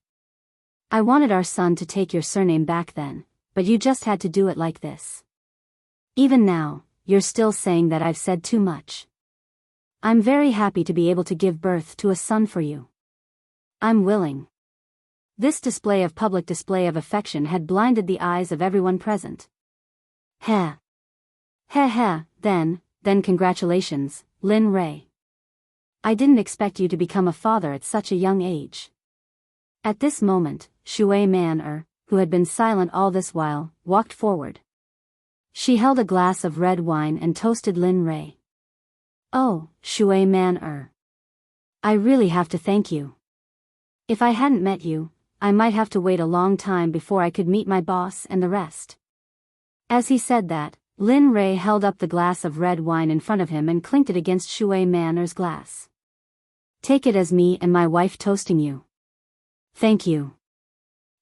I wanted our son to take your surname back then, but you just had to do it like this. Even now, you're still saying that I've said too much. I'm very happy to be able to give birth to a son for you. I'm willing." This public display of affection had blinded the eyes of everyone present. Heh. Then congratulations, Lin Ray. I didn't expect you to become a father at such a young age. At this moment, Shui Man, who had been silent all this while, walked forward. She held a glass of red wine and toasted Lin Ray. "Oh, Shui Man. I really have to thank you. If I hadn't met you, I might have to wait a long time before I could meet my boss and the rest." As he said that, Lin Ray held up the glass of red wine in front of him and clinked it against Shui Man's glass. "Take it as me and my wife toasting you. Thank you."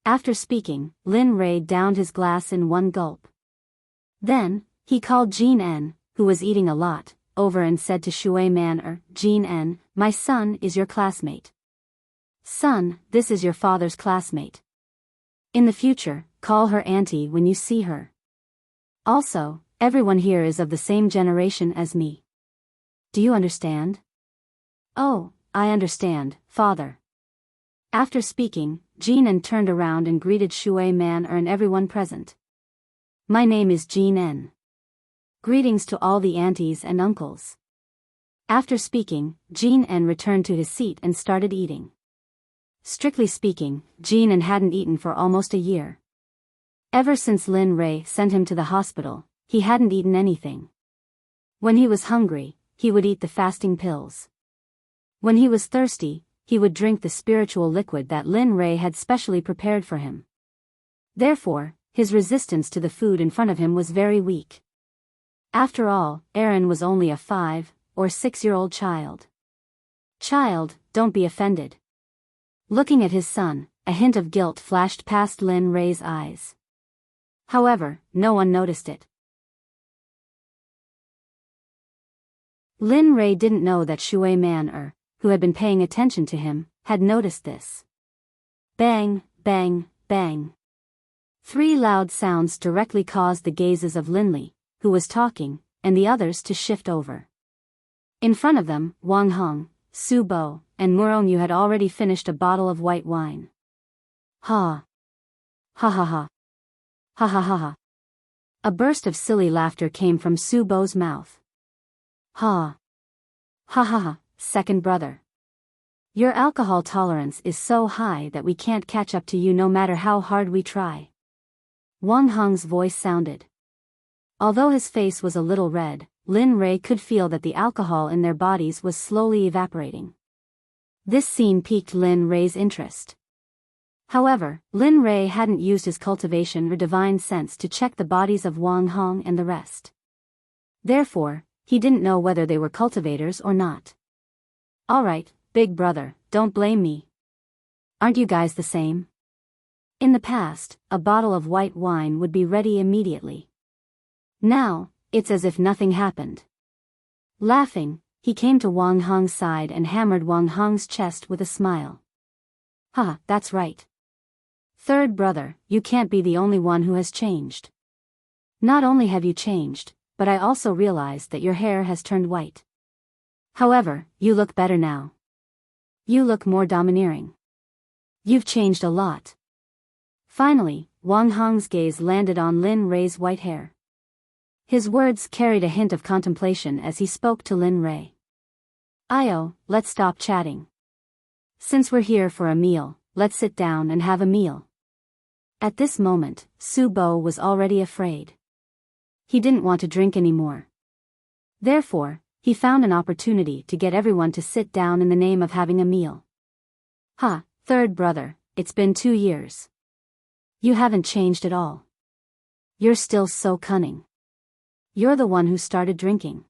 After speaking, Lin Ray downed his glass in one gulp. Then, he called Jin-en, who was eating a lot, over and said to Shui Man, "Jin-en, my son is your classmate. Son, this is your father's classmate. In the future, call her auntie when you see her. Also, everyone here is of the same generation as me. Do you understand?" "Oh, I understand, father." After speaking, Jin-en turned around and greeted Shui Man and everyone present. "My name is Jin-en. Greetings to all the aunties and uncles." After speaking, Jin-en returned to his seat and started eating. Strictly speaking, Jin-en hadn't eaten for almost a year. Ever since Lin Ray sent him to the hospital, he hadn't eaten anything. When he was hungry, he would eat the fasting pills. When he was thirsty, he would drink the spiritual liquid that Lin Ray had specially prepared for him. Therefore, his resistance to the food in front of him was very weak. After all, Aaron was only a 5 or 6-year-old child. "Child, don't be offended." Looking at his son, a hint of guilt flashed past Lin Rei's eyes. However, no one noticed it. Lin Rei didn't know that Shui Man, who had been paying attention to him, had noticed this. Bang, bang, bang. 3 loud sounds directly caused the gazes of Linli, who was talking, and the others to shift over. In front of them, Wang Hong, Su Bo, and Murongyu had already finished a bottle of white wine. Ha! Ha ha ha! Ha ha ha ha! A burst of silly laughter came from Su Bo's mouth. Ha! Ha ha ha, second brother. Your alcohol tolerance is so high that we can't catch up to you no matter how hard we try. Wang Hong's voice sounded. Although his face was a little red, Lin Rei could feel that the alcohol in their bodies was slowly evaporating. This scene piqued Lin Rei's interest. However, Lin Rei hadn't used his cultivation or divine sense to check the bodies of Wang Hong and the rest. Therefore, he didn't know whether they were cultivators or not. Alright, big brother, don't blame me. Aren't you guys the same? In the past, a bottle of white wine would be ready immediately. Now, it's as if nothing happened. Laughing, he came to Wang Hong's side and hammered Wang Hong's chest with a smile. Ha, that's right. Third brother, you can't be the only one who has changed. Not only have you changed, but I also realized that your hair has turned white. However, you look better now. You look more domineering. You've changed a lot. Finally, Wang Hong's gaze landed on Lin Rei's white hair. His words carried a hint of contemplation as he spoke to Lin Rei. Io, let's stop chatting. Since we're here for a meal, let's sit down and have a meal. At this moment, Su Bo was already afraid. He didn't want to drink anymore. Therefore, he found an opportunity to get everyone to sit down in the name of having a meal. Ha, third brother, it's been 2 years. You haven't changed at all. You're still so cunning. You're the one who started drinking.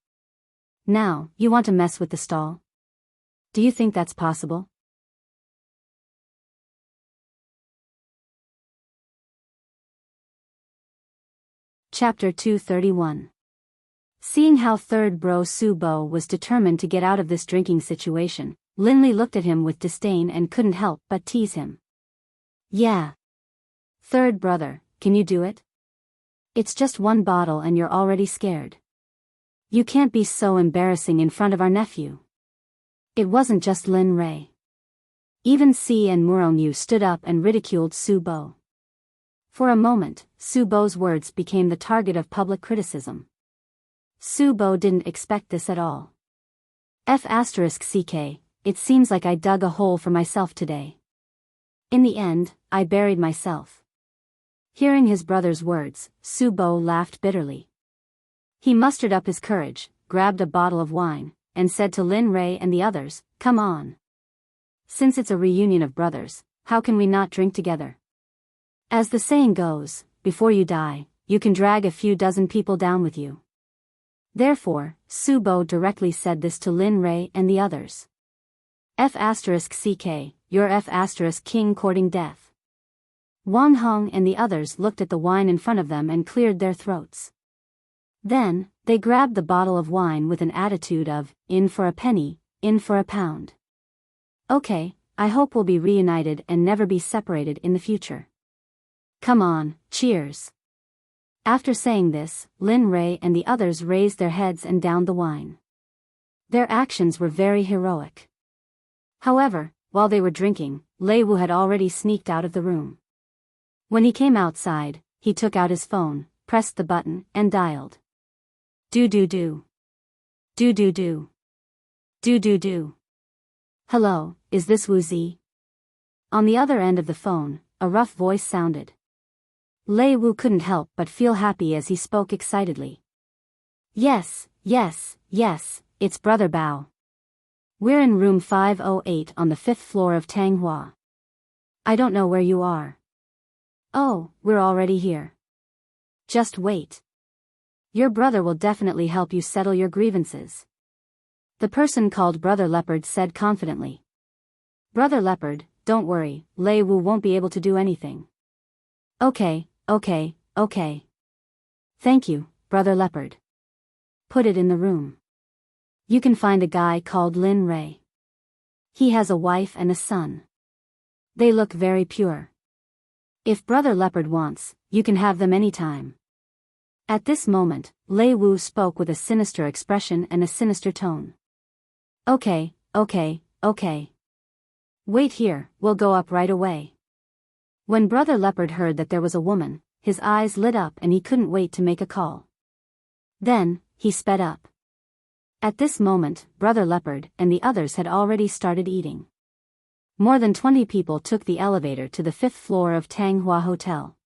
Now, you want to mess with the stall? Do you think that's possible? Chapter 231. Seeing how third bro Su Bo was determined to get out of this drinking situation, Linli looked at him with disdain and couldn't help but tease him. Yeah. Third brother, can you do it? It's just 1 bottle and you're already scared. You can't be so embarrassing in front of our nephew. It wasn't just Lin Rei. Even Si and Murongyu stood up and ridiculed Su Bo. For a moment, Su Bo's words became the target of public criticism. Su Bo didn't expect this at all. F***ck, it seems like I dug a hole for myself today. In the end, I buried myself. Hearing his brother's words, Su Bo laughed bitterly. He mustered up his courage, grabbed a bottle of wine, and said to Lin Rei and the others, "Come on. Since it's a reunion of brothers, how can we not drink together? As the saying goes, before you die, you can drag a few dozen people down with you." Therefore, Su Bo directly said this to Lin Rei and the others. F***ck, you're F***king courting death. Wang Hong and the others looked at the wine in front of them and cleared their throats. Then, they grabbed the bottle of wine with an attitude of, in for a penny, in for a pound. Okay, I hope we'll be reunited and never be separated in the future. Come on, cheers. After saying this, Lin Rei and the others raised their heads and downed the wine. Their actions were very heroic. However, while they were drinking, Lei Wu had already sneaked out of the room. When he came outside, he took out his phone, pressed the button, and dialed. Do-do-do. Do-do-do. Do-do-do. Hello, is this Wu Zi? On the other end of the phone, a rough voice sounded. Lei Wu couldn't help but feel happy as he spoke excitedly. Yes, yes, yes, it's Brother Bao. We're in room 508 on the 5th floor of Tanghua. I don't know where you are. Oh, we're already here. Just wait. Your brother will definitely help you settle your grievances. The person called Brother Leopard said confidently. Brother Leopard, don't worry, Lei Wu won't be able to do anything. Okay. Thank you, Brother Leopard. Put it in the room. You can find a guy called Lin Ray. He has a wife and a son. They look very pure. If Brother Leopard wants, you can have them anytime. At this moment, Lei Wu spoke with a sinister expression and a sinister tone. Okay. Wait here, we'll go up right away. When Brother Leopard heard that there was a woman, his eyes lit up and he couldn't wait to make a call. Then, he sped up. At this moment, Brother Leopard and the others had already started eating. More than 20 people took the elevator to the 5th floor of Tanghua Hotel.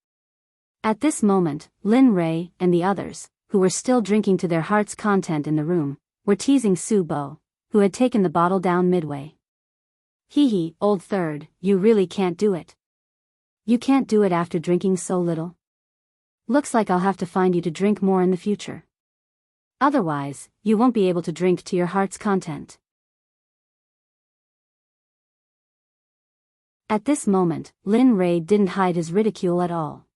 At this moment, Lin Ray and the others, who were still drinking to their heart's content in the room, were teasing Su Bo, who had taken the bottle down midway. Hee, old third, you really can't do it. You can't do it after drinking so little. Looks like I'll have to find you to drink more in the future. Otherwise, you won't be able to drink to your heart's content. At this moment, Lin Ray didn't hide his ridicule at all.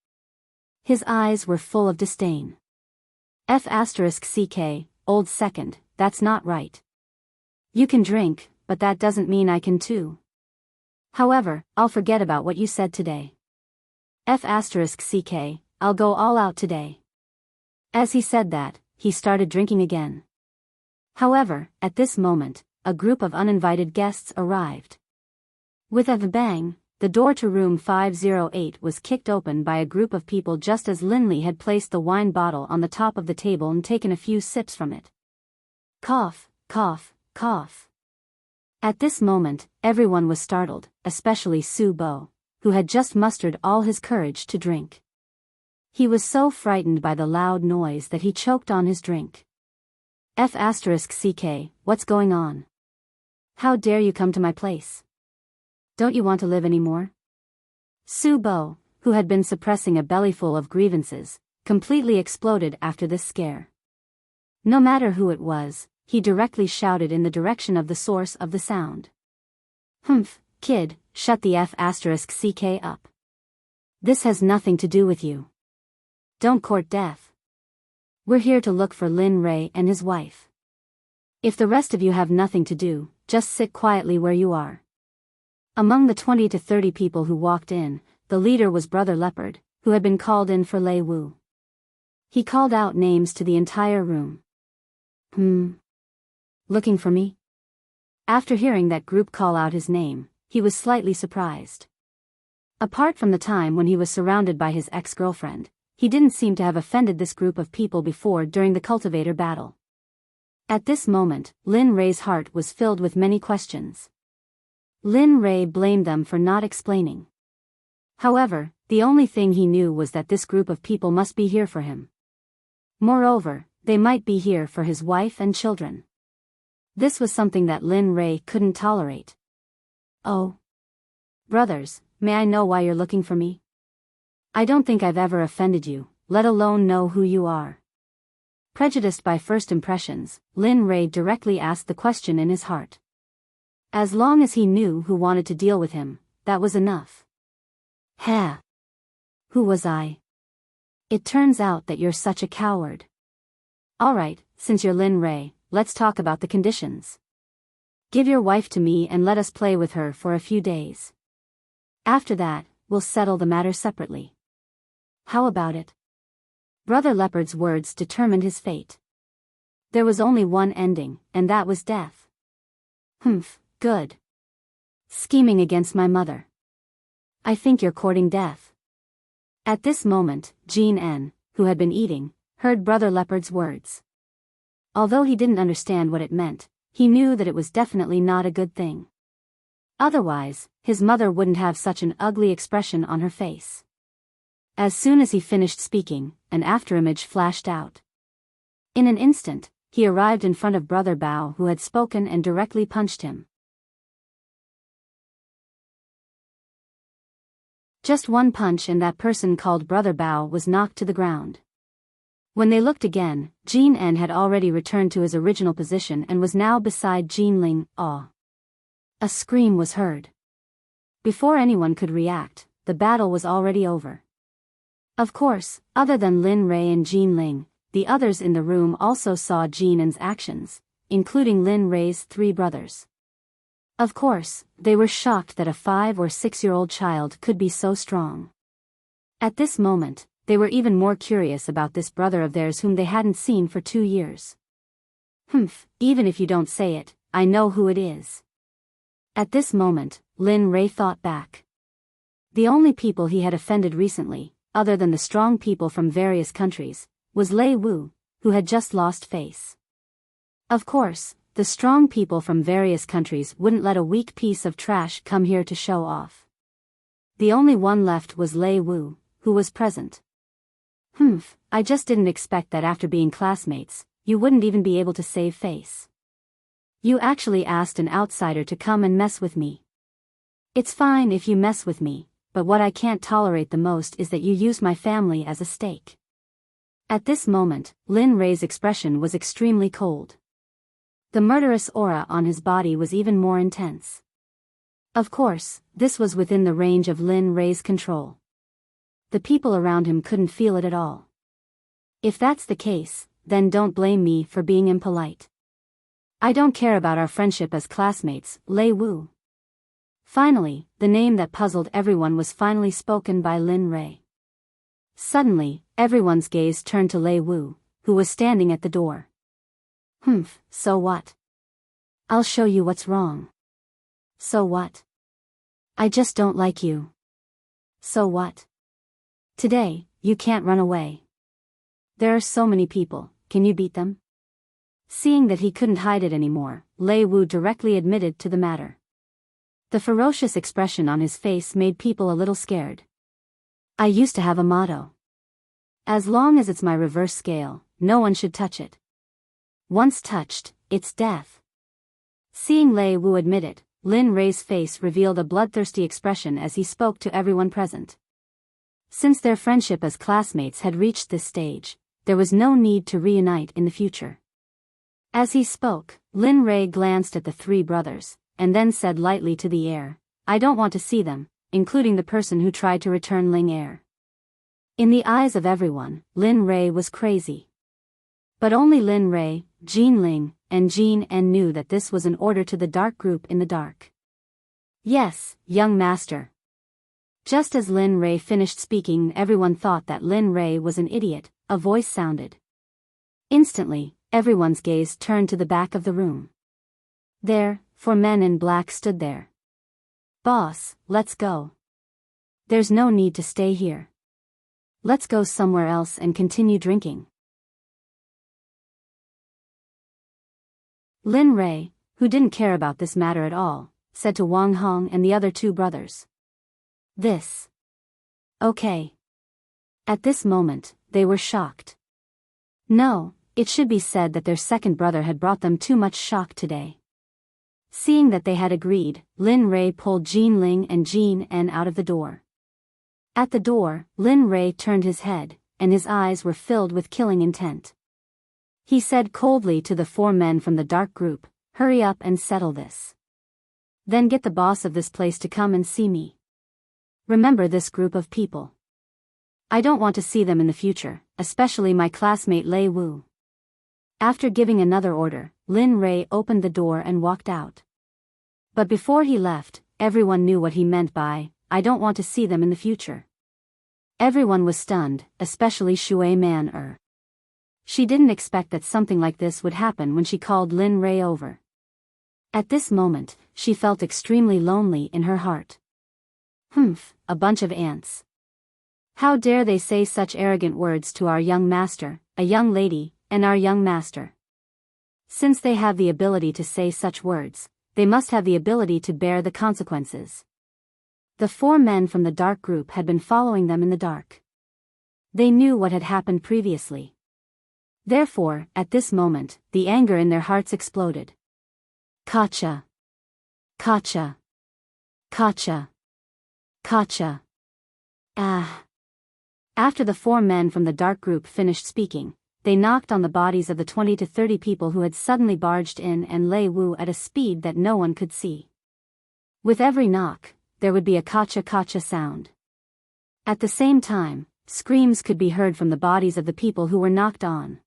His eyes were full of disdain. F***ck, old second, that's not right. You can drink, but that doesn't mean I can too. However, I'll forget about what you said today. F***ck, I'll go all out today. As he said that, he started drinking again. However, at this moment, a group of uninvited guests arrived. With a bang, the door to room 508 was kicked open by a group of people just as Linley had placed the wine bottle on the top of the table and taken a few sips from it. Cough. At this moment, everyone was startled, especially Su Bo, who had just mustered all his courage to drink. He was so frightened by the loud noise that he choked on his drink. F***ck, what's going on? How dare you come to my place? Don't you want to live anymore? Su Bo, who had been suppressing a bellyful of grievances, completely exploded after this scare. No matter who it was, he directly shouted in the direction of the source of the sound. Humph, kid, shut the F***ck up. This has nothing to do with you. Don't court death. We're here to look for Lin Ray and his wife. If the rest of you have nothing to do, just sit quietly where you are. Among the 20 to 30 people who walked in, the leader was Brother Leopard, who had been called in for Lei Wu. He called out names to the entire room. Looking for me? After hearing that group call out his name, he was slightly surprised. Apart from the time when he was surrounded by his ex-girlfriend, he didn't seem to have offended this group of people before during the cultivator battle. At this moment, Lin Ray's heart was filled with many questions. Lin Ray blamed them for not explaining. However, the only thing he knew was that this group of people must be here for him. Moreover, they might be here for his wife and children. This was something that Lin Ray couldn't tolerate. Oh. Brothers, may I know why you're looking for me? I don't think I've ever offended you, let alone know who you are. Prejudiced by first impressions, Lin Ray directly asked the question in his heart. As long as he knew who wanted to deal with him, that was enough. Who was I? It turns out that you're such a coward. Alright, since you're Lin Ray, let's talk about the conditions. Give your wife to me and let us play with her for a few days. After that, we'll settle the matter separately. How about it? Brother Leopard's words determined his fate. There was only one ending, and that was death. Good. Scheming against my mother. I think you're courting death. At this moment, Jean N, who had been eating, heard Brother Leopard's words. Although he didn't understand what it meant, he knew that it was definitely not a good thing. Otherwise, his mother wouldn't have such an ugly expression on her face. As soon as he finished speaking, an afterimage flashed out. In an instant, he arrived in front of Brother Bao, who had spoken, and directly punched him. Just one punch and that person called Brother Bao was knocked to the ground. When they looked again, Jean N had already returned to his original position and was now beside Jean Ling. A scream was heard. Before anyone could react, the battle was already over. Of course, other than Lin Rei and Jean Ling, the others in the room also saw Jean An's actions, including Lin Rei's 3 brothers. Of course, they were shocked that a 5 or 6-year-old child could be so strong. At this moment, they were even more curious about this brother of theirs whom they hadn't seen for 2 years. Even if you don't say it, I know who it is. At this moment, Lin Rei thought back. The only people he had offended recently, other than the strong people from various countries, was Lei Wu, who had just lost face. Of course, the strong people from various countries wouldn't let a weak piece of trash come here to show off. The only one left was Lei Wu, who was present. I just didn't expect that after being classmates, you wouldn't even be able to save face. You actually asked an outsider to come and mess with me. It's fine if you mess with me, but what I can't tolerate the most is that you use my family as a stake. At this moment, Lin Rei's expression was extremely cold. The murderous aura on his body was even more intense. Of course, this was within the range of Lin Rei's control. The people around him couldn't feel it at all. If that's the case, then don't blame me for being impolite. I don't care about our friendship as classmates, Lei Wu. Finally, the name that puzzled everyone was finally spoken by Lin Rei. Suddenly, everyone's gaze turned to Lei Wu, who was standing at the door. So what? I'll show you what's wrong. So what? I just don't like you. So what? Today, you can't run away. There are so many people, can you beat them? Seeing that he couldn't hide it anymore, Lei Wu directly admitted to the matter. The ferocious expression on his face made people a little scared. I used to have a motto. As long as it's my reverse scale, no one should touch it. Once touched, it's death. Seeing Lei Wu admit it, Lin Rei's face revealed a bloodthirsty expression as he spoke to everyone present. Since their friendship as classmates had reached this stage, there was no need to reunite in the future. As he spoke, Lin Rei glanced at the 3 brothers, and then said lightly to the air, I don't want to see them, including the person who tried to return Ling air. In the eyes of everyone, Lin Rei was crazy. But only Lin Rei, Jean Ling, and Jean An knew that this was an order to the dark group in the dark. Yes, young master. Just as Lin Rei finished speaking, everyone thought that Lin Rei was an idiot, a voice sounded. Instantly, everyone's gaze turned to the back of the room. There, 4 men in black stood there. Boss, let's go. There's no need to stay here. Let's go somewhere else and continue drinking. Lin Rei, who didn't care about this matter at all, said to Wang Hong and the other 2 brothers. This. Okay. At this moment, they were shocked. No, it should be said that their second brother had brought them too much shock today. Seeing that they had agreed, Lin Rei pulled Jean Ling and Jean An out of the door. At the door, Lin Rei turned his head, and his eyes were filled with killing intent. He said coldly to the 4 men from the dark group, hurry up and settle this. Then get the boss of this place to come and see me. Remember this group of people. I don't want to see them in the future, especially my classmate Lei Wu. After giving another order, Lin Rei opened the door and walked out. But before he left, everyone knew what he meant by, I don't want to see them in the future. Everyone was stunned, especially Shui Man. She didn't expect that something like this would happen when she called Lin Rei over. At this moment, she felt extremely lonely in her heart. A bunch of ants. How dare they say such arrogant words to our young master, a young lady, and our young master. Since they have the ability to say such words, they must have the ability to bear the consequences. The 4 men from the dark group had been following them in the dark. They knew what had happened previously. Therefore, at this moment, the anger in their hearts exploded. Gotcha! Gotcha! Gotcha! Gotcha! Ah! After the 4 men from the dark group finished speaking, they knocked on the bodies of the 20 to 30 people who had suddenly barged in and Lei Wu at a speed that no one could see. With every knock, there would be a kacha-kacha sound. At the same time, screams could be heard from the bodies of the people who were knocked on.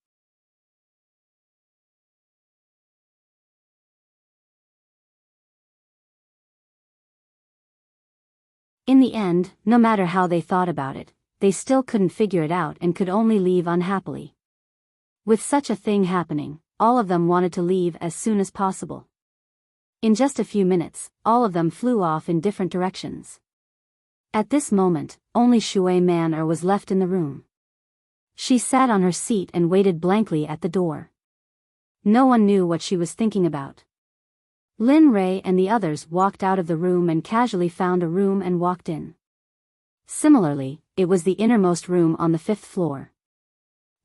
In the end, no matter how they thought about it, they still couldn't figure it out and could only leave unhappily. With such a thing happening, all of them wanted to leave as soon as possible. In just a few minutes, all of them flew off in different directions. At this moment, only Shui Man'er was left in the room. She sat on her seat and waited blankly at the door. No one knew what she was thinking about. Lin Rei and the others walked out of the room and casually found a room and walked in. Similarly, it was the innermost room on the 5th floor.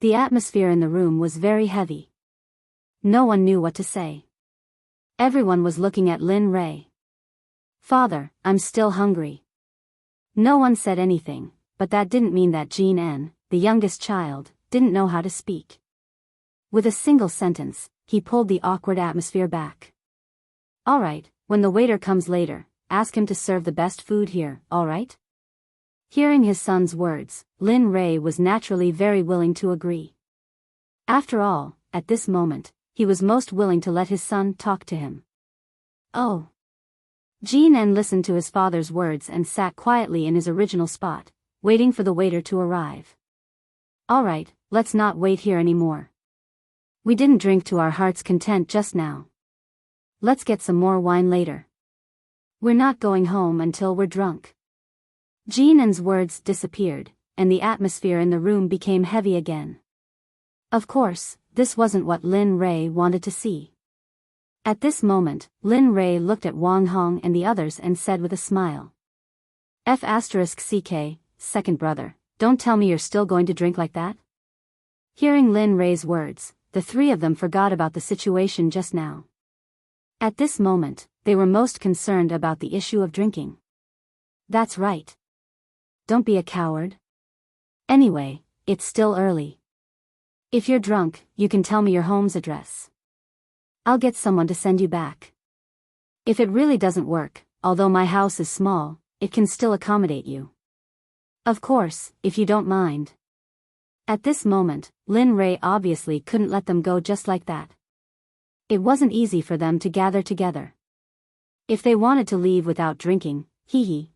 The atmosphere in the room was very heavy. No one knew what to say. Everyone was looking at Lin Rei. "Father, I'm still hungry." No one said anything, but that didn't mean that Jean En, the youngest child, didn't know how to speak. With a single sentence, he pulled the awkward atmosphere back. "Alright, when the waiter comes later, ask him to serve the best food here, alright?" Hearing his son's words, Lin Rei was naturally very willing to agree. After all, at this moment, he was most willing to let his son talk to him. "Oh." Jean En listened to his father's words and sat quietly in his original spot, waiting for the waiter to arrive. "Alright, let's not wait here anymore. We didn't drink to our heart's content just now. Let's get some more wine later. We're not going home until we're drunk." Jean En's words disappeared, and the atmosphere in the room became heavy again. Of course, this wasn't what Lin Rei wanted to see. At this moment, Lin Rei looked at Wang Hong and the others and said with a smile. F***CK, second brother, don't tell me you're still going to drink like that? Hearing Lin Rei's words, the three of them forgot about the situation just now. At this moment, they were most concerned about the issue of drinking. That's right. Don't be a coward. Anyway, it's still early. If you're drunk, you can tell me your home's address. I'll get someone to send you back. If it really doesn't work, although my house is small, it can still accommodate you. Of course, if you don't mind. At this moment, Lin Rei obviously couldn't let them go just like that. It wasn't easy for them to gather together. If they wanted to leave without drinking,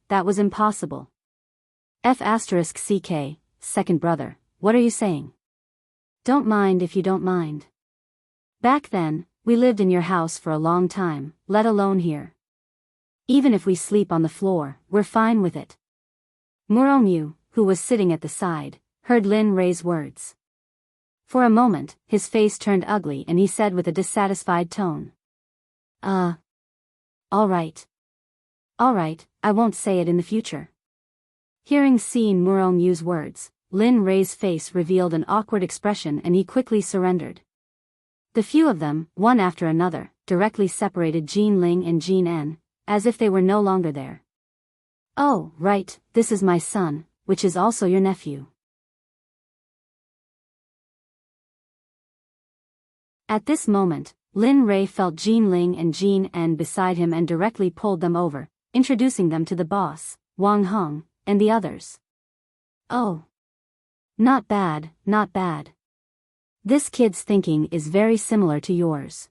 that was impossible. F***CK, second brother, what are you saying? Don't mind if you don't mind. Back then, we lived in your house for a long time, let alone here. Even if we sleep on the floor, we're fine with it. Murongyu, who was sitting at the side, heard Lin Rei's words. For a moment, his face turned ugly and he said with a dissatisfied tone. Alright. Alright, I won't say it in the future. Hearing Muronyu's words, Lin Rei's face revealed an awkward expression and he quickly surrendered. The few of them, one after another, directly separated Jean Ling and Jean En, as if they were no longer there. "Oh, right, this is my son, which is also your nephew." At this moment, Lin Rei felt Jean Ling and Jean En beside him and directly pulled them over, introducing them to the boss, Wang Hong, and the others. "Oh. Not bad, not bad. This kid's thinking is very similar to yours.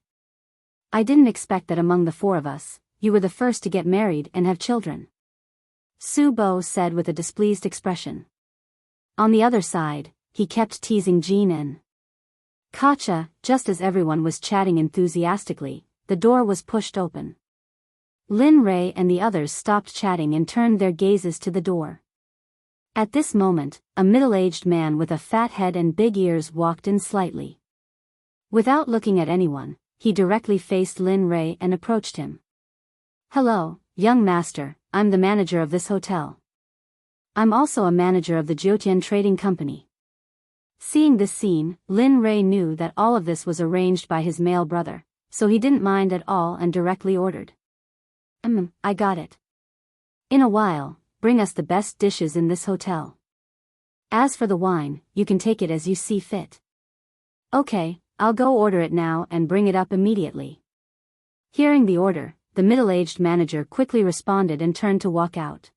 I didn't expect that among the four of us, you were the first to get married and have children," Su Bo said with a displeased expression. On the other side, he kept teasing Jean En. Kacha, just as everyone was chatting enthusiastically, the door was pushed open. Lin Rei and the others stopped chatting and turned their gazes to the door. At this moment, a middle-aged man with a fat head and big ears walked in slightly. Without looking at anyone, he directly faced Lin Rei and approached him. "Hello, young master, I'm the manager of this hotel. I'm also a manager of the Jiutian Trading Company." Seeing this scene, Lin Rei knew that all of this was arranged by his male brother, so he didn't mind at all and directly ordered. I got it. In a while, bring us the best dishes in this hotel. As for the wine, you can take it as you see fit." "Okay, I'll go order it now and bring it up immediately." Hearing the order, the middle-aged manager quickly responded and turned to walk out.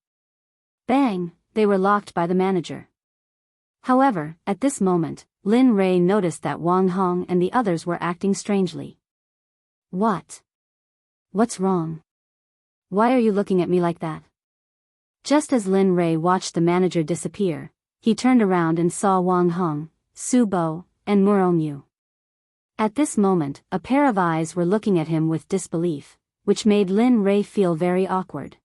Bang! They were locked by the manager. However, at this moment, Lin Rei noticed that Wang Hong and the others were acting strangely. What? What's wrong? Why are you looking at me like that? Just as Lin Rei watched the manager disappear, he turned around and saw Wang Hong, Su Bo, and Murongyu. At this moment, a pair of eyes were looking at him with disbelief, which made Lin Rei feel very awkward.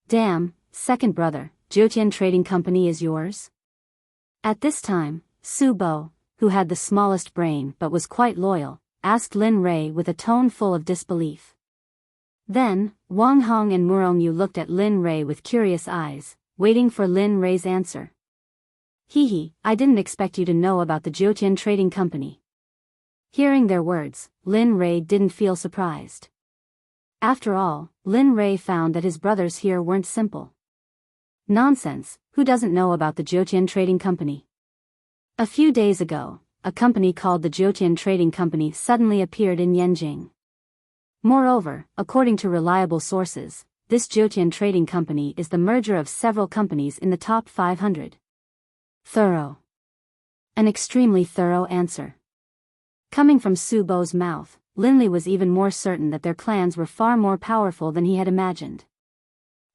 Damn, second brother, Jiutian Trading Company is yours? At this time, Su Bo, who had the smallest brain but was quite loyal, asked Lin Rei with a tone full of disbelief. Then, Wang Hong and Murongyu looked at Lin Rei with curious eyes, waiting for Lin Rei's answer. Hee, I didn't expect you to know about the Jiutian Trading Company. Hearing their words, Lin Rei didn't feel surprised. After all, Lin Rei found that his brothers here weren't simple. Nonsense, who doesn't know about the Jiutian Trading Company? A few days ago, a company called the Jiutian Trading Company suddenly appeared in Yanjing. Moreover, according to reliable sources, this Jiutian Trading Company is the merger of several companies in the top 500. Thorough. An extremely thorough answer. Coming from Su Bo's mouth, Linley was even more certain that their clans were far more powerful than he had imagined.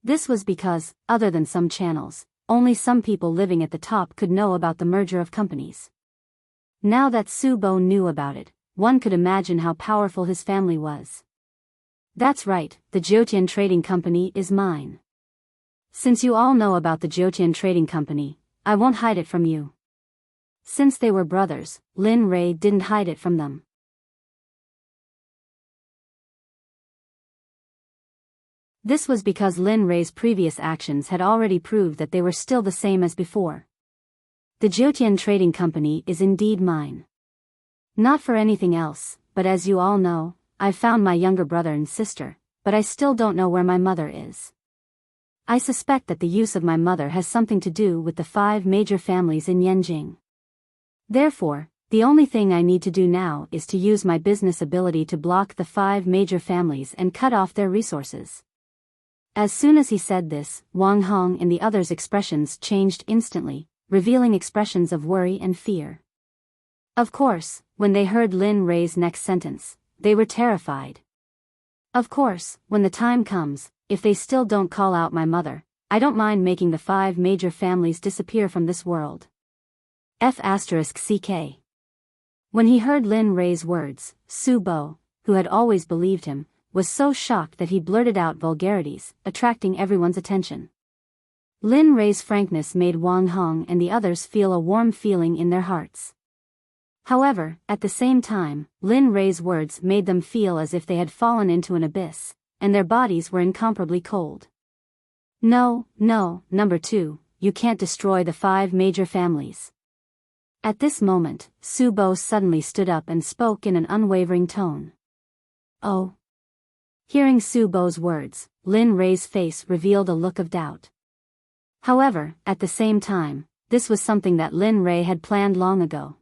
This was because, other than some channels, only some people living at the top could know about the merger of companies. Now that Su Bo knew about it, one could imagine how powerful his family was. That's right, the Jiutian Trading Company is mine. Since you all know about the Jiutian Trading Company, I won't hide it from you. Since they were brothers, Lin Rei didn't hide it from them. This was because Lin Rei's previous actions had already proved that they were still the same as before. The Jiutian Trading Company is indeed mine. Not for anything else, but as you all know, I've found my younger brother and sister, but I still don't know where my mother is. I suspect that the use of my mother has something to do with the 5 major families in Yanjing. Therefore, the only thing I need to do now is to use my business ability to block the 5 major families and cut off their resources. As soon as he said this, Wang Hong and the others' expressions changed instantly, revealing expressions of worry and fear. Of course, when they heard Lin Rei's next sentence, they were terrified. Of course, when the time comes, if they still don't call out my mother, I don't mind making the 5 major families disappear from this world. F***CK. When he heard Lin Rei's words, Su Bo, who had always believed him, was so shocked that he blurted out vulgarities, attracting everyone's attention. Lin Rei's frankness made Wang Hong and the others feel a warm feeling in their hearts. However, at the same time, Lin Rei's words made them feel as if they had fallen into an abyss, and their bodies were incomparably cold. No, number 2, you can't destroy the 5 major families. At this moment, Su Bo suddenly stood up and spoke in an unwavering tone. Oh. Hearing Su Bo's words, Lin Rei's face revealed a look of doubt. However, at the same time, this was something that Lin Rei had planned long ago.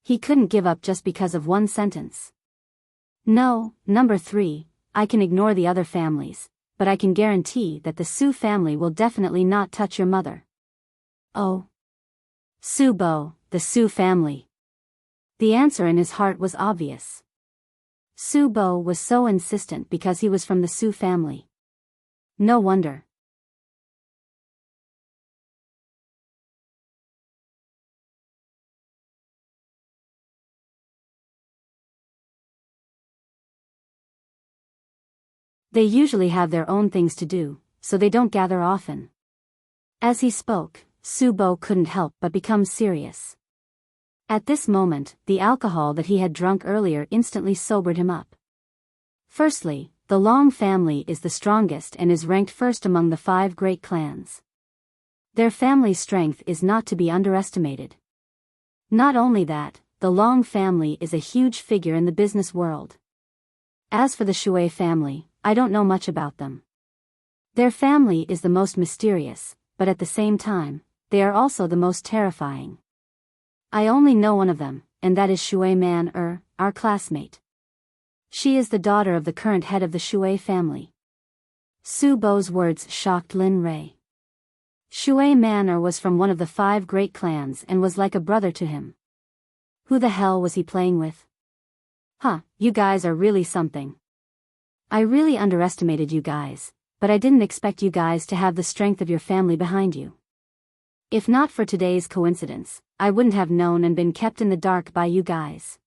He couldn't give up just because of one sentence. No, number 3, I can ignore the other families, but I can guarantee that the Su family will definitely not touch your mother. Oh. Su Bo, the Su family. The answer in his heart was obvious. Su Bo was so insistent because he was from the Su family. No wonder. They usually have their own things to do, so they don't gather often. As he spoke, Su Bo couldn't help but become serious. At this moment, the alcohol that he had drunk earlier instantly sobered him up. Firstly, the Long family is the strongest and is ranked first among the 5 great clans. Their family strength is not to be underestimated. Not only that, the Long family is a huge figure in the business world. As for the Shui family, I don't know much about them. Their family is the most mysterious, but at the same time, they are also the most terrifying. I only know one of them, and that is Shui Man our classmate. She is the daughter of the current head of the Shui family. Su Bo's words shocked Lin Rei. Shui Manor was from one of the 5 great clans and was like a brother to him. Who the hell was he playing with? Huh, you guys are really something. I really underestimated you guys, but I didn't expect you guys to have the strength of your family behind you. If not for today's coincidence, I wouldn't have known and been kept in the dark by you guys.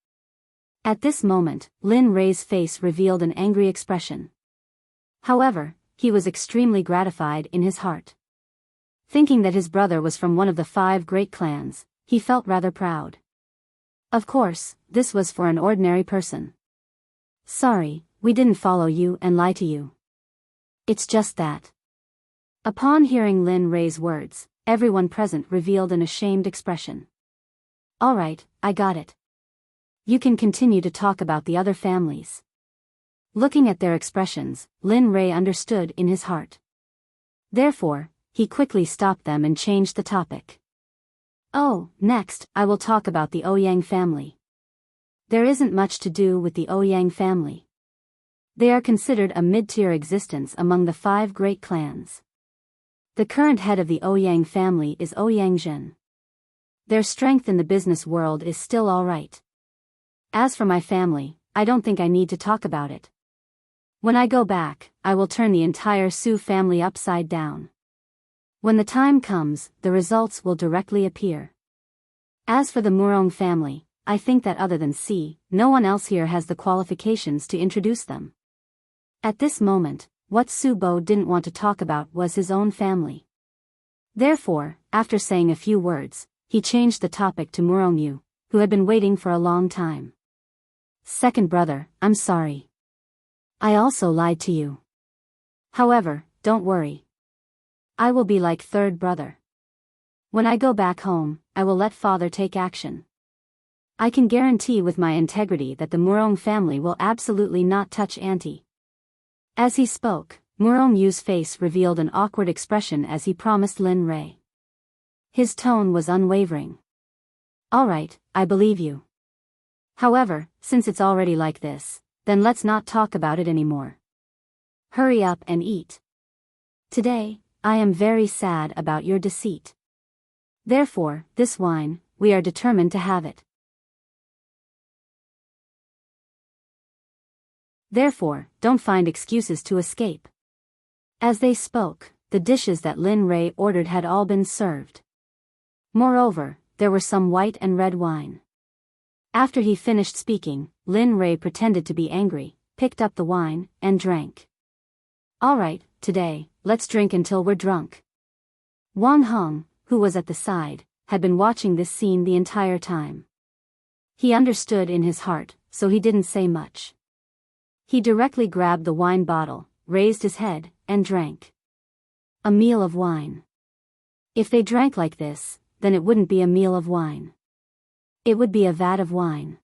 At this moment, Lin Rei's face revealed an angry expression. However, he was extremely gratified in his heart. Thinking that his brother was from one of the 5 great clans, he felt rather proud. Of course, this was for an ordinary person. Sorry, we didn't follow you and lie to you. It's just that. Upon hearing Lin Rei's words, everyone present revealed an ashamed expression. Alright, I got it. You can continue to talk about the other families. Looking at their expressions, Lin Rei understood in his heart. Therefore, he quickly stopped them and changed the topic. Oh, next, I will talk about the Ouyang family. There isn't much to do with the Ouyang family. They are considered a mid-tier existence among the 5 great clans. The current head of the Ouyang family is Ouyang Zhen. Their strength in the business world is still alright. As for my family, I don't think I need to talk about it. When I go back, I will turn the entire Su family upside down. When the time comes, the results will directly appear. As for the Murong family, I think that other than C, no one else here has the qualifications to introduce them. At this moment, what Su Bo didn't want to talk about was his own family. Therefore, after saying a few words, he changed the topic to Murong Yu, who had been waiting for a long time. Second brother, I'm sorry. I also lied to you. However, don't worry. I will be like third brother. When I go back home, I will let father take action. I can guarantee with my integrity that the Murong family will absolutely not touch auntie. As he spoke, Murong Yu's face revealed an awkward expression as he promised Lin Rei. His tone was unwavering. Alright, I believe you. However, since it's already like this, then let's not talk about it anymore. Hurry up and eat. Today, I am very sad about your deceit. Therefore, this wine, we are determined to have it. Therefore, don't find excuses to escape. As they spoke, the dishes that Lin Rei ordered had all been served. Moreover, there were some white and red wine. After he finished speaking, Lin Rei pretended to be angry, picked up the wine, and drank. Alright, today, let's drink until we're drunk. Wang Hong, who was at the side, had been watching this scene the entire time. He understood in his heart, so he didn't say much. He directly grabbed the wine bottle, raised his head, and drank. A meal of wine. If they drank like this, then it wouldn't be a meal of wine. It would be a vat of wine.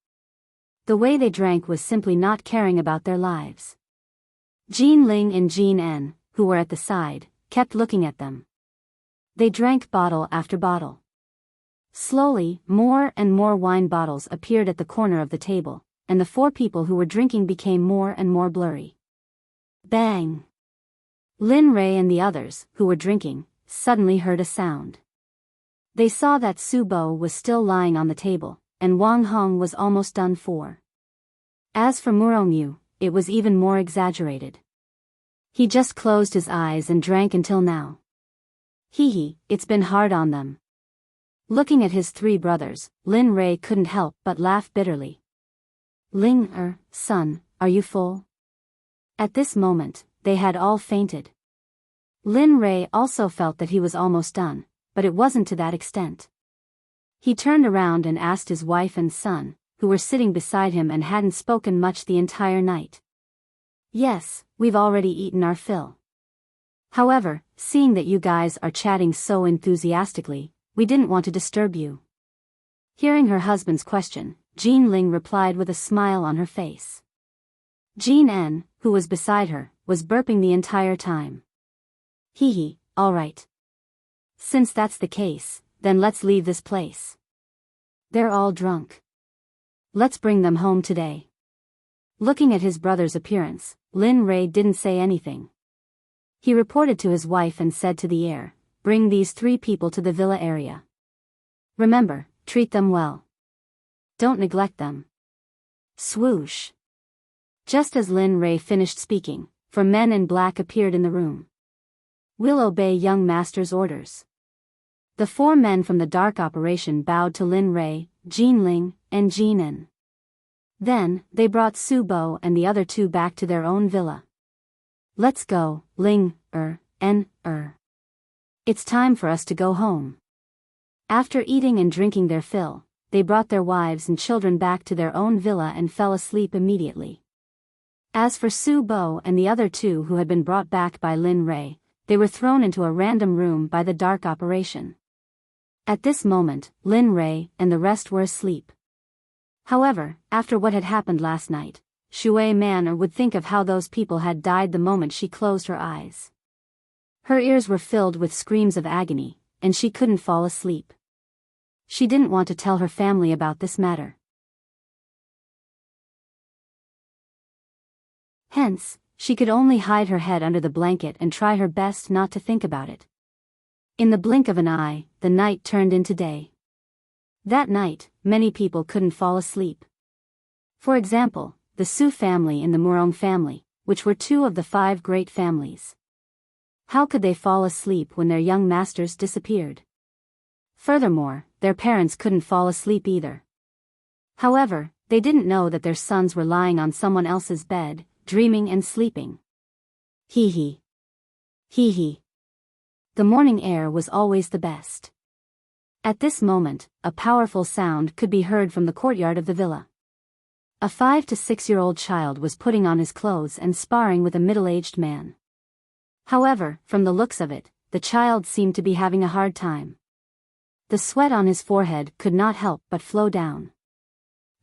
The way they drank was simply not caring about their lives. Jean Ling and Jean En, who were at the side, kept looking at them. They drank bottle after bottle. Slowly, more and more wine bottles appeared at the corner of the table, and the 4 people who were drinking became more and more blurry. Bang! Lin Rei and the others, who were drinking, suddenly heard a sound. They saw that Su Bo was still lying on the table, and Wang Hong was almost done for. As for Murong Yu, it was even more exaggerated. He just closed his eyes and drank until now. Hee, it's been hard on them. Looking at his 3 brothers, Lin Rei couldn't help but laugh bitterly. Ling son, are you full? At this moment, they had all fainted. Lin Rei also felt that he was almost done, but it wasn't to that extent. He turned around and asked his wife and son, who were sitting beside him and hadn't spoken much the entire night. Yes, we've already eaten our fill. However, seeing that you guys are chatting so enthusiastically, we didn't want to disturb you. Hearing her husband's question, Jean Ling replied with a smile on her face. Jean En, who was beside her, was burping the entire time. Hee, alright. Since that's the case, then let's leave this place. They're all drunk. Let's bring them home today. Looking at his brother's appearance, Lin Ray didn't say anything. He reported to his wife and said to the heir, "Bring these 3 people to the villa area. Remember, treat them well. Don't neglect them." Swoosh. Just as Lin Ray finished speaking, 4 men in black appeared in the room. "We'll obey young master's orders." The 4 men from the dark operation bowed to Lin Ray, Jin Ling, and Jin En. Then, they brought Su Bo and the other 2 back to their own villa. "Let's go, Ling, En, It's time for us to go home." After eating and drinking their fill, they brought their wives and children back to their own villa and fell asleep immediately. As for Su Bo and the other 2 who had been brought back by Lin Ray, they were thrown into a random room by the dark operation. At this moment, Lin Ray and the rest were asleep. However, after what had happened last night, Shui Manor would think of how those people had died the moment she closed her eyes. Her ears were filled with screams of agony, and she couldn't fall asleep. She didn't want to tell her family about this matter. Hence, she could only hide her head under the blanket and try her best not to think about it. In the blink of an eye, the night turned into day. That night, many people couldn't fall asleep. For example, the Su family and the Murong family, which were 2 of the 5 great families. How could they fall asleep when their young masters disappeared? Furthermore, their parents couldn't fall asleep either. However, they didn't know that their sons were lying on someone else's bed, dreaming and sleeping. Hee hee. Hee hee. The morning air was always the best. At this moment, a powerful sound could be heard from the courtyard of the villa. A 5 to 6-year-old child was putting on his clothes and sparring with a middle-aged man. However, from the looks of it, the child seemed to be having a hard time. The sweat on his forehead could not help but flow down.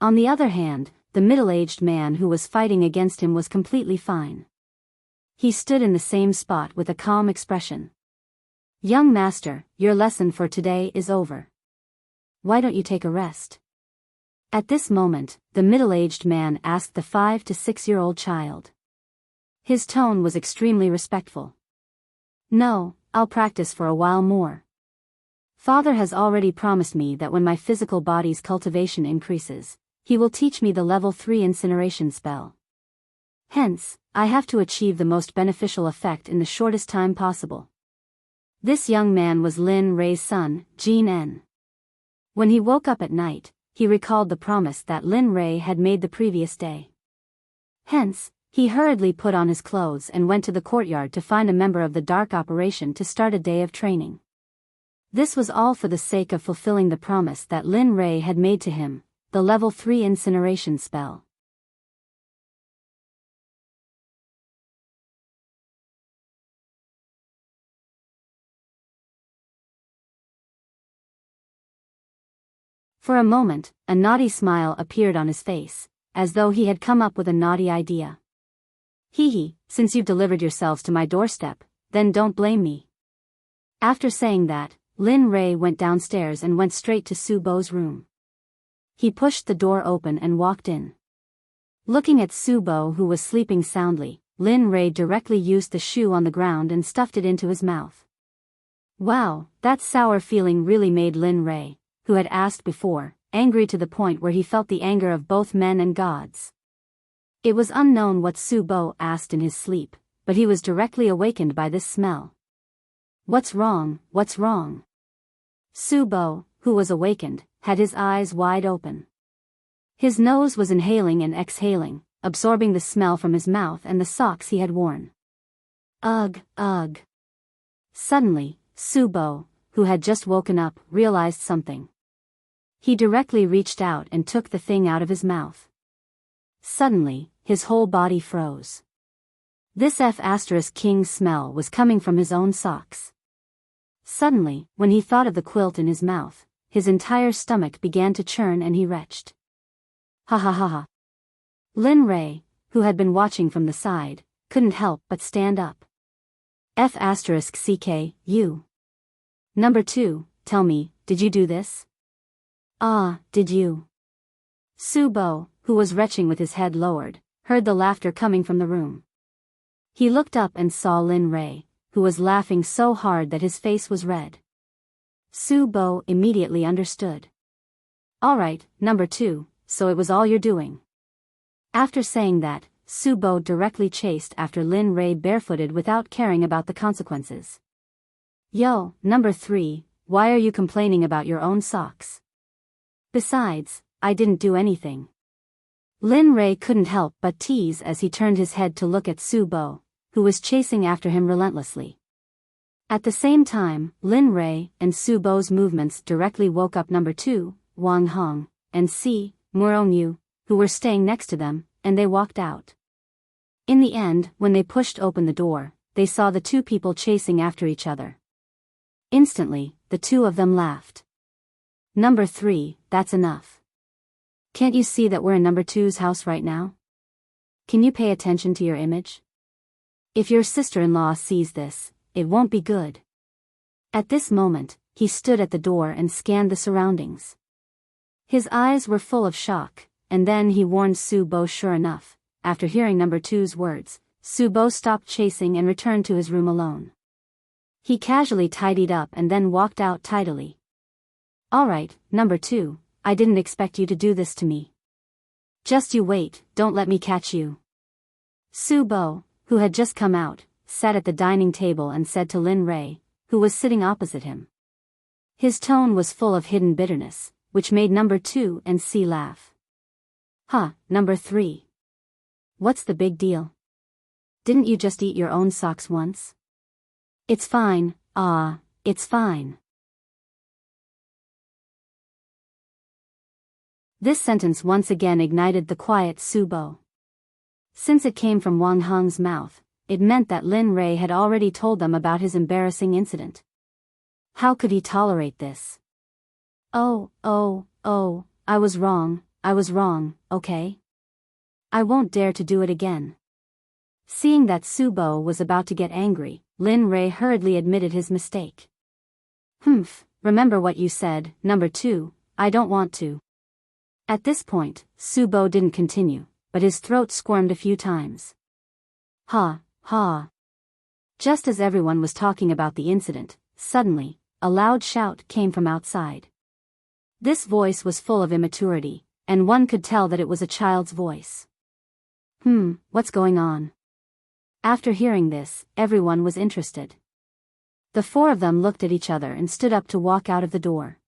On the other hand, the middle-aged man who was fighting against him was completely fine. He stood in the same spot with a calm expression. "Young master, your lesson for today is over. Why don't you take a rest?" At this moment, the middle-aged man asked the 5 to 6-year-old child. His tone was extremely respectful. "No, I'll practice for a while more. Father has already promised me that when my physical body's cultivation increases, he will teach me the level 3 incineration spell. Hence, I have to achieve the most beneficial effect in the shortest time possible." This young man was Lin Ray's son, Jin En. When he woke up at night, he recalled the promise that Lin Ray had made the previous day. Hence, he hurriedly put on his clothes and went to the courtyard to find a member of the dark operation to start a day of training. This was all for the sake of fulfilling the promise that Lin Ray had made to him, the level 3 incineration spell. For a moment, a naughty smile appeared on his face, as though he had come up with a naughty idea. "Hee hee, since you've delivered yourselves to my doorstep, then don't blame me." After saying that, Lin Ray went downstairs and went straight to Su Bo's room. He pushed the door open and walked in. Looking at Su Bo, who was sleeping soundly, Lin Ray directly used the shoe on the ground and stuffed it into his mouth. Wow, that sour feeling really made Lin Ray, who had asked before, angry to the point where he felt the anger of both men and gods. It was unknown what Su Bo asked in his sleep, but he was directly awakened by this smell. "What's wrong, what's wrong?" Su Bo, who was awakened, had his eyes wide open. His nose was inhaling and exhaling, absorbing the smell from his mouth and the socks he had worn. Ugh, ugh. Suddenly, Su Bo, who had just woken up, realized something. He directly reached out and took the thing out of his mouth. Suddenly, his whole body froze. This F*King smell was coming from his own socks. Suddenly, when he thought of the quilt in his mouth, his entire stomach began to churn and he retched. Ha ha ha ha. Lin Ray, who had been watching from the side, couldn't help but stand up. F*CK, you. Number 2, tell me, did you do this? Ah, did you? Su Bo, who was retching with his head lowered, heard the laughter coming from the room. He looked up and saw Lin Rei, who was laughing so hard that his face was red. Su Bo immediately understood. "Alright, number 2, so it was all you're doing." After saying that, Su Bo directly chased after Lin Rei barefooted without caring about the consequences. "Yo, number 3, why are you complaining about your own socks? Besides, I didn't do anything." Lin Rei couldn't help but tease as he turned his head to look at Su Bo, who was chasing after him relentlessly. At the same time, Lin Rei and Su Bo's movements directly woke up number 2, Wang Hong, and Si, Murongyu, who were staying next to them, and they walked out. In the end, when they pushed open the door, they saw the two people chasing after each other. Instantly, the two of them laughed. "Number 3, that's enough. Can't you see that we're in number 2's house right now? Can you pay attention to your image? If your sister-in-law sees this, it won't be good." At this moment, he stood at the door and scanned the surroundings. His eyes were full of shock, and then he warned Su Bo. Sure enough, after hearing number 2's words, Su Bo stopped chasing and returned to his room alone. He casually tidied up and then walked out tidily. "Alright, number 2, I didn't expect you to do this to me. Just you wait, don't let me catch you." Su Bo, who had just come out, sat at the dining table and said to Lin Rei, who was sitting opposite him. His tone was full of hidden bitterness, which made number 2 and Si laugh. "Huh, number 3. What's the big deal? Didn't you just eat your own socks once? It's fine, it's fine." This sentence once again ignited the quiet Su Bo. Since it came from Wang Hong's mouth, it meant that Lin Rei had already told them about his embarrassing incident. How could he tolerate this? Oh, I was wrong, okay? I won't dare to do it again." Seeing that Su Bo was about to get angry, Lin Rei hurriedly admitted his mistake. Remember what you said, number 2, I don't want to." At this point, Su Bo didn't continue, but his throat squirmed a few times. Ha. Just as everyone was talking about the incident, suddenly, a loud shout came from outside. This voice was full of immaturity, and one could tell that it was a child's voice. What's going on? After hearing this, everyone was interested. The four of them looked at each other and stood up to walk out of the door.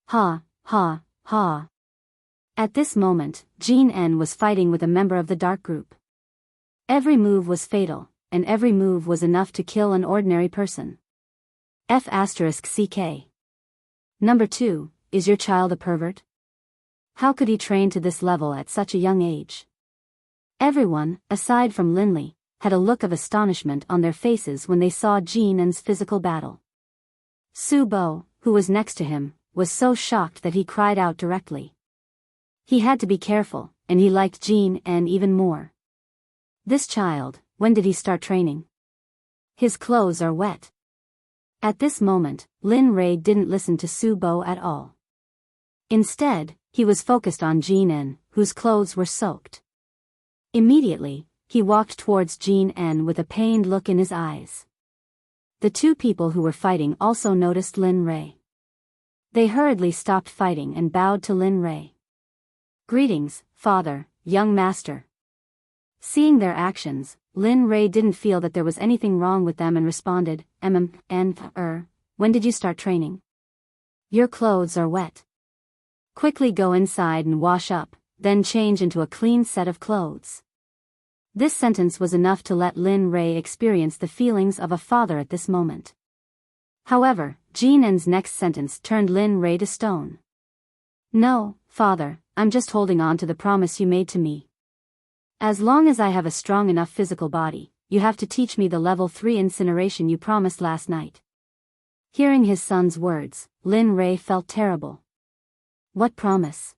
Ha. At this moment, Jean N was fighting with a member of the dark group. Every move was fatal, and every move was enough to kill an ordinary person. F***CK. Number 2, is your child a pervert? How could he train to this level at such a young age? Everyone, aside from Linley, had a look of astonishment on their faces when they saw Jean N's physical battle. Su Bo, who was next to him, was so shocked that he cried out directly. He had to be careful, and he liked Jean N even more. This child, when did he start training? His clothes are wet. At this moment, Lin Rei didn't listen to Su Bo at all. Instead, he was focused on Jean N, whose clothes were soaked. Immediately, he walked towards Jean N with a pained look in his eyes. The two people who were fighting also noticed Lin Rei. They hurriedly stopped fighting and bowed to Lin Rei. "Greetings, father, young master." Seeing their actions, Lin Rei didn't feel that there was anything wrong with them and responded, when did you start training? Your clothes are wet. Quickly go inside and wash up, then change into a clean set of clothes. This sentence was enough to let Lin Rei experience the feelings of a father at this moment. However, Jean N's next sentence turned Lin Rei to stone. "No, father, I'm just holding on to the promise you made to me. As long as I have a strong enough physical body, you have to teach me the level 3 incineration you promised last night." Hearing his son's words, Lin Rei felt terrible. What promise?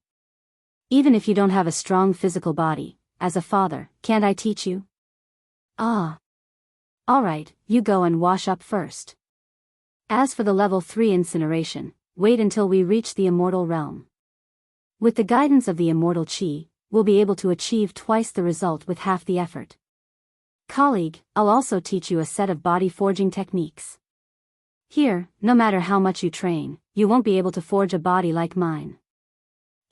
Even if you don't have a strong physical body, as a father, can't I teach you? Alright, you go and wash up first. As for the level 3 incineration, wait until we reach the immortal realm. With the guidance of the immortal chi, we'll be able to achieve twice the result with half the effort. Colleague, I'll also teach you a set of body forging techniques. Here, no matter how much you train, you won't be able to forge a body like mine.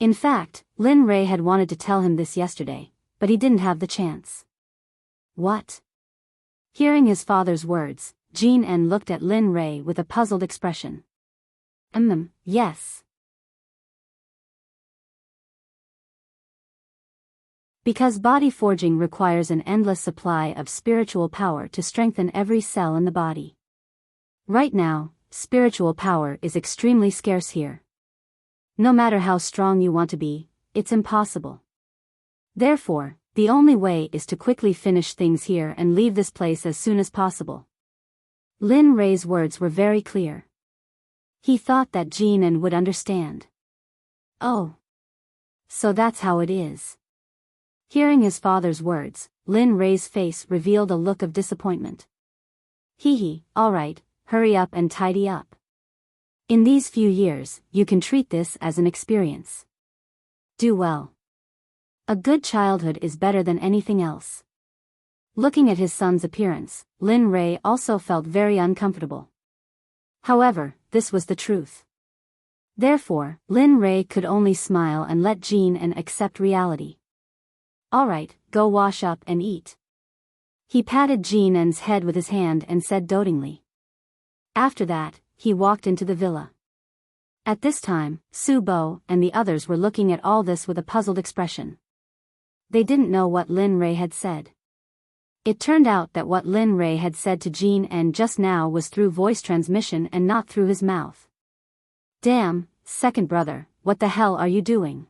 In fact, Lin Rei had wanted to tell him this yesterday, but he didn't have the chance. What? Hearing his father's words, Jin-en looked at Lin Rei with a puzzled expression. Yes. Because body forging requires an endless supply of spiritual power to strengthen every cell in the body. Right now, spiritual power is extremely scarce here. No matter how strong you want to be, it's impossible. Therefore, the only way is to quickly finish things here and leave this place as soon as possible. Lin Rei's words were very clear. He thought that Jin-en would understand. Oh. So that's how it is. Hearing his father's words, Lin Rei's face revealed a look of disappointment. Alright, hurry up and tidy up. In these few years, you can treat this as an experience. Do well. A good childhood is better than anything else. Looking at his son's appearance, Lin Rei also felt very uncomfortable. However, this was the truth. Therefore, Lin Rei could only smile and let Jin-en accept reality. Alright, go wash up and eat. He patted Jin-en's head with his hand and said dotingly. After that, he walked into the villa. At this time, Su Bo and the others were looking at all this with a puzzled expression. They didn't know what Lin Rei had said. It turned out that what Lin Rei had said to Jin-en just now was through voice transmission and not through his mouth. Damn, second brother, what the hell are you doing?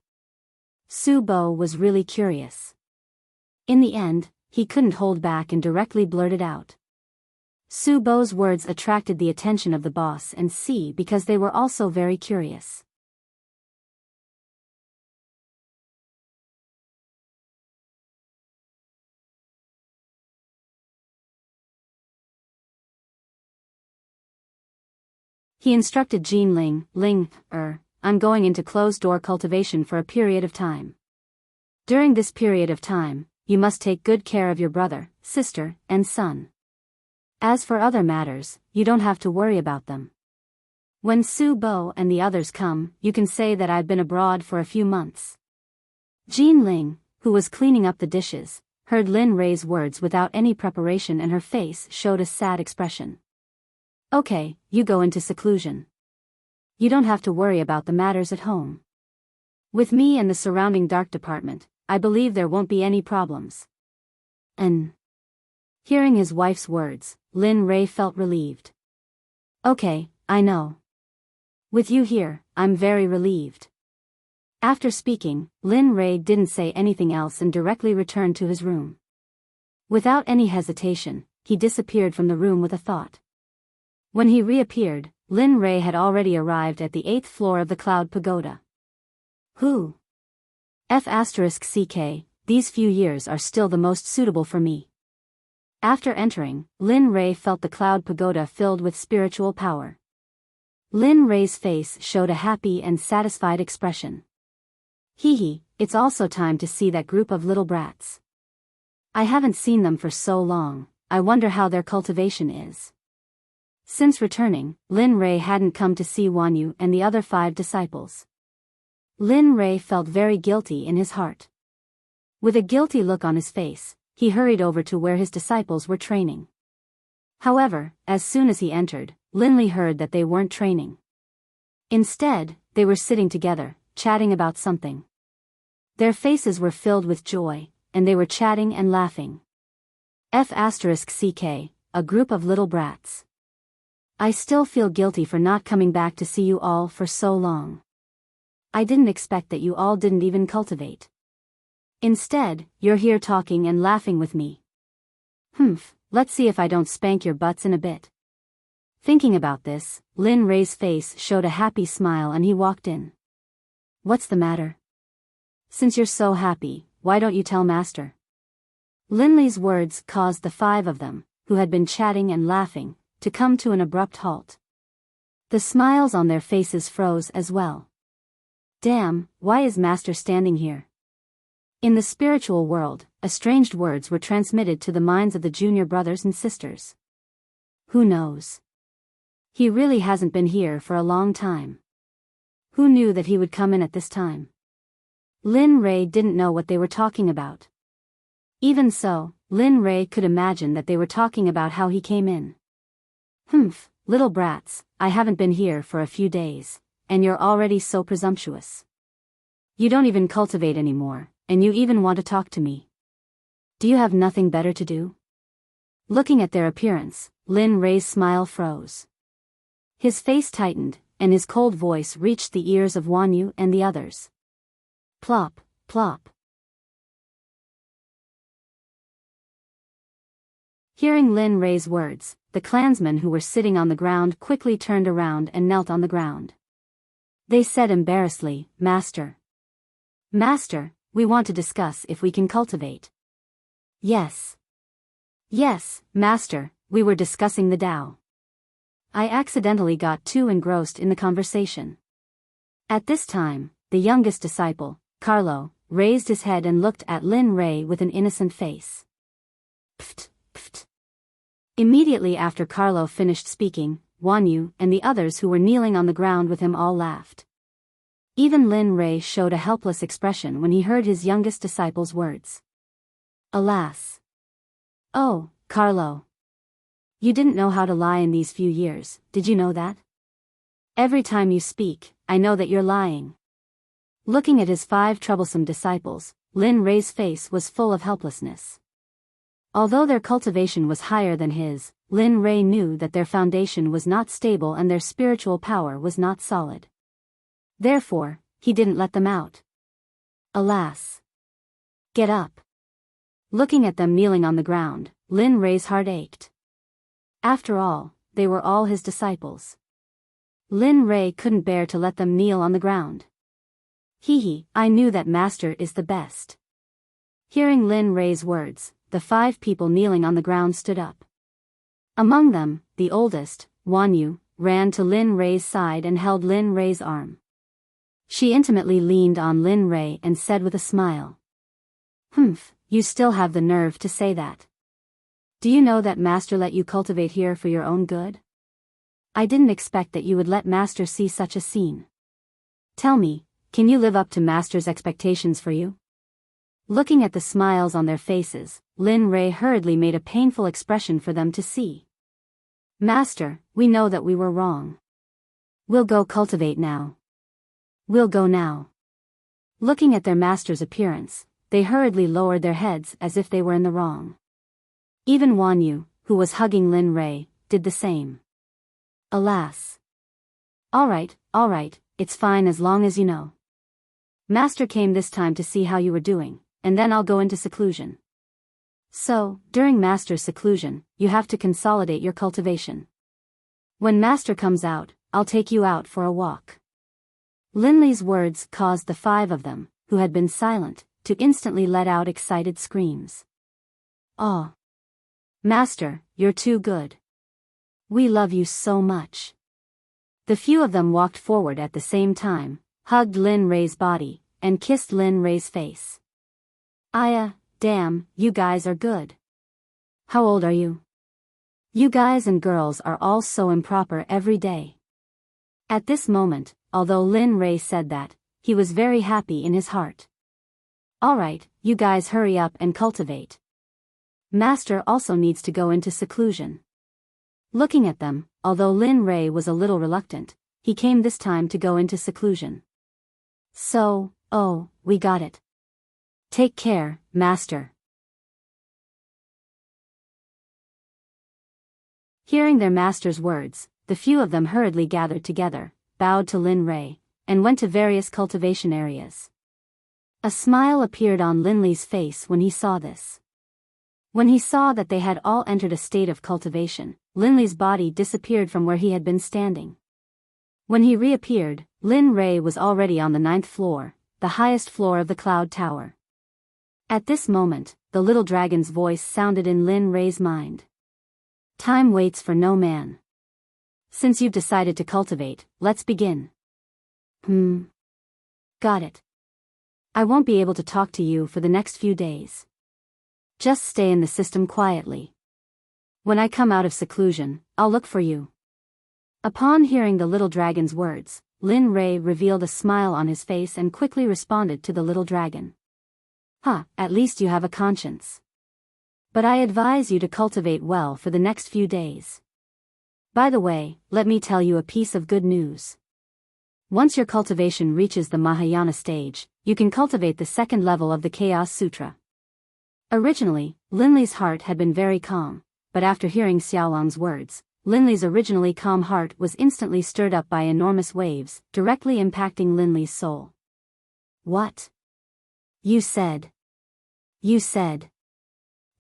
Su Bo was really curious. In the end, he couldn't hold back and directly blurted out. Su Bo's words attracted the attention of the boss and C because they were also very curious. He instructed Ling, I'm going into closed-door cultivation for a period of time. During this period of time, you must take good care of your brother, sister, and son. As for other matters, you don't have to worry about them. When Su Bo and the others come, you can say that I've been abroad for a few months. Ling, who was cleaning up the dishes, heard Lin Rei's words without any preparation and her face showed a sad expression. Okay, you go into seclusion. You don't have to worry about the matters at home. With me and the surrounding dark department, I believe there won't be any problems. Hearing his wife's words, Lin Rei felt relieved. Okay, I know. With you here, I'm very relieved. After speaking, Lin Rei didn't say anything else and directly returned to his room. Without any hesitation, he disappeared from the room with a thought. When he reappeared, Lin Rei had already arrived at the 8th floor of the Cloud Pagoda. Who? F***ck, these few years are still the most suitable for me. After entering, Lin Rei felt the Cloud Pagoda filled with spiritual power. Lin Rei's face showed a happy and satisfied expression. It's also time to see that group of little brats. I haven't seen them for so long, I wonder how their cultivation is. Since returning, Lin Rei hadn't come to see Wan Yu and the other 5 disciples. Lin Rei felt very guilty in his heart. With a guilty look on his face, he hurried over to where his disciples were training. However, as soon as he entered, Lin Li heard that they weren't training. Instead, they were sitting together, chatting about something. Their faces were filled with joy, and they were chatting and laughing. F***ck, a group of little brats. I still feel guilty for not coming back to see you all for so long. I didn't expect that you all didn't even cultivate. Instead, you're here talking and laughing with me. Let's see if I don't spank your butts in a bit. Thinking about this, Lin Rei's face showed a happy smile and he walked in. What's the matter? Since you're so happy, why don't you tell Master? Lin Li's words caused the 5 of them, who had been chatting and laughing, to come to an abrupt halt. The smiles on their faces froze as well. Damn, why is Master standing here? In the spiritual world, estranged words were transmitted to the minds of the junior brothers and sisters. Who knows? He really hasn't been here for a long time. Who knew that he would come in at this time? Lin Ray didn't know what they were talking about. Even so, Lin Ray could imagine that they were talking about how he came in. Humph, little brats, I haven't been here for a few days, and you're already so presumptuous. You don't even cultivate anymore, and you even want to talk to me. Do you have nothing better to do? Looking at their appearance, Lin Ray's smile froze. His face tightened, and his cold voice reached the ears of Wan Yu and the others. Plop, plop. Hearing Lin Ray's words, the clansmen who were sitting on the ground quickly turned around and knelt on the ground. They said embarrassedly, Master. Master, we want to discuss if we can cultivate. Yes. Yes, Master, we were discussing the Tao. I accidentally got too engrossed in the conversation. At this time, the youngest disciple, Carlo, raised his head and looked at Lin Ray with an innocent face. Pft, pft. Immediately after Carlo finished speaking, Wan Yu and the others who were kneeling on the ground with him all laughed. Even Lin Ray showed a helpless expression when he heard his youngest disciple's words. Alas. Oh, Carlo. You didn't know how to lie in these few years, did you know that? Every time you speak, I know that you're lying. Looking at his 5 troublesome disciples, Lin Ray's face was full of helplessness. Although their cultivation was higher than his, Lin Ray knew that their foundation was not stable and their spiritual power was not solid. Therefore, he didn't let them out. Alas. Get up. Looking at them kneeling on the ground, Lin Ray's heart ached. After all, they were all his disciples. Lin Ray couldn't bear to let them kneel on the ground. Hee, I knew that Master is the best. Hearing Lin Ray's words, the 5 people kneeling on the ground stood up. Among them, the oldest, Wan Yu, ran to Lin Ray's side and held Lin Ray's arm. She intimately leaned on Lin Ray and said with a smile. Humph, you still have the nerve to say that. Do you know that Master let you cultivate here for your own good? I didn't expect that you would let Master see such a scene. Tell me, can you live up to Master's expectations for you? Looking at the smiles on their faces, Lin Ray hurriedly made a painful expression for them to see. Master, we know that we were wrong. We'll go cultivate now. We'll go now. Looking at their master's appearance, they hurriedly lowered their heads as if they were in the wrong. Even Wan Yu, who was hugging Lin Ray, did the same. Alas. All right, it's fine as long as you know. Master came this time to see how you were doing, and then I'll go into seclusion. So, during Master's seclusion, you have to consolidate your cultivation. When Master comes out, I'll take you out for a walk. Lin Li's words caused the 5 of them, who had been silent, to instantly let out excited screams. Oh. Master, you're too good. We love you so much. The few of them walked forward at the same time, hugged Lin Ray's body, and kissed Lin Ray's face. Damn, you guys are good. How old are you? You guys and girls are all so improper every day. At this moment, although Lin Ray said that, he was very happy in his heart. Alright, you guys hurry up and cultivate. Master also needs to go into seclusion. Looking at them, although Lin Ray was a little reluctant, he came this time to go into seclusion. So, we got it. Take care, Master. Hearing their master's words, the few of them hurriedly gathered together, bowed to Lin Ray, and went to various cultivation areas. A smile appeared on Lin Li's face when he saw this. When he saw that they had all entered a state of cultivation, Lin Li's body disappeared from where he had been standing. When he reappeared, Lin Ray was already on the 9th floor, the highest floor of the Cloud Tower. At this moment, the little dragon's voice sounded in Lin Ray's mind. Time waits for no man. Since you've decided to cultivate, let's begin. Got it. I won't be able to talk to you for the next few days. Just stay in the system quietly. When I come out of seclusion, I'll look for you." Upon hearing the little dragon's words, Lin Rei revealed a smile on his face and quickly responded to the little dragon. At least you have a conscience. But I advise you to cultivate well for the next few days. By the way, let me tell you a piece of good news. Once your cultivation reaches the Mahayana stage, you can cultivate the second level of the Chaos Sutra. Originally, Linli's heart had been very calm, but after hearing Xiaolang's words, Linli's originally calm heart was instantly stirred up by enormous waves, directly impacting Linli's soul. "What? You said.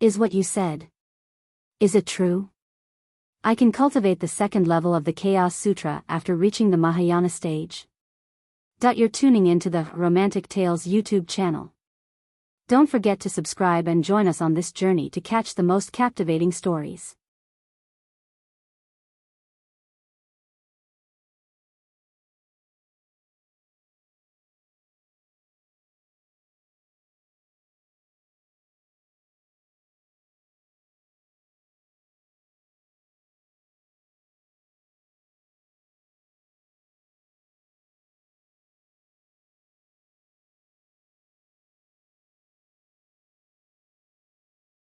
Is what you said. Is it true? I can cultivate the second level of the Chaos Sutra after reaching the Mahayana stage?" You're tuning into the Romantic Tales YouTube channel. Don't forget to subscribe and join us on this journey to catch the most captivating stories.